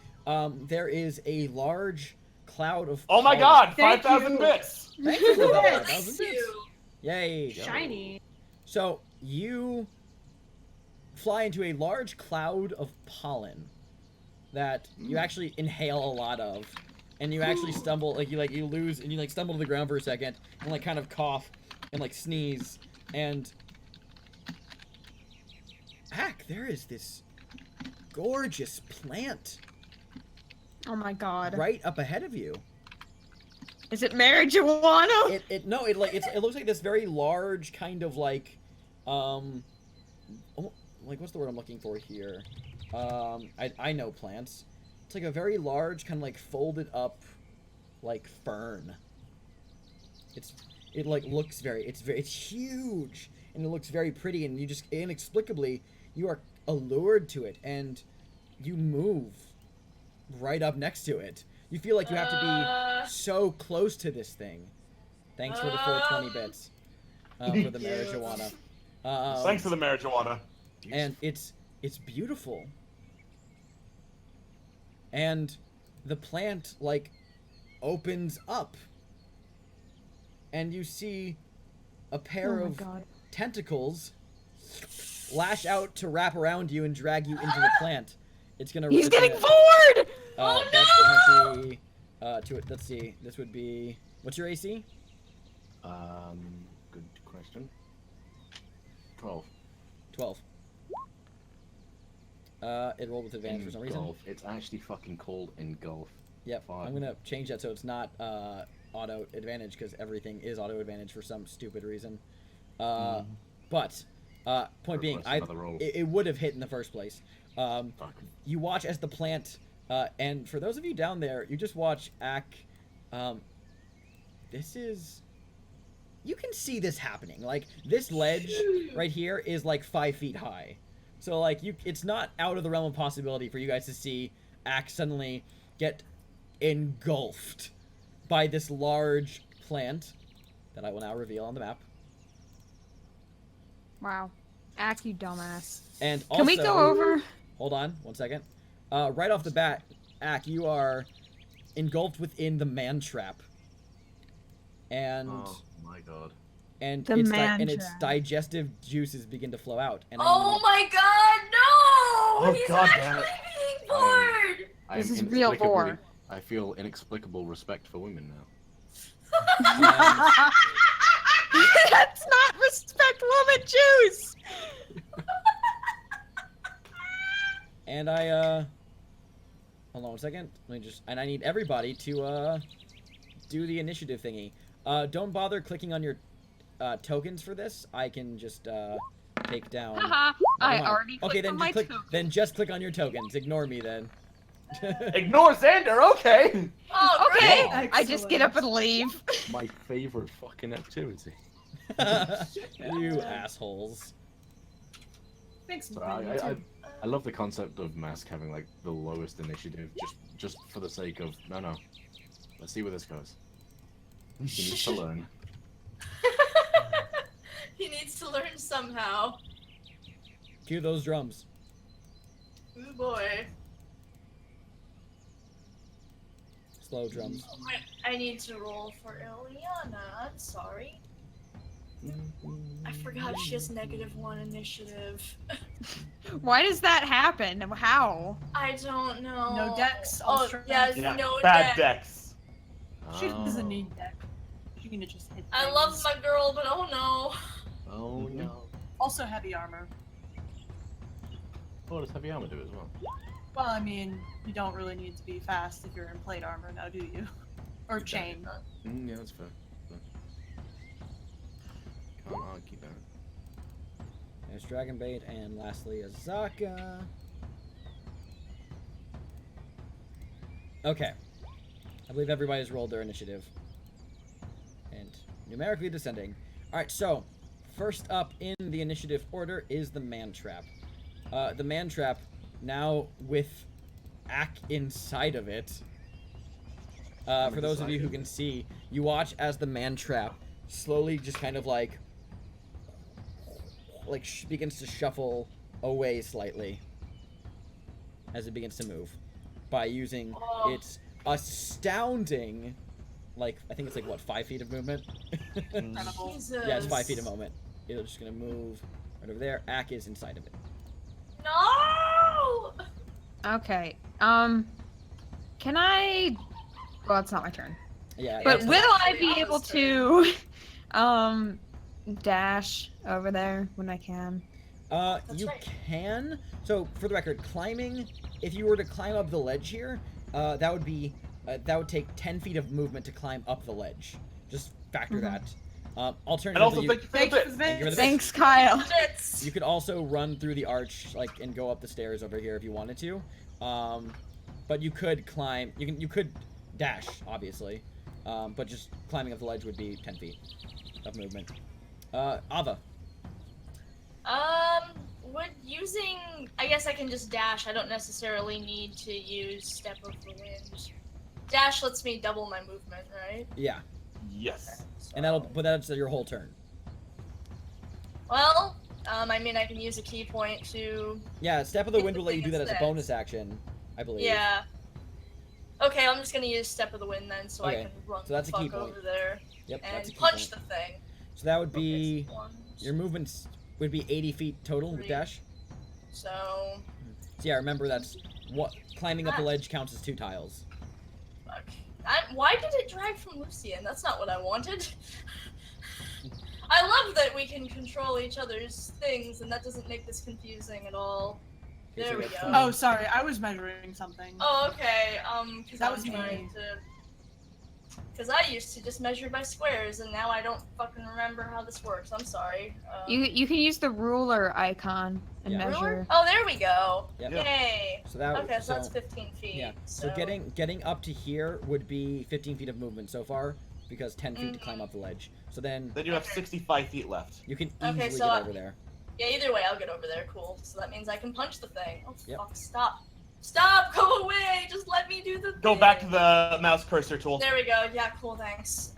there is a large cloud of... Oh my pollen. God, 5,000 bits. Thank you for that. Thank 5,000 bits. you. Yay. Shiny. So, you fly into a large cloud of pollen that you actually inhale a lot of. And you actually stumble, you lose, and you stumble to the ground for a second, and kind of cough, and sneeze, and... Ak, there is this gorgeous plant Oh my god. right up ahead of you. Is it marijuana? It looks like this very large kind of what's the word I'm looking for here? I know plants. It's like a very large kind of folded up fern. It looks it's huge and it looks very pretty, and you just inexplicably you are allured to it and you move right up next to it. You feel like you have to be so close to this thing. Thanks for the full 20 bits for the marijuana. Thanks for the marijuana. And it's beautiful. And the plant opens up, and you see a pair of tentacles lash out to wrap around you and drag you into the plant. He's getting bored! That's gonna be let's see. This would be, what's your AC? Good question. 12. 12. It rolled with advantage for some reason. Golf. It's actually fucking cold in golf. Yep. Fine. I'm gonna change that so it's not auto advantage, because everything is auto advantage for some stupid reason. But point being, it would have hit in the first place. You watch as the plant, and for those of you down there, you just watch Ak. This is. You can see this happening. This ledge right here is 5 feet high. So, it's not out of the realm of possibility for you guys to see Ak suddenly get engulfed by this large plant that I will now reveal on the map. Wow. Ak, you dumbass. And also, can we go over? Hold on, 1 second. Right off the bat, Ak, you are engulfed within the man trap. And... Oh my god. And the its digestive juices begin to flow out. And Oh my god, no! Oh He's god actually damn it. being bored! This is real gore. I feel inexplicable respect for women now. That's not respect woman juice! And I, hold on 1 second. Let me and I need everybody to, do the initiative thingy. Don't bother clicking on your, tokens for this. I can just, take down. Haha, I already clicked Okay, then on my click. token. Then just click on your tokens. Ignore me then. Ignore Xander, okay. Oh, Okay, great. I just get up and leave. My favorite fucking activity. You assholes. Thanks, So man. I love the concept of Mask having like the lowest initiative, just for the sake of no. Let's see where this goes. He needs to learn. He needs to learn somehow. Cue those drums. Ooh boy. Slow drums. I need to roll for Ileana. I'm sorry. I forgot she has -1 initiative. Why does that happen? How? I don't know. No dex. Oh, yes, Yeah, no bad dex. decks. She doesn't need dex. She can just hit. I things. love my girl, but oh no. Oh no. Also heavy armor. Oh, does heavy armor do as well? Well, I mean, you don't really need to be fast if you're in plate armor now, do you? Or chain. Yeah, that's fair. Can't argue that. There's Dragon Bait, and lastly, Azaka. Okay. I believe everybody's rolled their initiative. And numerically descending. Alright, so, first up in the initiative order is the Man Trap. The Man Trap, now with Ack inside of it. For those of you who can see, you watch as the Man Trap slowly just kind of like begins to shuffle away slightly as it begins to move by using its astounding, like, I think it's like, what, 5 feet of movement? Yeah, it's 5 feet of movement. It's just gonna move right over there. Ack is inside of it. No! Okay. Can I? Well, it's not my turn. Yeah. But it's will not- I be able to, dash over there when I can? You can. So, for the record, climbing, if you were to climb up the ledge here, that would take 10 feet of movement to climb up the ledge. Just factor that. Alternatively, And also, thank you for the bits. Thanks, Kyle. You could also run through the arch, like, and go up the stairs over here if you wanted to. But you could climb. You could dash, obviously. But just climbing up the ledge would be 10 feet of movement. Ava. Would using... I guess I can just dash. I don't necessarily need to use Step of the Wind. Dash lets me double my movement, right? Yeah. Yes. And but that's your whole turn. Well, I mean, I can use a key point to... Yeah, Step of the Wind will let you do that as a bonus action, I believe. Yeah. Okay, I'm just gonna use Step of the Wind then, so I Okay, can run so that's a the key fuck point. over there Yep, that's a and key punch point. the thing. So that would be... Your movements would be 80 feet total with dash. So... So yeah, remember that's... climbing up the ledge counts as 2 tiles. Fuck. Why did it drag from Lucian? That's not what I wanted. I love that we can control each other's things, and that doesn't make this confusing at all. There we go. Oh, sorry, I was measuring something. Oh, okay. Because That I was was me. trying to... Because I used to just measure by squares, and now I don't fucking remember how this works. I'm sorry. You can use the ruler icon and Yeah. measure. Ruler? Oh, there we go. Yep. Yay. So that okay, so that's 15 feet. Yeah. So getting up to here would be 15 feet of movement so far, because 10 feet to climb up the ledge. So then Then you have 65 feet left. you can Okay, easily so get over there. Yeah, either way, I'll get over there. Cool. So that means I can punch the thing. Oh, Yep. fuck. Stop. Stop! Go away! Just let me do the thing. Go back to the mouse cursor tool. There we go. Yeah, cool, thanks.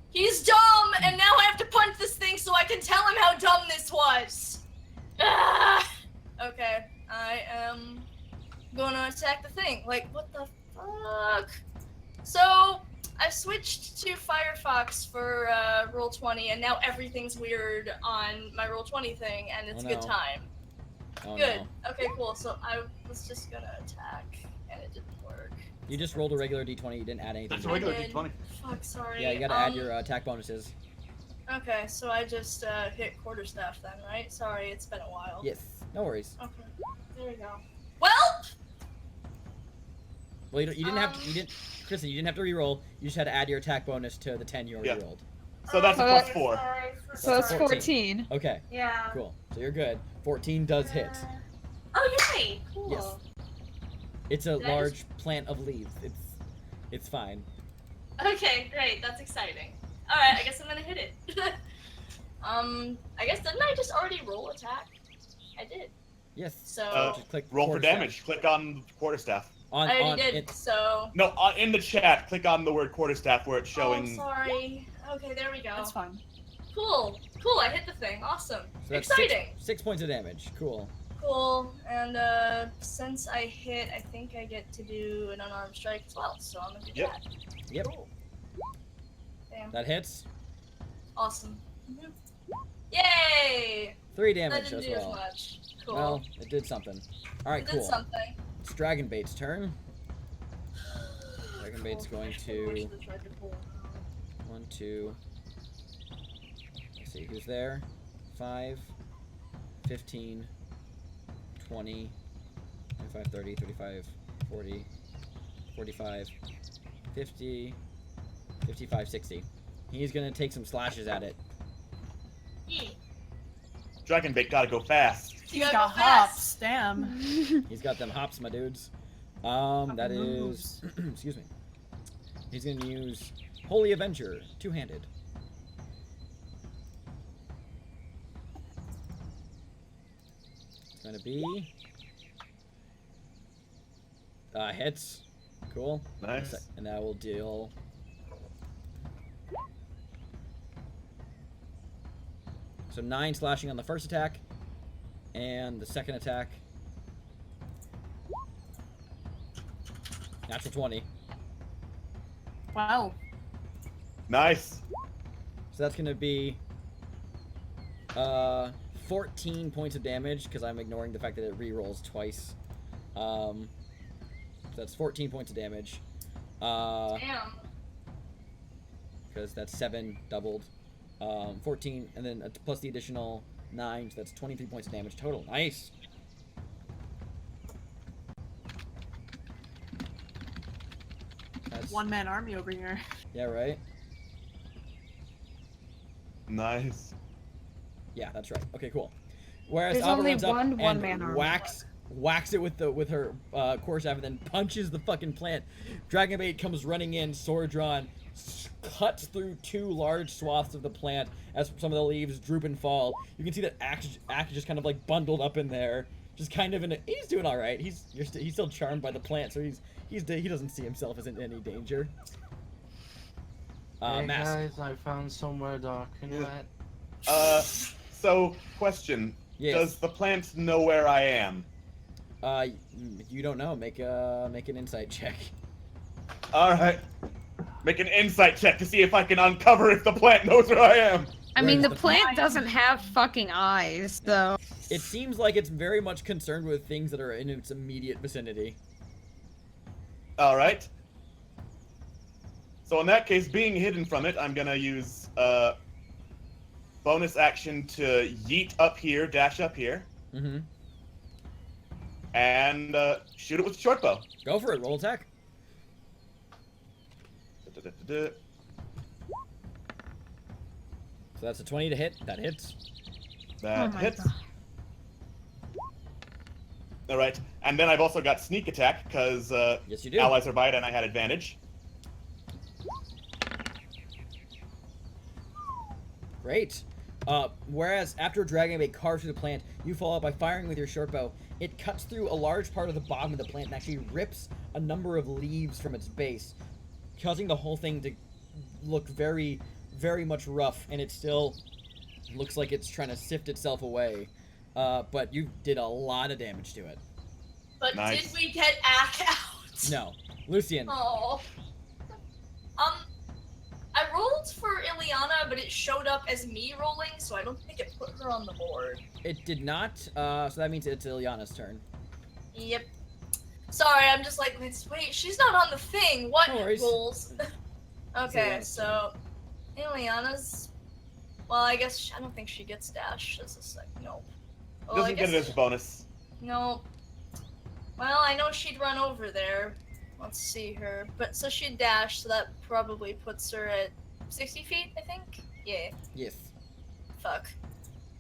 He's dumb, and now I have to punch this thing so I can tell him how dumb this was. Okay, I am gonna attack the thing. Like, what the fuck? So, I switched to Firefox for Roll20, and now everything's weird on my Roll20 thing, and it's Oh, a good no. time. Oh, Good. no. Okay, cool. So I was just gonna attack, and it didn't work. You just rolled a regular d20, you didn't add anything. That's to a regular it. d20. Fuck, sorry. Yeah, you gotta add your attack bonuses. Okay, so I just hit quarterstaff then, right? Sorry, it's been a while. Yes, no worries. Okay, there we go. Well. Well, you didn't have to, Kristen, you didn't have to re-roll. You just had to add your attack bonus to the 10 you already rolled. So that's a plus 4. So it's 14. Okay. Yeah. Cool. So you're good. 14 does hit. Oh, yay! Cool. Yes. It's a Did I large plant of leaves. It's fine. Okay, great. That's exciting. Alright, I guess I'm gonna hit it. I guess didn't I just already roll attack? I did. Yes. So just click Roll for quarterstaff. damage. Click on quarterstaff. I already did. So No, in the chat, click on the word quarterstaff where it's showing. Oh, sorry. Okay, there we go. That's fine. Cool. Cool. I hit the thing. Awesome. So that's Exciting. 6 points of damage. Cool. Cool. And since I hit, I think I get to do an unarmed strike as well. So I'm gonna do that. Yep. Cool. Damn. That hits. Awesome. Yay! 3 That damage didn't as do as well. much. Cool. Well, it did something. All right, It cool. did something. It's Dragonbait's turn. Dragonbait's going to 1, 2. Let's see who's there. 5, 15, 20, 25, 30, 35, 40, 45, 50, 55, 60. He's gonna take some slashes at it. Dragonbait gotta go fast. He's got hops. Damn. He's got them hops, my dudes. That is... excuse me. He's gonna use Holy Avenger, two-handed. It's gonna be... hits. Cool. Nice. And that will deal... So 9 slashing on the first attack, and the second attack. Natural 20. Wow. Nice. So that's gonna be 14 points of damage because I'm ignoring the fact that it re-rolls twice. So that's 14 points of damage. Damn. Because that's 7 doubled. 14, and then plus the additional 9, so that's 23 points of damage total. Nice. That's... One-man army over here. Yeah, right? Nice. Yeah, that's right. Okay, cool. Whereas There's Alba only runs up one and one-man army. whacks it with her quarterstaff and then punches the fucking plant. Dragonbait comes running in, sword drawn, cuts through 2 large swaths of the plant as some of the leaves droop and fall. You can see that Axe just kind of like bundled up in there, just kind of he's doing all right. He's still charmed by the plant, so he doesn't see himself as in any danger. Hey Mask. guys, I found somewhere dark and wet. So question: Yes. Does the plant know where I am? You don't know. Make an insight check. All right. Make an insight check to see if I can uncover if the plant knows where I am. I mean, the plant doesn't have fucking eyes, though. It seems like it's very much concerned with things that are in its immediate vicinity. All right. So in that case, being hidden from it, I'm gonna use bonus action to yeet up here, dash up here, and shoot it with the short bow. Go for it. Roll attack. Da-da-da-da-da. So that's a 20 to hit. That hits. That hits. All right, and then I've also got sneak attack because yes, you do. allies are by it and I had advantage. Great. Whereas after Dragonbait carves through the plant, you follow up by firing with your short bow. It cuts through a large part of the bottom of the plant and actually rips a number of leaves from its base, causing the whole thing to look very, very much rough, and it still looks like it's trying to sift itself away. But you did a lot of damage to it. But Nice. did we get Ack out? No. Lucian. Oh. I rolled for Ileana, but it showed up as me rolling, so I don't think it put her on the board. It did not, so that means it's Ileana's turn. Yep. Sorry, I'm just like, wait, she's not on the thing. What No worries. rolls? Okay, Ileana's so Ileana's. Well, I guess I don't think she gets dash as a sec. Nope. Well, Doesn't get it as a bonus. Nope. Well, I know she'd run over there. Let's see her. But so she'd dash, so that probably puts her at 60 feet, I think? Yeah. Yes. Fuck.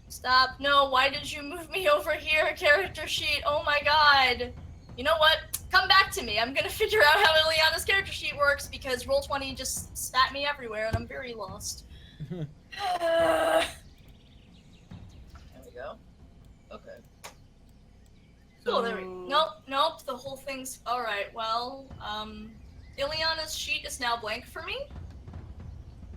Stop. No, why did you move me over here, character sheet? Oh my god. You know what? come back to me. I'm gonna figure out how Ileana's character sheet works because Roll20 just spat me everywhere and I'm very lost. There we go. Okay. Cool, there we go. Nope, the whole thing's... Alright, well, Ileana's sheet is now blank for me.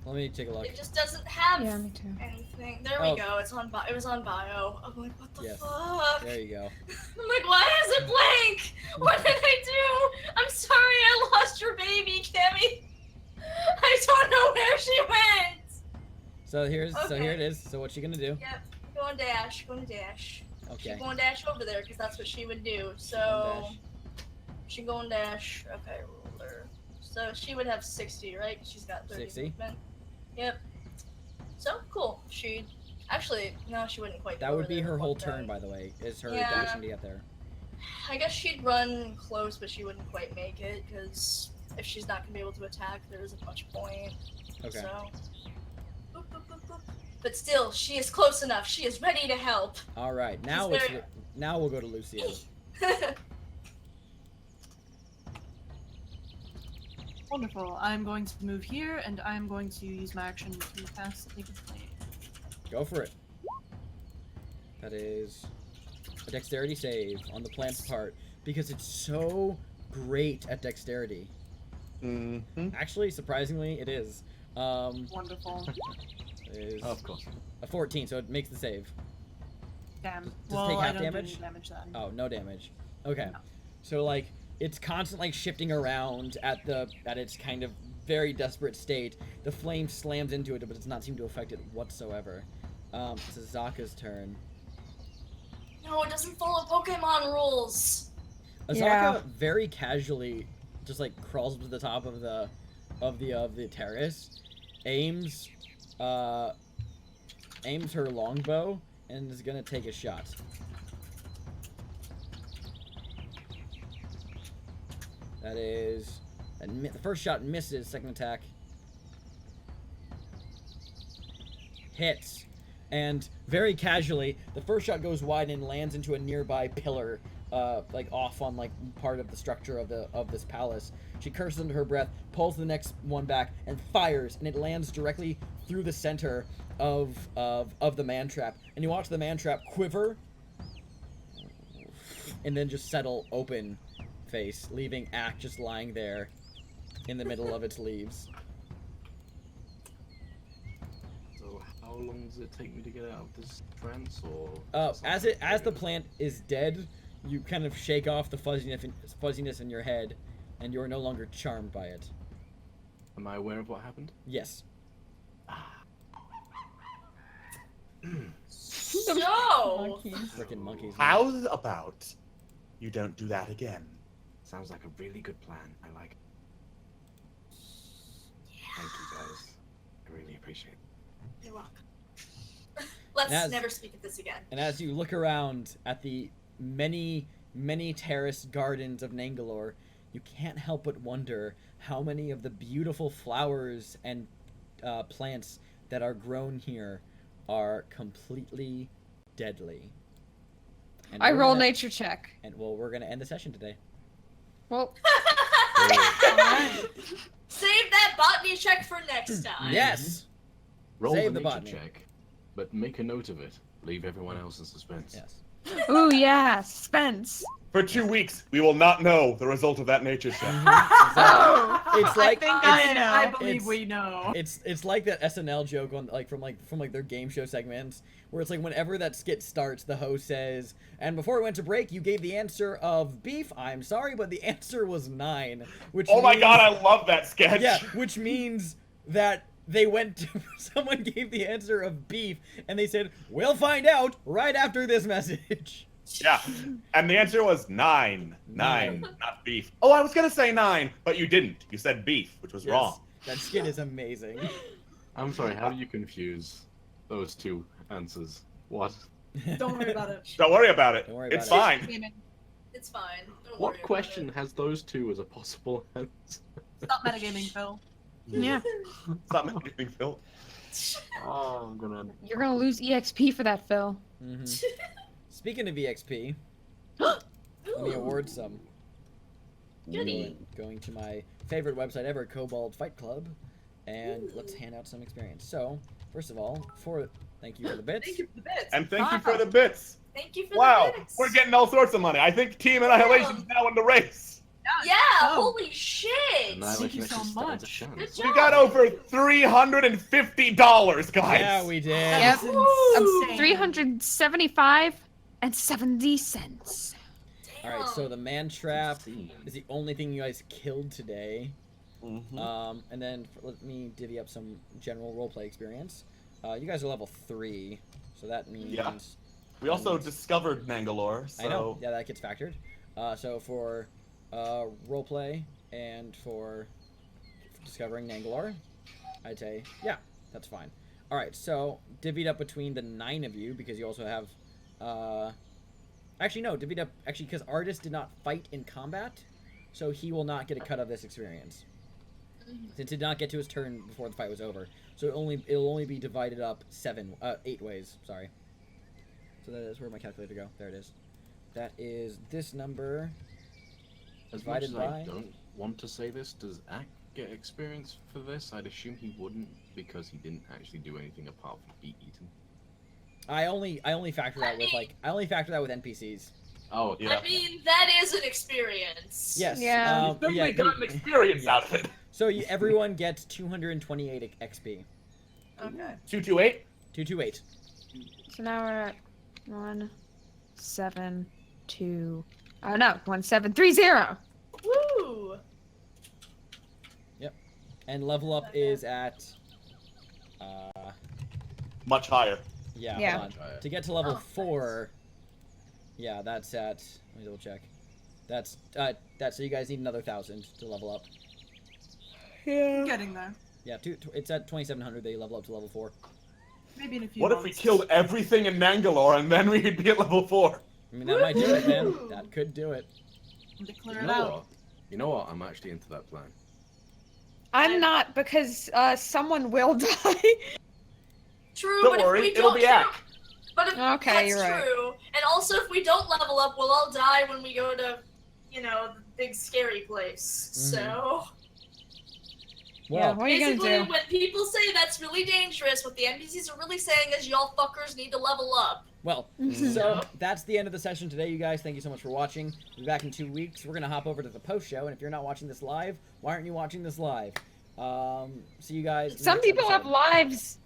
Let me take a look. It just doesn't have Yeah, me too. anything. There we go, it was on bio. I'm like, what the fuck? There you go. I'm like, why is it blank? What did I do? I'm sorry I lost your baby, Cammy. I don't know where she went. So here it is. So what's she gonna do? Yep, going dash. Okay. She's going dash over there because that's what she would do. So she going dash. Okay, ruler. So she would have 60, right? She's got 30 60? movement. Yep. So cool. She actually no, she wouldn't quite. That would be her whole turn, by the way. Is her dashing to get there? I guess she'd run close, but she wouldn't quite make it because if she's not gonna be able to attack, there isn't much point. Okay. So. Boop, boop, boop, boop. But still, she is close enough. She is ready to help. All right. Now now we'll go to Lucia. Wonderful. I'm going to move here, and I'm going to use my action to cast Naked Flame. Go for it. That is a dexterity save on the plant's part because it's so great at dexterity. Actually, surprisingly, it is. Wonderful. Is of course. A 14, so it makes the save. Damn. Does Well, it take half I don't damage? do any damage then. Oh, no damage. Okay. No. So like it's constantly shifting around at its kind of very desperate state. The flame slams into it, but it does not seem to affect it whatsoever. It's Azaka's turn. No, it doesn't follow Pokemon rules. Azaka very casually just like crawls to the top of the terrace, aims her longbow, and is gonna take a shot. That is the first shot misses. Second attack hits, and very casually, the first shot goes wide and lands into a nearby pillar, like off on like part of the structure of this palace. She curses under her breath, pulls the next one back, and fires, and it lands directly through the center of the man trap. And you watch the man trap quiver, and then just settle open face, leaving Ack just lying there in the middle of its leaves. So how long does it take me to get out of this trance, or? As the plant is dead, you kind of shake off the fuzziness in your head, and you are no longer charmed by it. Am I aware of what happened? Yes. So. Frickin' monkeys. How about you don't do that again? Sounds like a really good plan. I like it. Thank you guys. I really appreciate it. You're welcome. Let's never speak of this again. And as you look around at the many, many terraced gardens of Nangalore, you can't help but wonder how many of the beautiful flowers and plants that are grown here are completely deadly. And I roll nature check. And well, we're gonna end the session today. Well. Save that botany check for next time. Yes. Roll Save the the nature botany. check, but make a note of it. Leave everyone else in suspense. Yes. Ooh, yeah, suspense. For 2 weeks, we will not know the result of that nature check. It's like I believe we know. It's like that SNL joke on from their game show segments where it's like whenever that skit starts, the host says, "And before we went to break, you gave the answer of beef. I'm sorry, but the answer was 9." Which my god, I love that sketch. Yeah, which means that they went to someone gave the answer of beef, and they said, "We'll find out right after this message." Yeah, and the answer was 9. 9, not beef. Oh, I was gonna say 9, but you didn't. You said beef, which was wrong. That skit is amazing. I'm sorry, how do you confuse those two answers? What? Don't worry about it. Don't worry about it. Don't worry It's about fine. It's fine. Don't What worry about question it. has those two as a possible answer? Stop metagaming, Phil. Yeah. Stop making Phil. Oh, I'm gonna. You're gonna lose EXP for that, Phil. Speaking of EXP, let me award some. Goody. Going to my favorite website ever, Kobold Fight Club, and let's hand out some experience. So, first of all, thank you for the bits. Thank you for the bits. And thank you for the bits. Thank you for Wow, the bits. we're getting all sorts of money. I think Team Annihilation is now in the race. Yeah, holy shit. Thank you so much. Good We job. got over $350, guys. Yeah, we did. Yep. Insane. 375 and 70 cents. All right, so the man trap is the only thing you guys killed today. Mhm. And then let me divvy up some general roleplay experience. You guys are level 3, so that means Yeah. We also discovered Nangalore, so... I know. Yeah, that gets factored. So for roleplay and for discovering Nangalore, I'd say, yeah, that's fine. Alright, so divvied up between the 9 of you, because you also have, actually, no, divvied up, actually, because Artis did not fight in combat, so he will not get a cut of this experience. Since he did not get to his turn before the fight was over. So it'll only be divided up 8 ways, sorry. So that is, where'd my calculator go? There it is. That is this number As much divided as by... I don't want to say this, does Ack get experience for this? I'd assume he wouldn't, because he didn't actually do anything apart from be eaten. I only factor that with NPCs. Oh, Yeah. I mean, that is an experience. Yes. Yeah. He's definitely got an experience out of it. So everyone gets 228 XP. Okay. 228? 228. So now we're at 1,720. Oh no, 1,730. Woo! And level up is at Much higher. yeah, Yeah. hold on. To get to level Oh, 4. Yeah, that's at, let me double check. That's so you guys need another 1,000 to level up. Getting there. Yeah, it's at 2,700 that you level up to level 4. Maybe in a few What if we months. killed everything in Nangalore and then we could be at level 4? I mean, that might do it, man. That could do it. To clear You it know out. what? You know what? I'm actually into that plan. I'm not, because someone will die. True, Don't but worry, if we it'll don't, be Ack. But if Okay, that's you're right. true, and also if we don't level up, we'll all die when we go to, the big scary place. So Yeah, Well, what are you basically, gonna do? when people say that's really dangerous, what the NPCs are really saying is y'all fuckers need to level up. well, so that's the end of the session today, you guys. Thank you so much for watching. We'll be back in 2 weeks. We're gonna hop over to the post show, and if you're not watching this live, why aren't you watching this live? See you guys. in the Some next people have episode. lives.